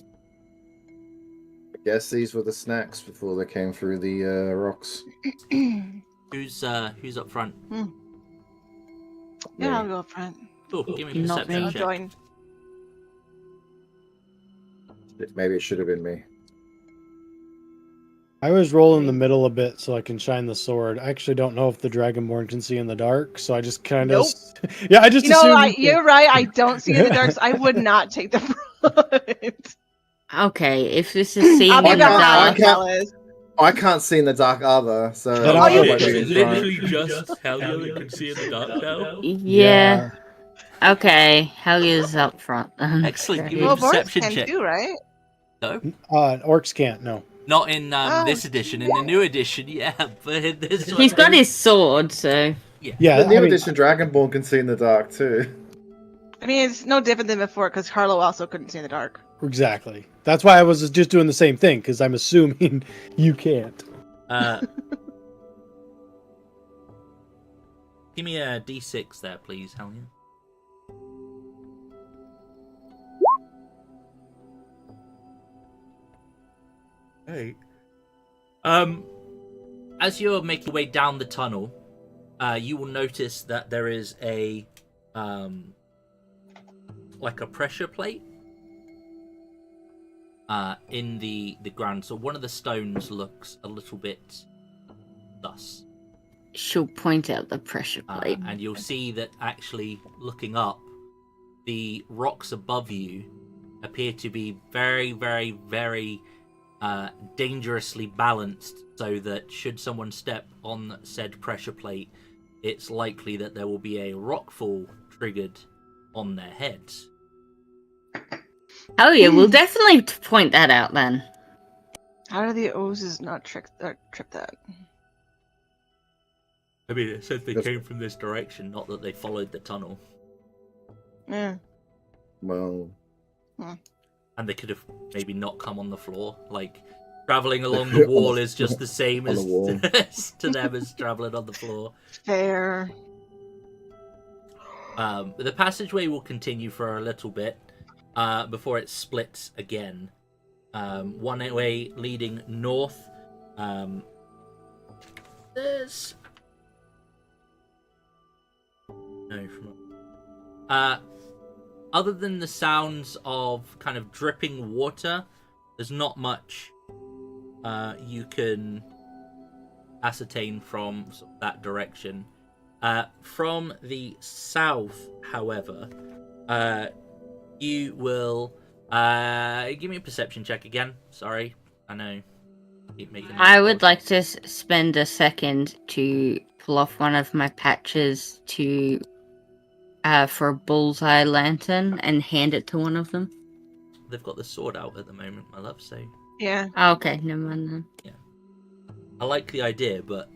I guess these were the snacks before they came through the rocks. Who's up front? Yeah, I'll go up front. Oh, give me a Not perception me. I'll check. join. Maybe it should have been me. I always roll in the middle a bit so I can shine the sword. I actually don't know if the Dragonborn can see in the dark, so I just kind of... Nope. Yeah, I just You know, assumed you're right. I don't see in the dark. So I would not take the front. Okay, if this is seeing I'll be in the behind, dark, fellas. I can't see in the dark either, so Then Oh, I'll you go can. first. just Helja that can see in the dark now? yeah. Okay, Helga's up front. Excellent, give me a Well, Boris perception can check. too, right? No, Orcs can't, no. not in Oh, this edition. In the new edition, yeah, but in this He's got his sword, so Yeah, the new I mean, edition Dragonborn can see in the dark too. I mean, it's no different than before because Carlo also couldn't see in the dark. exactly. That's why I was just doing the same thing, because I'm assuming you can't. Give me a d6 there, please, Helja. Hey. As you're making your way down the tunnel, you will notice that there is a like a pressure plate in the ground. So one of the stones looks a little bit sus. she'll point out the pressure plate. And you'll see that actually looking up, the rocks above you appear to be very, very, very dangerously balanced, so that should someone step on said pressure plate, it's likely that there will be a rockfall triggered on their heads. Oh yeah, we'll definitely point that out then. How do the Oozes not trip that? I mean, it said they That's- came from this direction, not that they followed the tunnel. Yeah. Well, And they could have maybe not come on the floor. Like, travelling along the wall is just the same on as the wall. to them as travelling on the floor. Fair. The passageway will continue for a little bit before it splits again. One way leading north. There's no from. Other than the sounds of kind of dripping water, there's not much you can ascertain from sort of that direction. From the south, however, you will give me a perception check again. Sorry, I know. Keep making I would like to spend a second to pull off one of my patches to for a bullseye lantern and hand it to one of them. They've got the sword out at the moment, my love. So Yeah. Oh, okay, never mind then. I like the idea, but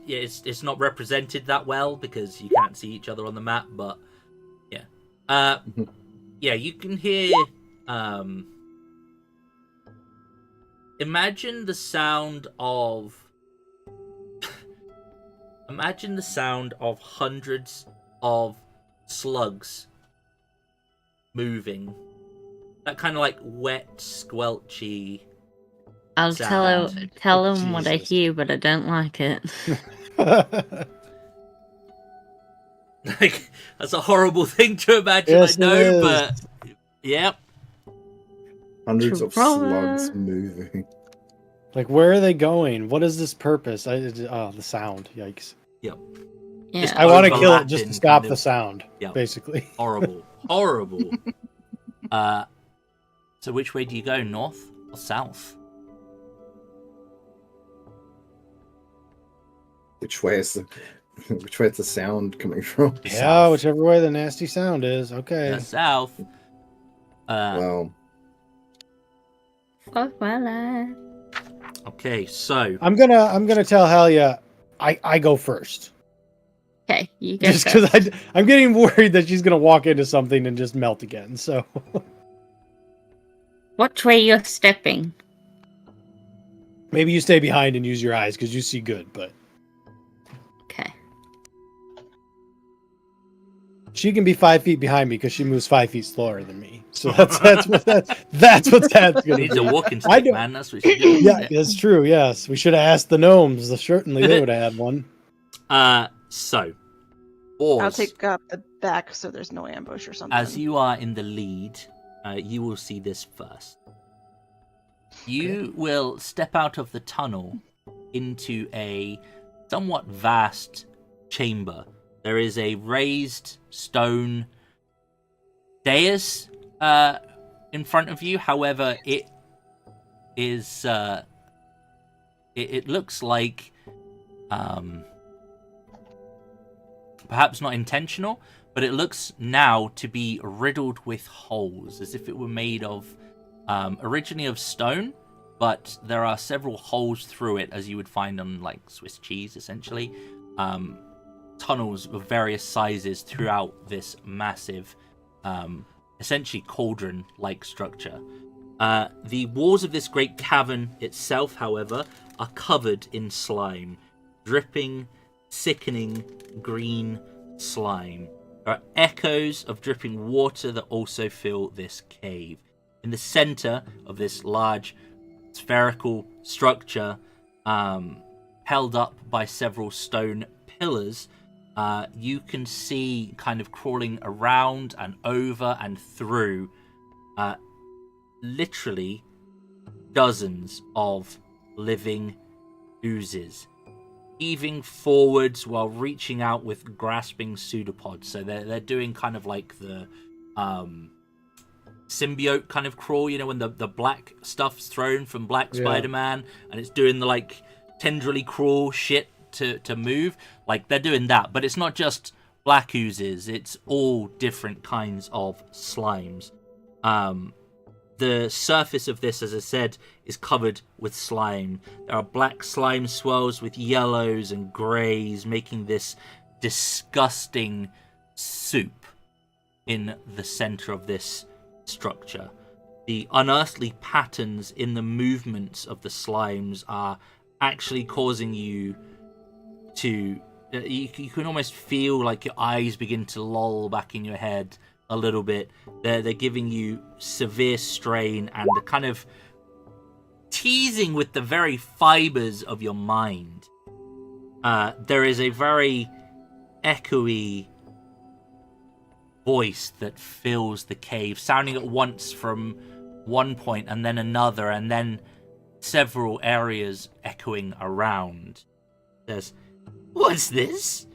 it's not represented that well because you can't see each other on the map. But yeah, yeah, you can hear. Imagine the sound of. Imagine the sound of hundreds of slugs moving. That kind of like wet, squelchy. I'll Sound. tell him what I Jesus. hear, but I don't like it. Like, that's a horrible thing to imagine, Yes, I know, it is. but yep. hundreds of Controller. slugs moving. Like, where are they going? What is this purpose? The sound. Yikes. Yep. Yeah. I want to kill it just Overlapping to stop kind the of- sound, Yep. basically. Horrible. So which way do you go? North or south? Which way is the sound coming from? Yeah, South. whichever way the nasty sound is. Okay. The south. Well, Fuck my life. Okay, so I'm gonna tell Helja I go first. Okay, you go Just first. because I'm getting worried that she's gonna walk into something and just melt again. So Watch where you're stepping. maybe you stay behind and use your eyes because you see good. But Okay. she can be 5 feet behind me because she moves 5 feet slower than me. So that's what that's gonna needs be. a walking I stick, don't- man. That's what she does. Yeah, that's true. Yes, we should have asked the gnomes. Certainly they would have had one. So, I'll Oz, take up the back so there's no ambush or something. as you are in the lead, you will see this first. You will step out of the tunnel into a somewhat vast chamber. There is a raised stone dais in front of you. However, it is it looks like perhaps not intentional, but it looks now to be riddled with holes, as if it were made of originally of stone, but there are several holes through it, as you would find on like Swiss cheese, essentially. Tunnels of various sizes throughout this massive, essentially cauldron-like structure. The walls of this great cavern itself, however, are covered in slime, dripping, sickening green slime. There are echoes of dripping water that also fill this cave. In the center of this large spherical structure, held up by several stone pillars, you can see kind of crawling around and over and through literally dozens of living oozes, heaving forwards while reaching out with grasping pseudopods. So they're doing kind of like the symbiote kind of crawl, you know, when the black stuff's thrown from Black Spider-Man and it's doing the like tendrily crawl shit to move. Like, they're doing that, but it's not just black oozes, it's all different kinds of slimes. The surface of this, as I said, is covered with slime. There are black slime swirls with yellows and greys, making this disgusting soup in the center of this structure. The unearthly patterns in the movements of the slimes are actually causing you to... You can almost feel like your eyes begin to loll back in your head a little bit. They're giving you severe strain and a kind of teasing with the very fibers of your mind. There is a very echoey voice that fills the cave, sounding at once from one point and then another, and then several areas echoing around. There's, "What's this?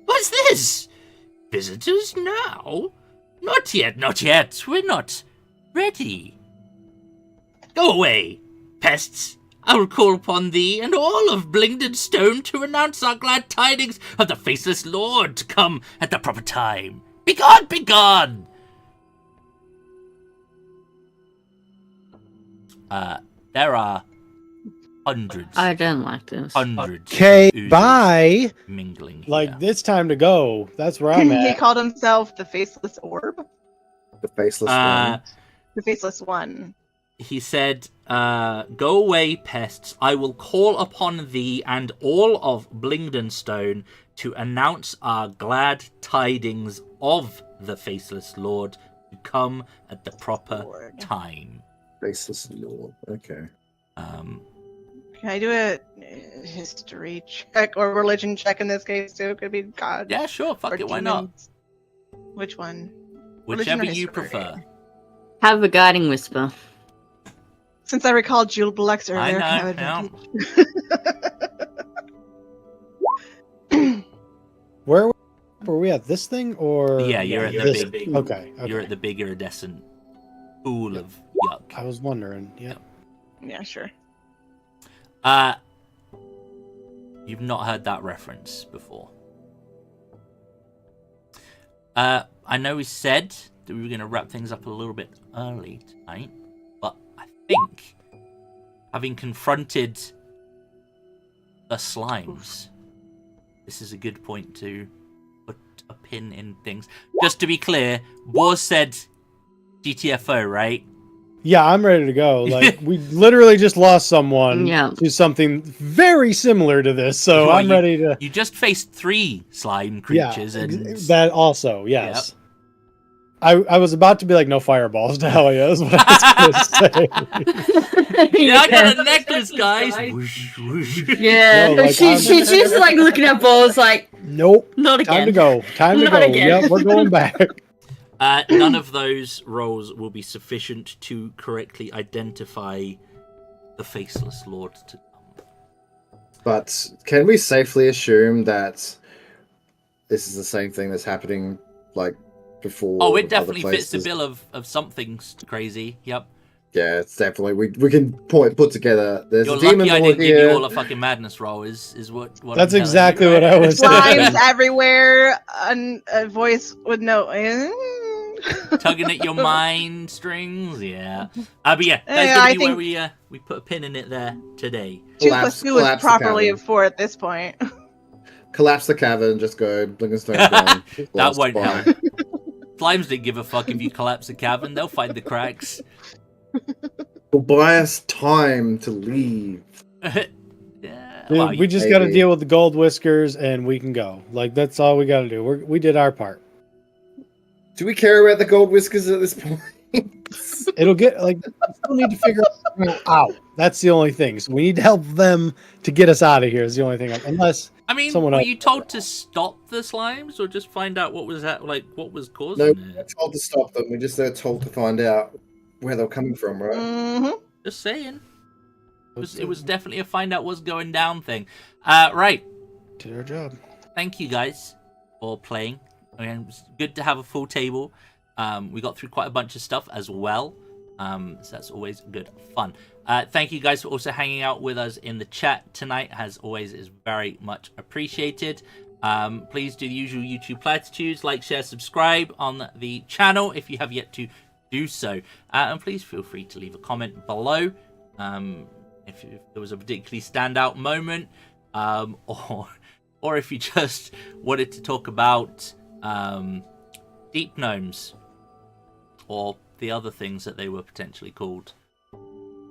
What's this? Visitors now? Not yet, not yet. We're not ready. Go away, pests. I will call upon thee and all of Blingdenstone to announce our glad tidings of the Faceless Lord to come at the proper time. Begone, begone!" There are hundreds. I don't like this. Hundreds. Okay, of oozes bye. mingling here. Like, it's time to go. That's where I'm He at. called himself the Faceless Orb. the faceless Uh, one. The Faceless One. He said, "Go away, pests. I will call upon thee and all of Blingdenstone to announce our glad tidings of the Faceless Lord to come at the proper Lord. time." Faceless lord. Okay. Can I do a history check or religion check in this case too? It could be God. Yeah, sure. Fuck or it. Why not? demons. Which one? Whichever Religion or you history? prefer. Have a guiding whisper. Since I recall Jubilex earlier, I can know. have advantage. Where were we at? This thing or Yeah, you're at the this? big. Okay. You're at the big iridescent pool of yuck. I was wondering. Yeah. Yeah, sure. You've not heard that reference before. I know we said that we were going to wrap things up a little bit early tonight, but I think having confronted the slimes, this is a good point to put a pin in things. Just to be clear, Boar said GTFO, right? Yeah, I'm ready to go. Like we literally just lost someone Yeah. to something very similar to this, so Well, I'm ready to. You just faced 3 slime creatures, and that also, yes. I was about to be like, no fireballs to Helja, is what I was going to say. yeah, I got a necklace, guys. Whoosh, whoosh. Yeah, No, like, she's just like looking at balls like, Nope. not again. Time to go. Time to Not go. again. Yep, we're going back. None of those rolls will be sufficient to correctly identify the Faceless Lord to come. But can we safely assume that this is the same thing that's happening, like, before? Oh, it with definitely other fits the places? bill of something crazy. Yep. Yeah, it's definitely. We can put together. There's You're a demon lucky I lord didn't give you here. all a fucking madness roll. Is what? That's I'm telling exactly you, what right? I was Slimes saying. everywhere. A voice would know. Tugging at your mind strings, yeah. But yeah, that's Yeah, gonna I be where think- we put a pin in it there today. 2 Collapse- plus 2 is collapse the properly cavern. a 4 at this point. Collapse the cavern. Just go. Blingdenstone's gone. That Lost. won't Bye. help. Slimes didn't give a fuck if you collapse the cavern. They'll find the cracks. Will buy us time to leave. yeah. Dude, Well, we just got to maybe. deal with the Gold Whiskers and we can go. Like, that's all we got to do. We did our part. Do we care about the Gold Whiskers at this point? It'll get, like, we still need to figure out. That's the only thing. So we need to help them to get us out of here is the only thing. Unless, I mean, someone were else- you told to stop the slimes, or just find out what was what was causing No, we're it? not told to stop them. We're just told to find out where they're coming from, right? hmm Just saying. It was definitely a find out what's going down thing. Right. did our job. Thank you guys for playing. Again, it was good to have a full table. We got through quite a bunch of stuff as well. So that's always good fun. Thank you guys for also hanging out with us in the chat tonight. As always, is very much appreciated. Please do the usual YouTube platitudes, like, share, subscribe on the channel if you have yet to do so. And please feel free to leave a comment below if there was a particularly standout moment, or if you just wanted to talk about deep gnomes or the other things that they were potentially called.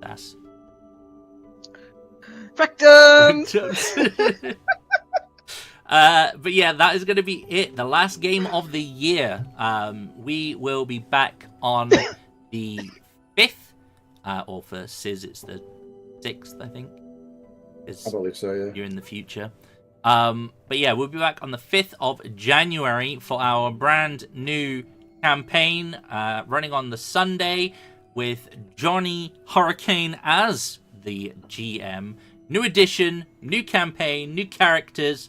That's Victims! but yeah, that is going to be it. The last game of the year. We will be back on the 5th, or for Sis, it's the 6th, I think. I believe so, yeah. You're in the future. But yeah, we'll be back on the 5th of January for our brand new campaign, running on the Sunday with Johnny Hurricane as the GM. New edition, new campaign, new characters,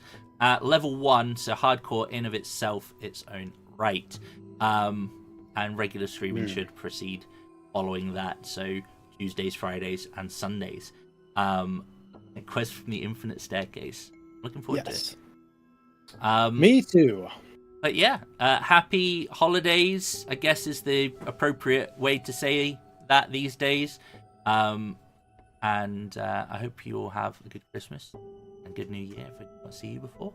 level 1, so hardcore in of itself, its own right. And regular streaming should proceed following that, so Tuesdays, Fridays, and Sundays. A Quest from the Infinite Staircase. Looking forward to it. Me too. But yeah, happy holidays, I guess, is the appropriate way to say that these days. And I hope you all have a good Christmas and good New Year if I don't see you before.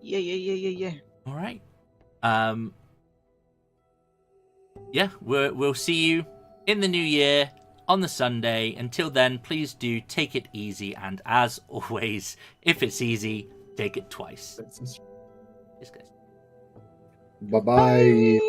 Yeah. All right. Yeah, we'll see you in the new year on the Sunday. Until then, please do take it easy. And as always, if it's easy, take it twice. Cheers, guys. Bye-bye.